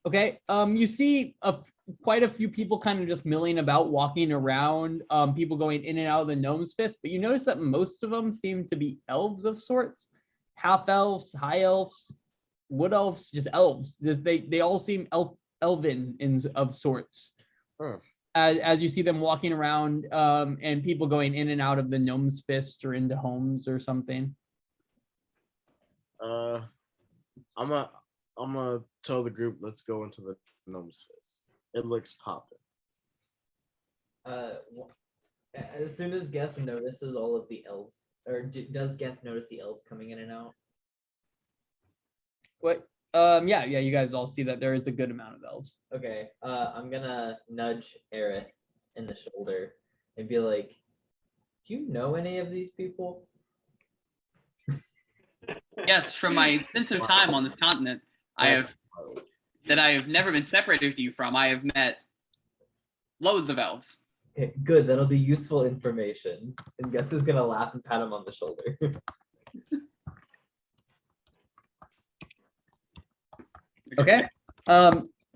Okay, you see quite a few people kind of just milling about, walking around, people going in and out of the Gnome's Fist, but you notice that most of them seem to be elves of sorts, half elves, high elves, wood elves, just elves. Just they all seem elven of sorts. Huh. As you see them walking around, and people going in and out of the Gnome's Fist or into homes or something. I'm gonna tell the group, let's go into the Gnome's Fist. It looks popping. As soon as Geth notices all of the elves, or does Geth notice the elves coming in and out? What? Yeah, you guys all see that there is a good amount of elves. Okay, I'm gonna nudge Aerith in the shoulder and be like, do you know any of these people? Yes, from my extensive time on this continent, I have never been separated with you from. I have met loads of elves. Okay, good, that'll be useful information. And Geth is gonna laugh and pat him on the shoulder. Okay.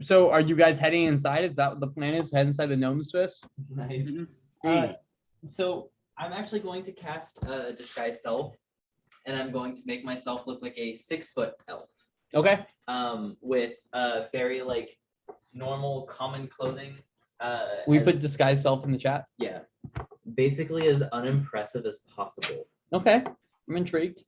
So are you guys heading inside? Is that what the plan is? Head inside the Gnome's Fist? Nice. Mhm. So I'm actually going to cast Disguise Self, and I'm going to make myself look like a 6-foot elf. Okay. With very like normal common clothing. We put as- disguise self in the chat. Yeah. Basically as unimpressive as possible. Okay. I'm intrigued.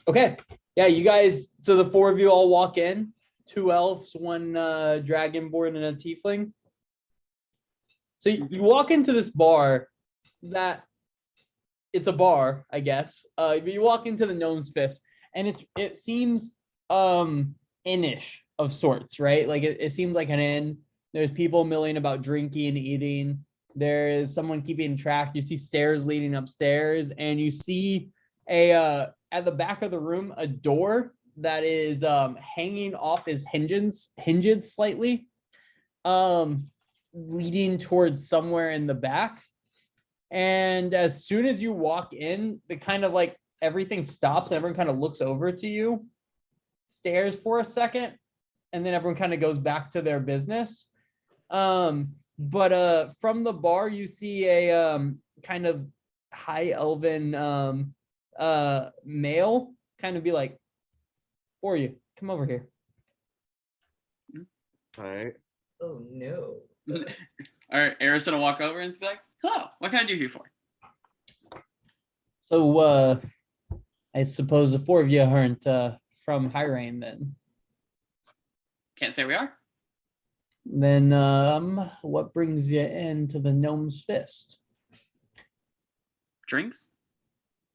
Okay. Yeah, you guys, so the 4 of you all walk in, 2 elves, 1 dragonborn, and a tiefling. So you walk into this bar that it's a bar, I guess. But you walk into the Gnome's Fist, and it seems innish of sorts, right? Like it seems like an inn. There's people milling about drinking, eating. There is someone keeping track. You see stairs leading upstairs, and you see at the back of the room a door that is hanging off its hinges slightly, leading towards somewhere in the back. And as soon as you walk in, the kind of like everything stops and everyone kind of looks over to you, stares for a second, and then everyone kind of goes back to their business. But from the bar, you see a kind of high elven male kind of be like, for you, come over here. All right. Oh no. All right, Aaron's gonna walk over and be like, hello, what can I do here for? So I suppose the 4 of you aren't from Hyrain then. Can't say we are. Then what brings you into the Gnome's Fist? Drinks?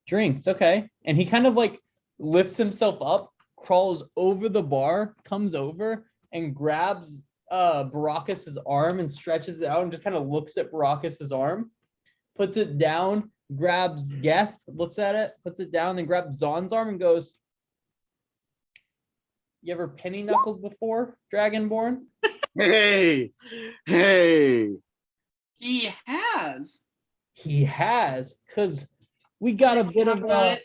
Drinks, okay. And he kind of like lifts himself up, crawls over the bar, comes over and grabs Baracus's arm and stretches it out and just kind of looks at Baracus's arm, puts it down, grabs Geth, looks at it, puts it down, then grabs Zon's arm and goes, "You ever penny knuckled before, Dragonborn?" Hey. He has. He has, because we got a Let's bit talk of about a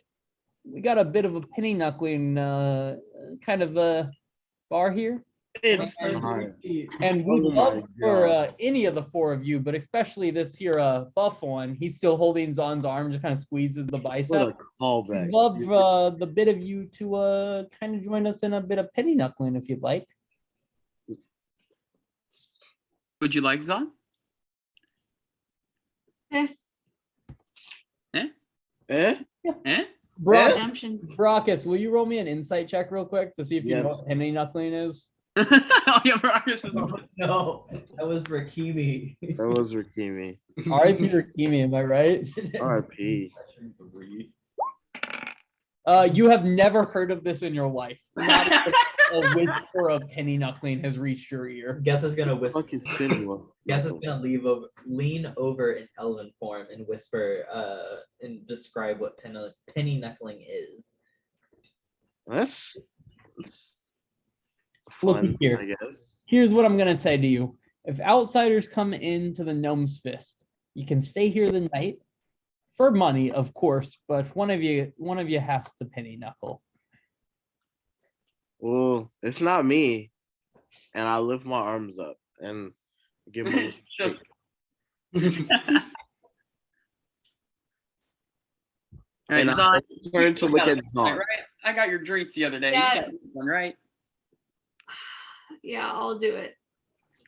it. penny knuckling kind of a bar here. It's And time. And we'd Oh love my for God. any of the four of you, but especially this here buff one. He's still holding Zon's arm, just kind of squeezes the What bicep. a callback. We'd love the bit of you to kind of join us in a bit of penny knuckling if you'd like. Would you like Zon? Eh? Eh? Brock, Redemption. Brockus, will you roll me an insight check real quick to see if you know Yes. what penny knuckling is? Oh yeah, Marcus is No, that was Rakimi. That was Rikimi. R.I.P. Rakimi, am I right? R.I.P. Session 3. You have never heard of this in your life. Not even a whisper of penny knuckling has reached your ear. Geth is gonna whisper. Fuck is Finwell? Geth is gonna lean over in elven form and whisper and describe what penny knuckling is. That's Look fun, here. I guess. Here's what I'm gonna say to you. If outsiders come into the Gnome's Fist, you can stay here the night for money, of course, but one of you has to penny knuckle. Well, it's not me. And I lift my arms up and give him a shake. All right, And I Zon. turn to look at Zon. Right? I got your drinks the other day. You Yeah. got this one, right? Yeah, I'll do it.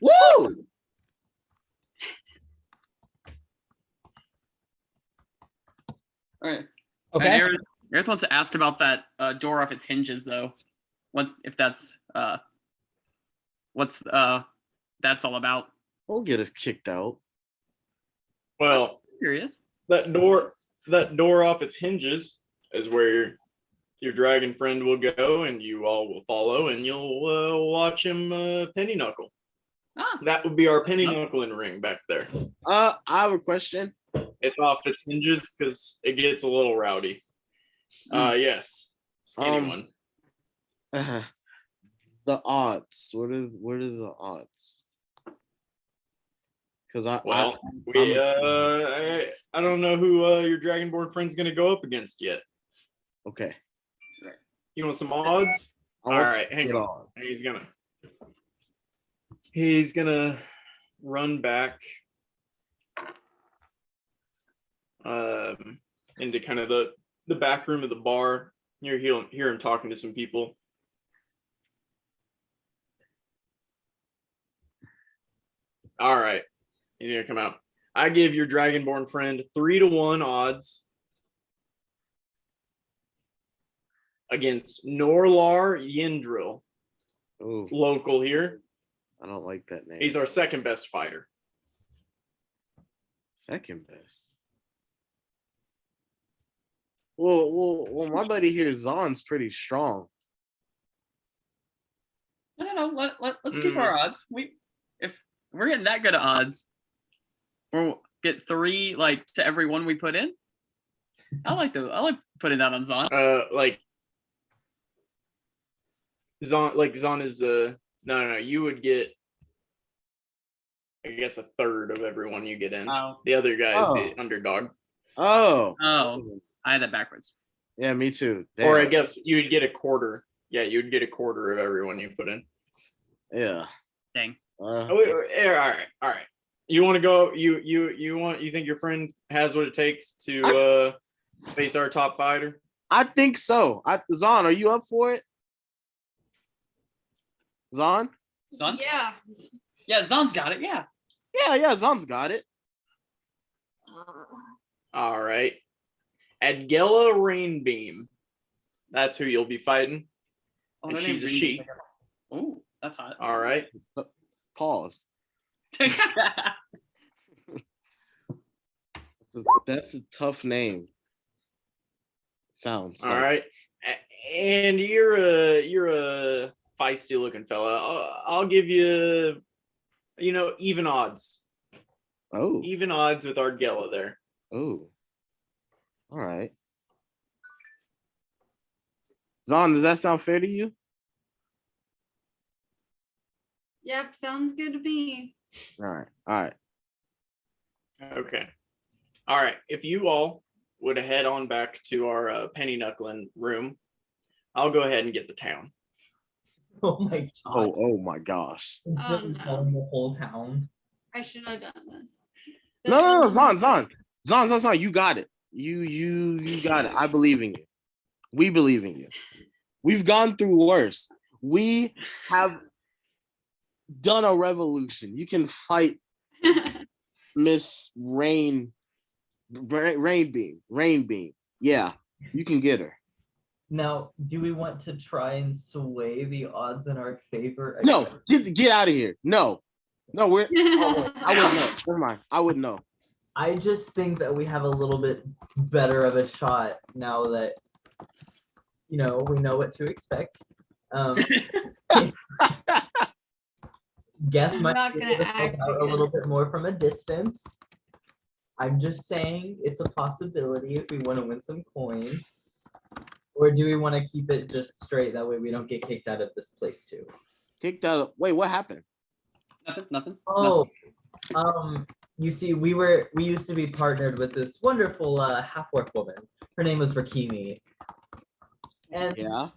Woo! All right. Okay. And Aerith wants to ask about that door off its hinges, though. What if that's what's that's all about? We'll get us kicked out. Well, Curious. that door off its hinges is where your dragon friend will go, and you all will follow, and you'll watch him penny knuckle. Ah, That would be our penny Yep. knuckling ring back there. I have a question. It's off its hinges because it gets a little rowdy. Yes. Anyone. The odds. What are the odds? Because I don't know who your dragonborn friend's gonna go up against yet. okay. You want some odds? I All want right, some hang good on. odds. He's gonna run back into kind of the back room of the bar. You hear him talking to some people. All right, he's gonna come out. I give your dragonborn friend 3-1 odds against Norlar Yendril, Oh, local here. I don't like that name. He's our second best fighter. Second best. Well, my buddy here, Zon's pretty strong. No. Let's keep our odds. If we're getting that good of odds, we'll get 3 like to every one we put in. I like putting that on Zon. Like Zon is no, you would get, I guess, a third of everyone you get in. Oh. The other guy is Oh. the underdog. Oh. Oh, I had that backwards. Yeah, me too. Or I Damn. guess you would get a quarter. Yeah, you would get a quarter of everyone you put in. Yeah. Dang. All right. You want to go? You think your friend has what it takes to face our top fighter? I think so. Zon, are you up for it? Zon? Zon? Yeah. Yeah, Zon's got it. Yeah. Yeah, Zon's got it. All right. Adgela Rainbeam. That's who you'll be fighting. Oh, And her she's name's a she. Oh, that's hot. All right. Pause. That's a tough name. Sounds. All like- right. And you're a feisty looking fella. I'll give you even odds. Oh, Even odds with Ardgella there. oh. All right. Zon, does that sound fair to you? Yep, sounds good to me. All right. All right. Okay. All right. If you all would head on back to our penny knuckling room, I'll go ahead and get the town. Oh my god. Oh my gosh. Oh, Just no. telling the whole town. I should have done this. No, Zon, you got it. You got it. I believe in you. We believe in you. We've gone through worse. We have done a revolution. You can fight Miss Rain Beam. Yeah, you can get her. Now, do we want to try and sway the odds in our favor? No, get out of here. No, we're. Oh, I wouldn't know. Never mind. I wouldn't know. I just think that we have a little bit better of a shot now that we know what to expect. Geth I'm might not be gonna able to help act out a again. little bit more from a distance. I'm just saying it's a possibility if we want to win some coin. Or do we want to keep it just straight? That way we don't get kicked out of this place too. Kicked out. Wait, what happened? Nothing. Oh, you see, we used to be partnered with this wonderful half-orc woman. Her name was Rakimi. And Yeah.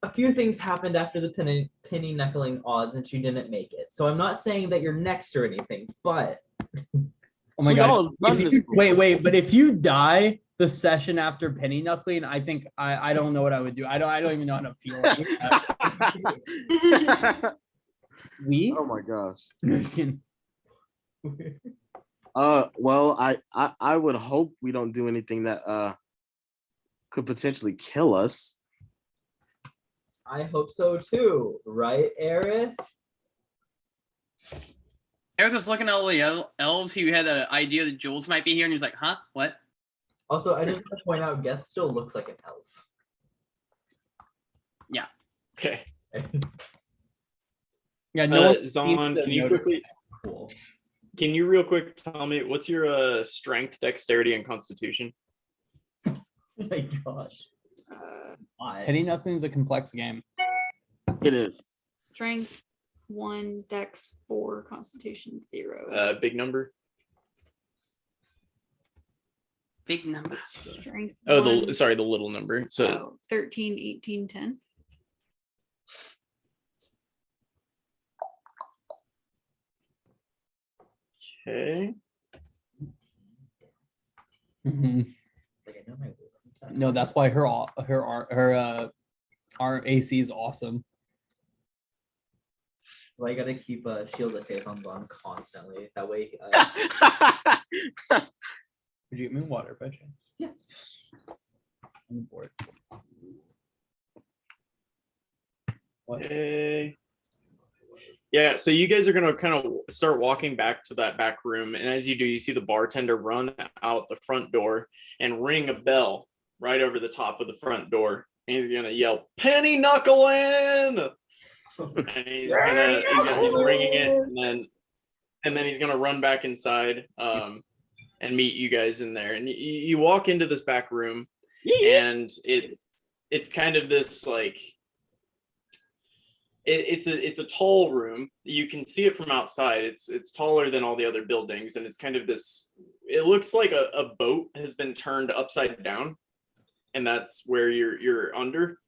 a few things happened after the penny knuckling odds and she didn't make it. So I'm not saying that you're next or anything, but Oh my So god. y'all have done If this you- before. wait, but if you die the session after penny knuckling, I think I don't know what I would do. I don't even know how to feel. We? Oh my gosh. No, just kidding. Well, I would hope we don't do anything that could potentially kill us. I hope so too, right, Aerith? Eric was looking at all the elves who had an idea that Jules might be here, and he's like, huh? What? Also, I just want to point out, Geth still looks like an elf. Okay. Yeah, no one Zon, seems to can you notice. quickly Cool. Can you real quick tell me what's your strength, dexterity, and constitution? Oh my gosh. Penny knuckling is a complex game. It is. Strength 1, Dex 4, Constitution 0. Big number. Big numbers. Strength Oh, 1, the little number. So 13, 18, 10. okay. Mhm. Like, I know my wisdom stat. No, that's why our AC is awesome. Well, I gotta keep a shield of faith on constantly. That way, Could you get me water by chance? Yeah. I'm bored. What? Okay. Yeah, so you guys are gonna kind of start walking back to that back room, and as you do, you see the bartender run out the front door and ring a bell right over the top of the front door. And he's gonna yell, "Penny knuckling!" And he's ringing it, and then he's gonna run back inside and meet you guys in there. And you walk into this back room, and it's kind of this like. It's a tall room. You can see it from outside. It's taller than all the other buildings, and it's kind of this. It looks like a boat has been turned upside down, and that's where you're under.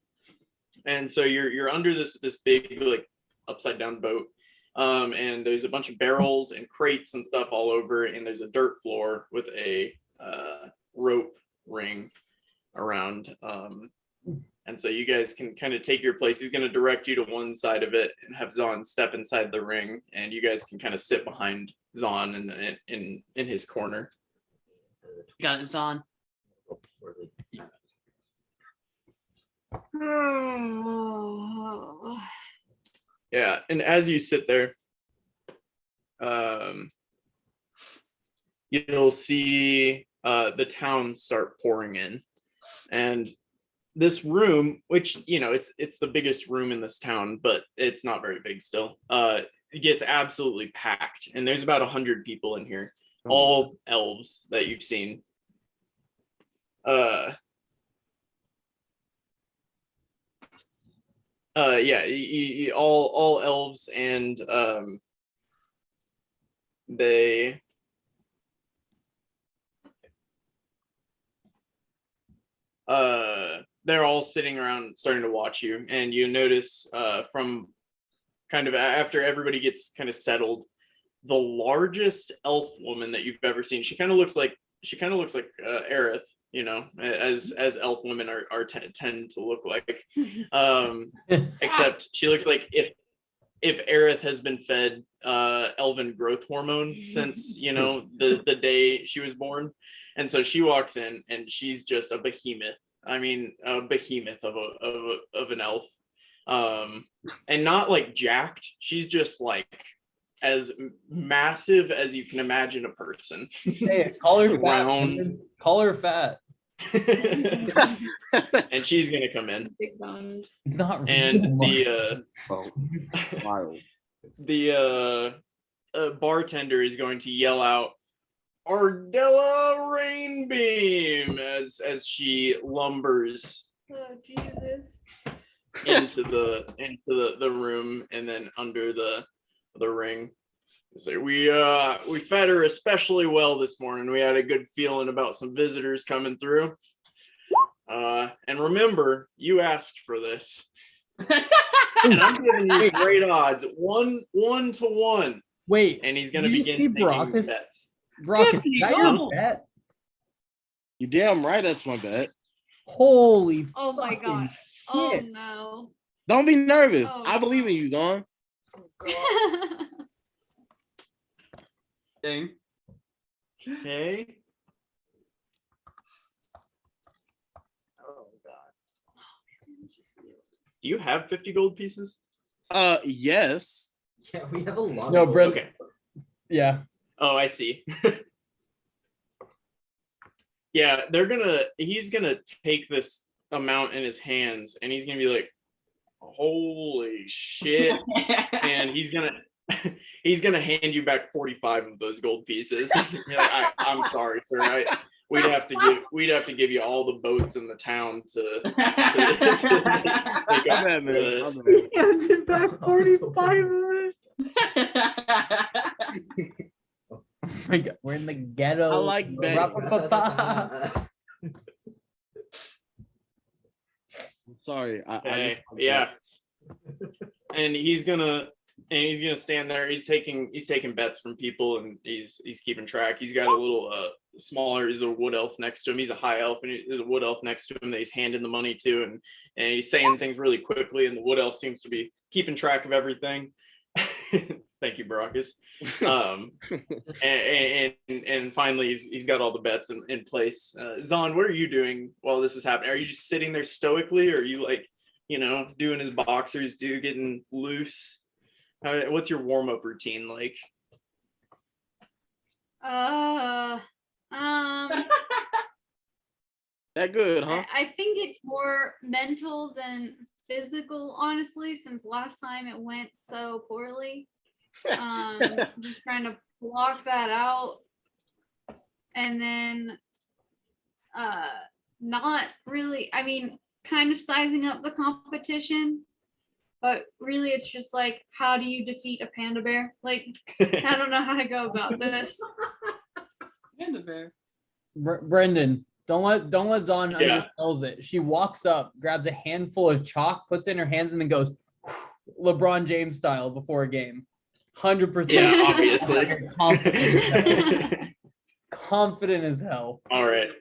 And so you're under this big like upside down boat, and there's a bunch of barrels and crates and stuff all over, and there's a dirt floor with a rope ring around. And so you guys can kind of take your place. He's going to direct you to one side of it and have Zon step inside the ring, and you guys can kind of sit behind Zon in his corner. Got it, Zon. Yeah, and as you sit there, you'll see the town start pouring in, and this room, which it's the biggest room in this town, but it's not very big still. gets absolutely packed, and there's about 100 people in here, all elves that you've seen. Yeah, all elves, and they're all sitting around starting to watch you, and you notice from kind of after everybody gets kind of settled, the largest elf woman that you've ever seen. She kind of looks like Aerith, you know, as elf women are tend to look like. Except she looks like if Aerith has been fed elven growth hormone since, you know, the day she was born. And so she walks in and she's just a behemoth. I mean, a behemoth of an elf. And not like jacked. She's just like as massive as you can imagine a person. Hey, call her round. fat. Call her fat. And she's gonna come in. Big boned. Not And really. the bartender is going to yell out, "Ardella Rainbeam," as she lumbers Oh Jesus. into the room and then under the ring. So we fed her especially well this morning. We had a good feeling about some visitors coming through. And remember, you asked for this. And I'm giving you great odds. 1-1. Wait, And he's gonna did you begin see taking Brockus? bets. Brockus, is that your go. bet? You damn right, that's my bet. Oh Holy my fucking god. Oh shit. no. Don't be nervous. Oh, I believe in you, Zon. Dang. Okay. Oh god. Do you have 50 gold pieces? Yes. Yeah, we have a lot. No, of Brent. Okay. Yeah. Oh, I see. Yeah, he's gonna take this amount in his hands and he's gonna be like, holy shit. And he's gonna hand you back 45 of those gold pieces. You're like, I'm sorry, sir. We'd have to give you all the boats in the town to make up bad, for man. this. My bad. Hands it back 45 of it. Oh my god, we're in the ghetto. I like betting. Sorry. Okay, yeah. And he's gonna stand there. He's taking bets from people, and he's keeping track. He's got a little smaller. He's a wood elf next to him. He's a high elf, and there's a wood elf next to him that he's handing the money to, and he's saying things really quickly. And the wood elf seems to be keeping track of everything. Thank you, Baracus. And finally, he's got all the bets in place. Zon, what are you doing while this is happening? Are you just sitting there stoically, or are you like, doing his boxers, getting loose? What's your warm up routine like? That good, huh? I think it's more mental than physical, honestly, since last time it went so poorly. Just trying to block that out, and then not really, I mean, kind of sizing up the competition, but really it's just like, how do you defeat a panda bear? Like, I don't know how to go about this. Panda bear. Brendan, don't let Zon Yeah. undersells it. She walks up, grabs a handful of chalk, puts it in her hands, and then goes LeBron James style before a game. 100%. Yeah, obviously. Confident as hell. All right.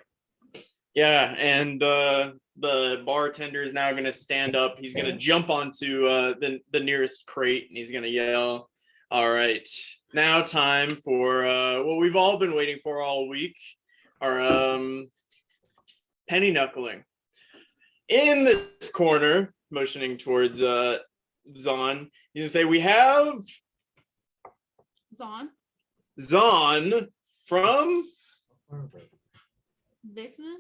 Yeah, and the bartender is now going to stand up. He's going to jump onto the nearest crate, and he's going to yell, "All right, now time for what we've all been waiting for all week, our penny knuckling." In this corner, motioning towards Zon, he's going to say, "We have Zon? Zon from Vikna?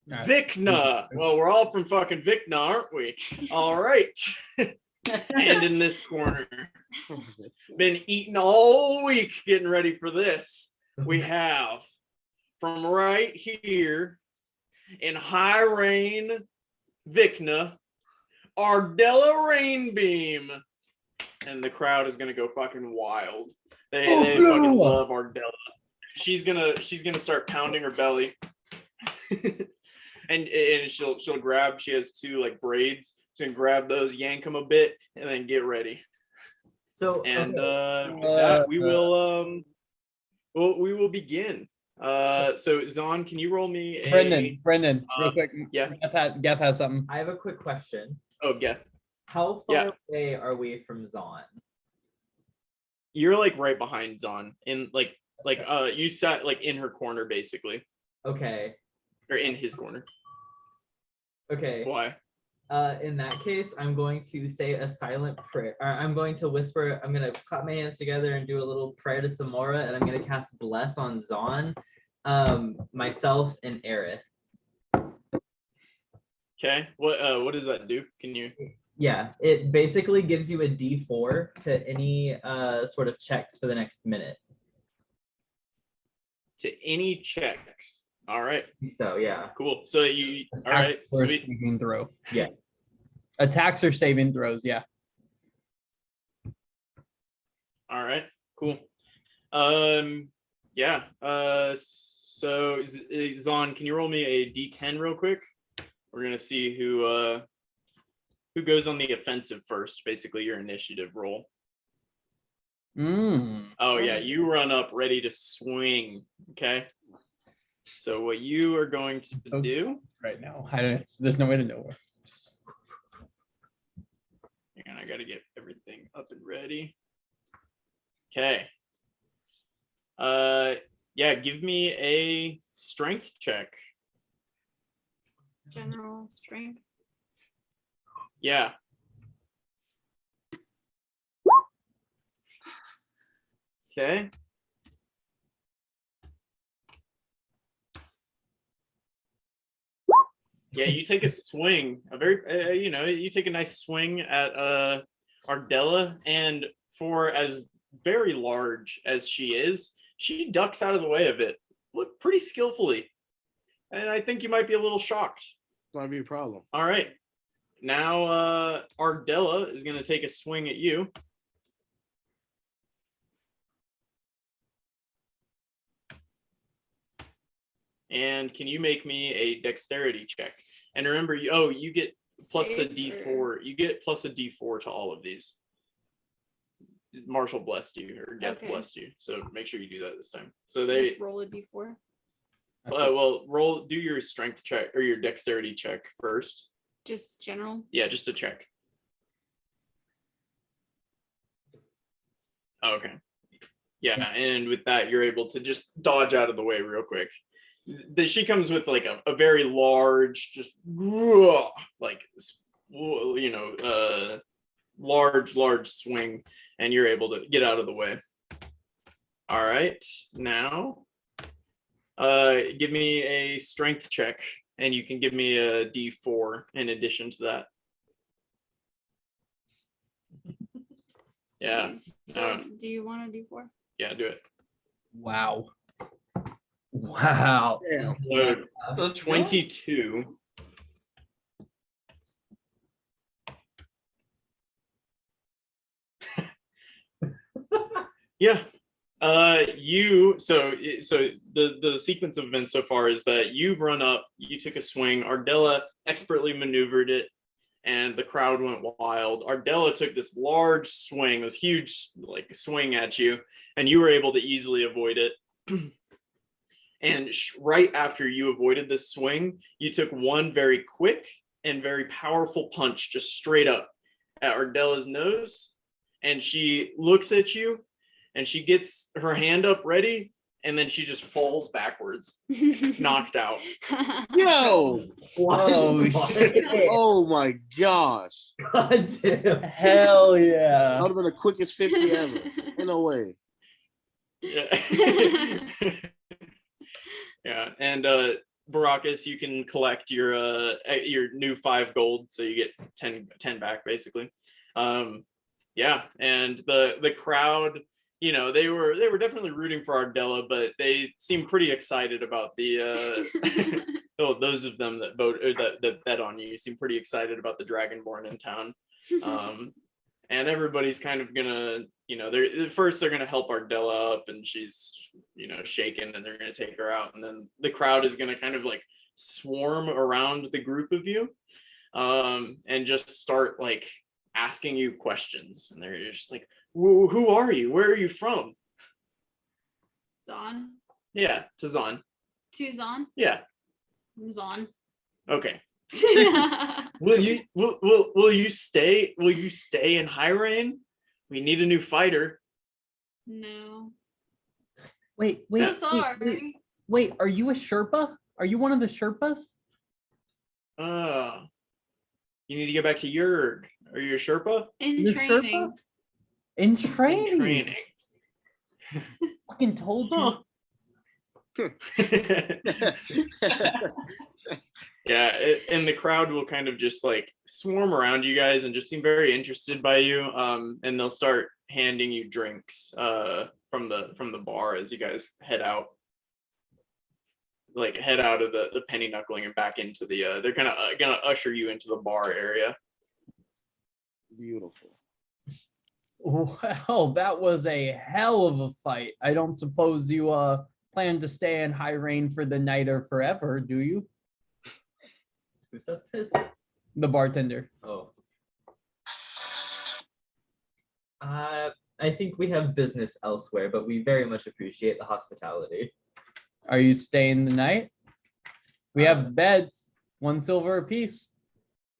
Vikna." Well, we're all from fucking Vikna, aren't we? All right. And in this corner, been eating all week getting ready for this. We have from right here in High Rain, Vikna, Ardella Rainbeam. And the crowd is gonna go fucking wild. They fucking love Ardella. She's gonna start pounding her belly. and she'll grab, she has two like braids. She's gonna grab those, yank them a bit, and then get ready. So And okay. with that, we will begin. So Zon, can you roll me a Brendan, real quick. yeah. Geth has something. I have a quick question. Oh yeah. How Yeah. far away are we from Zon? You're like right behind Zon. In like you sat like in her corner basically. Okay. Or in his corner. Okay. Why? In that case, I'm going to say a silent prayer. I'm going to whisper. I'm going to clap my hands together and do a little prayer to Tamora, and I'm going to cast Bless on Zon, myself, and Aerith. Okay. What does that do? Can you? Yeah, it basically gives you a D4 to any sort of checks for the next minute. To any checks. All right. So yeah. Cool. So you all right? Or Sweet. saving throw. Yeah. Attacks or saving throws, yeah. All right. Cool. Yeah. So Zon, can you roll me a D10 real quick? We're gonna see who goes on the offensive first. Basically, your initiative roll. Oh yeah, you run up ready to swing. Okay. So what you are going to do right now, there's no way to know where. and I got to get everything up and ready. Okay. Yeah, give me a strength check. General strength. Yeah. Okay. Yeah, you take a swing, a very, you take a nice swing at Ardella, and for as very large as she is, she ducks out of the way of it. Look, pretty skillfully. And I think you might be a little shocked. Might be a problem. All right. Now, Ardella is going to take a swing at you. And can you make me a dexterity check? And remember, you get plus the D4. You get plus a D4 to all of these. Marshall blessed you, or Geth blessed you. So make sure you do that this time. So they just roll a d4. Do your strength check or your dexterity check first. Just general. Yeah, just a check. Okay. Yeah, and with that, you're able to just dodge out of the way real quick. She comes with like a very large, just like, large swing, and you're able to get out of the way. All right, now give me a strength check, and you can give me a D4 in addition to that. Yeah. So do you want a d4? Yeah, do it. Wow. So 22. Yeah. The sequence of events so far is that you've run up, you took a swing, Ardella expertly maneuvered it, and the crowd went wild. Ardella took this large swing, this huge like swing at you, and you were able to easily avoid it. And right after you avoided this swing, you took one very quick and very powerful punch just straight up at Ardella's nose, and she looks at you, and she gets her hand up ready, and then she just falls backwards, knocked out. Yo! Whoa. Oh my gosh. God damn. Hell yeah. That would have been the quickest 50 ever. In a way. Yeah. Yeah, and Baracus, you can collect your new 5 gold, so you get 10 back basically. Yeah, and the crowd, you know, they were definitely rooting for Ardella, but they seemed pretty excited about the oh, those of them that vote or that bet on you seem pretty excited about the Dragonborn in town. And everybody's kind of gonna, you know, they're gonna help Ardella up, and she's, you know, shaken, and they're gonna take her out, and then the crowd is gonna kind of like swarm around the group of you, and just start like asking you questions, and they're just like, who are you? Where are you from? Zon. Yeah, to Zon. To Zon. Yeah. I'm Zon. Okay. Will you stay in High Rain? We need a new fighter. No. Wait, So sorry. wait, are you a Sherpa? Are you one of the Sherpas? You need to get back to Yurg. Are you a Sherpa? In You're training. Sherpa? In training. In training. Fucking told you. Yeah, and the crowd will kind of just like swarm around you guys and just seem very interested by you. And they'll start handing you drinks from the bar as you guys head out. Like head out of the penny knuckling and back into the they're gonna usher you into the bar area. Beautiful. Well, that was a hell of a fight. I don't suppose you plan to stay in High Rain for the night or forever, do you? Who says this? The bartender. Oh. I think we have business elsewhere, but we very much appreciate the hospitality. Are you staying the night? We have beds, 1 silver apiece.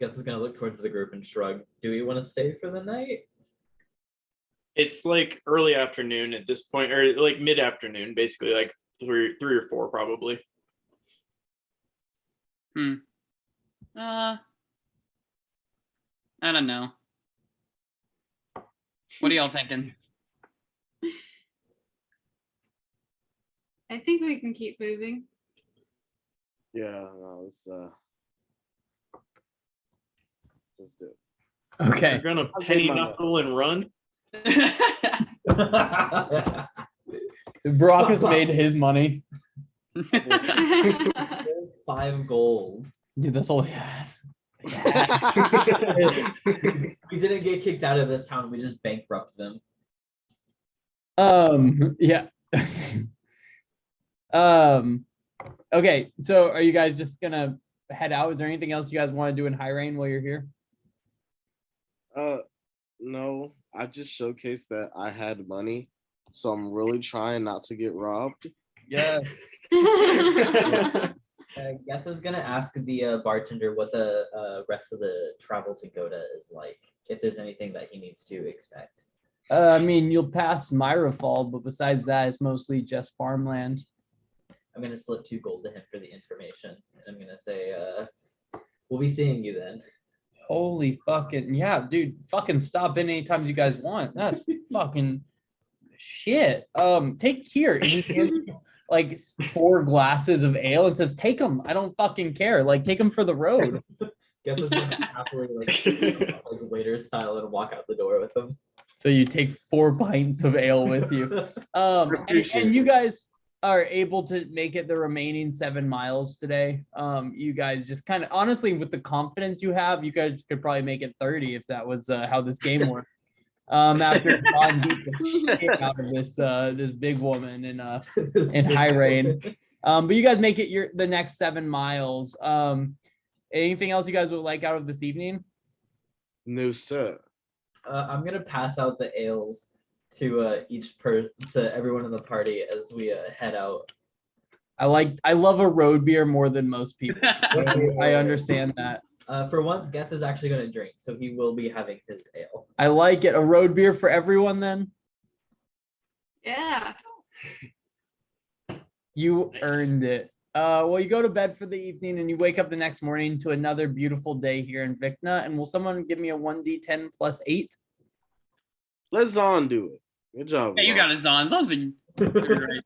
Geth is gonna look towards the group and shrug. Do we want to stay for the night? It's like early afternoon at this point, or like mid-afternoon, basically, like three or four probably. I don't know. What are y'all thinking? I think we can keep moving. Yeah, no, let's do it. Okay. You're gonna I'll penny take my knuckle and run. Brock has made his money. 5 gold. Dude, that's all he had. We didn't get kicked out of this town. We just bankrupted them. Yeah. Okay, so are you guys just gonna head out? Is there anything else you guys want to do in High Rain while you're here? No, I just showcased that I had money, so I'm really trying not to get robbed. Yeah. Geth is gonna ask the bartender what the rest of the travel to Goda is like. If there's anything that he needs to expect. I mean, you'll pass Myra Fall, but besides that, it's mostly just farmland. I'm gonna slip 2 gold to him for the information. And I'm gonna say, we'll be seeing you then. Holy fucking yeah, dude! Fucking stop in anytime you guys want. That's fucking shit. Take here. And he hands you, like 4 glasses of ale and says, "Take them. I don't fucking care. Like, take them for the road." Geth is gonna happily like waiter style and walk out the door with them. So you take 4 pints of ale with you. And you guys are able to make it the remaining 7 miles today. You guys just kind of honestly, with the confidence you have, you guys could probably make it 30 if that was how this game worked. After John beat the shit out of this big woman in High Rain. But you guys make it the next 7 miles. Anything else you guys would like out of this evening? No, sir. I'm gonna pass out the ales to to everyone in the party as we head out. I love a road beer more than most people. I understand that. For once, Geth is actually gonna drink, so he will be having his ale. I like it. A road beer for everyone then? Yeah. You Nice. earned it. Well, you go to bed for the evening and you wake up the next morning to another beautiful day here in Vikna. And will someone give me a 1d10 plus 8? Let Zon do it. Good job. Yeah, you Zon. got it, Zon. Zon's been great.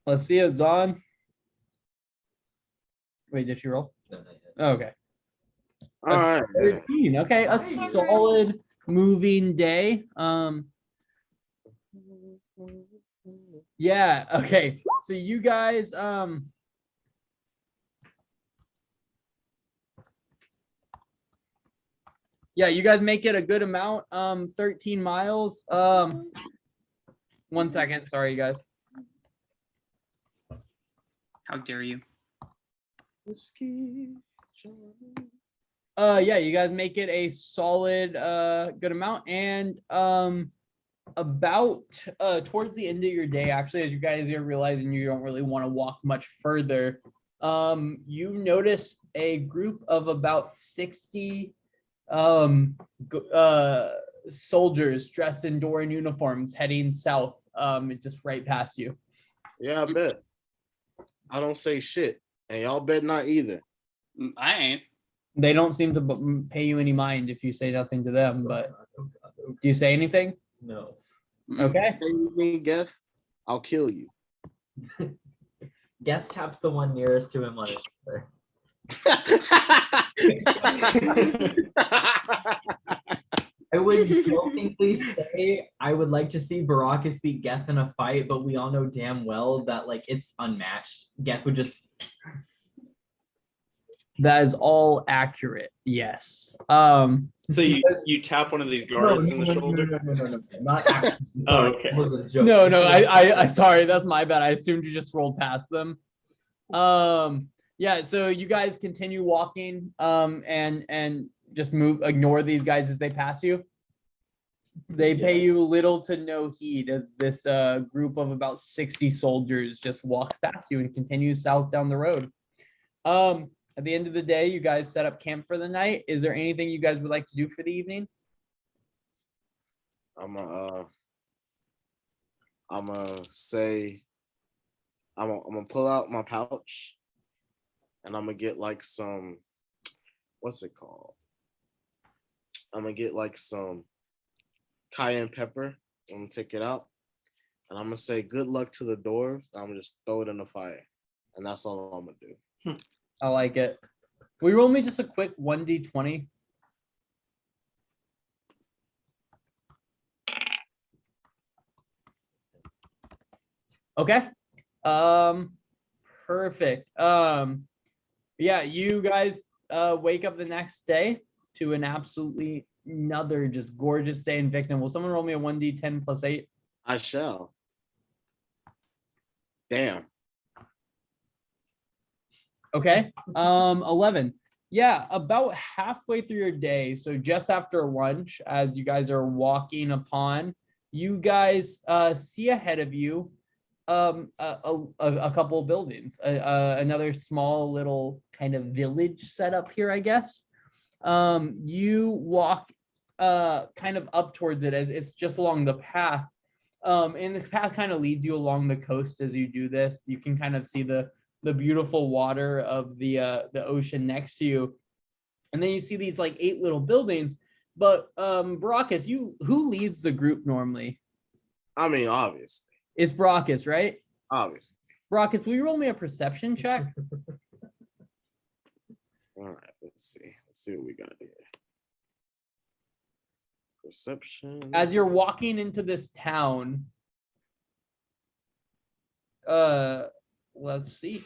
Let's see it, Zon. Wait, did she roll? No, not yet. Okay. All right. 13. Okay, a solid moving day. Yeah, okay. So you guys yeah, you guys make it a good amount. 13 miles. 1 second. Sorry, you guys. How dare you? Yeah, you guys make it a solid good amount. And about towards the end of your day, actually, as you guys are realizing you don't really want to walk much further, you notice a group of about 60 soldiers dressed in Doran uniforms heading south, just right past you. Yeah, I bet. I don't say shit, and y'all bet not either. I ain't. They don't seem to pay you any mind if you say nothing to them, but do you say anything? No. Okay. Say anything, Geth, I'll kill you. Geth taps the one nearest to him on his shoulder. I would jokingly say I would like to see Baracus beat Geth in a fight, but we all know damn well that like it's unmatched. Geth would just. That is all accurate. Yes. So you tap one of these guards in the shoulder. No. Not actually. Oh, Sorry, okay. it was a joke. No, I sorry, that's my bad. I assumed you just rolled past them. Yeah, so you guys continue walking, and just ignore these guys as they pass you. They pay you little to no heed as this group of about 60 soldiers just walks past you and continues south down the road. At the end of the day, you guys set up camp for the night. Is there anything you guys would like to do for the evening? I'm gonna pull out my pouch, and I'm gonna get like some, what's it called? I'm gonna get like some cayenne pepper. I'm gonna take it out, and I'm gonna say good luck to the dwarves. I'm gonna just throw it in the fire, and that's all I'm gonna do. I like it. Will you roll me just a quick 1d20? Okay. Perfect. Yeah, you guys wake up the next day to an absolutely another just gorgeous day in Vikna. Will someone roll me a 1d10 plus 8? I shall. Damn. Okay. 11. Yeah, about halfway through your day, so just after lunch, as you guys are walking upon, you guys see ahead of you a couple of buildings, another small little kind of village set up here, I guess. You walk kind of up towards it as it's just along the path, and the path kind of leads you along the coast. As you do this, you can kind of see the beautiful water of the ocean next to you, and then you see these like 8 little buildings. But Baracus, who leads the group normally? I mean, obviously. It's Baracus, right? Obviously. Baracus, will you roll me a perception check? All right, let's see what we got here. Perception. As you're walking into this town, let's see.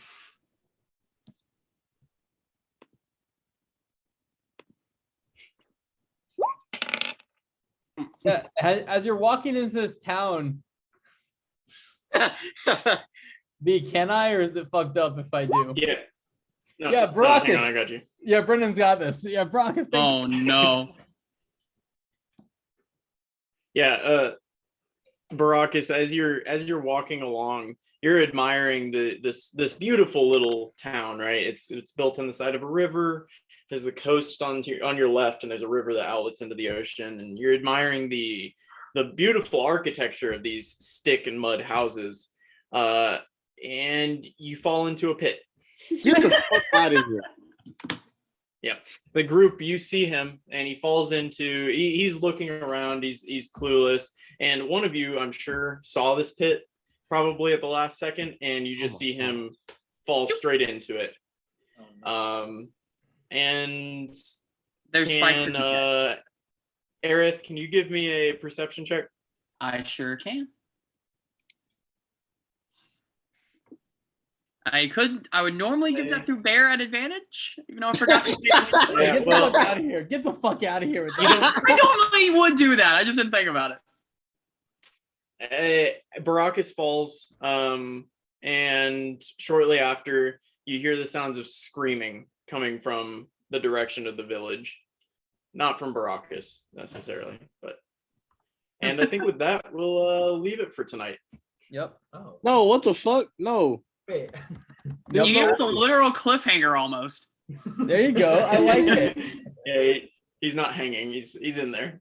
Yeah, as you're walking into this town, B, can I, or is it fucked up if I do? Yeah. No, Yeah, no, Brock hang is- on, I got you. Yeah, Brendan's got this. Yeah, Brock is thinking. Oh no. Yeah, Baracus, as you're walking along, you're admiring this beautiful little town, right? It's built on the side of a river. There's the coast on your left, and there's a river that outlets into the ocean. And you're admiring the beautiful architecture of these stick and mud houses. And you fall into a pit. Get the fuck out of here. Yeah, the group, you see him, and he falls into. He's looking around. He's clueless. And one of you, I'm sure, saw this pit probably at the last second, and you just see him fall straight into it. And There's spike. can Aerith, can you give me a perception check? I sure can. I would normally give that to Bear at advantage, even though I forgot to do it. Yeah, Get the well, fuck out of here. Get the fuck out of here with you that. don't, I normally would do that. I just didn't think about it. Baracus falls, and shortly after, you hear the sounds of screaming coming from the direction of the village. Not from Baracus necessarily, but. And I think with that, we'll leave it for tonight. Yep. Oh, No, what the fuck? No. wait. You gave us a literal cliffhanger almost. There you go. I like it. Yeah, he's not hanging. He's in there.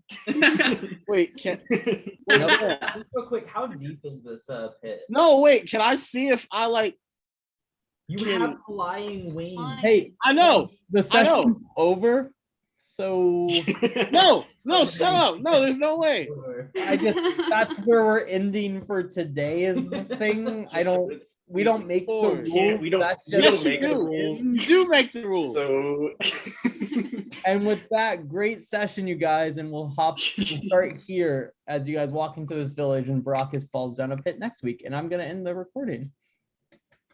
Wait, can Wait, Nope. just real quick, how deep is this pit? no wait, can I see if I like You have flying wings. Fine. Hey, I know. the I know. session's over. So No, shut up. No, there's no way. I just that's where we're ending for today is the thing. We don't make the Lord. rules. Can't- we don't- That's we just Yes, don't you make the do. rules. You do make the rules. So And with that, great session, you guys, and we'll start here as you guys walk into this village and Baracus falls down a pit next week. And I'm gonna end the recording.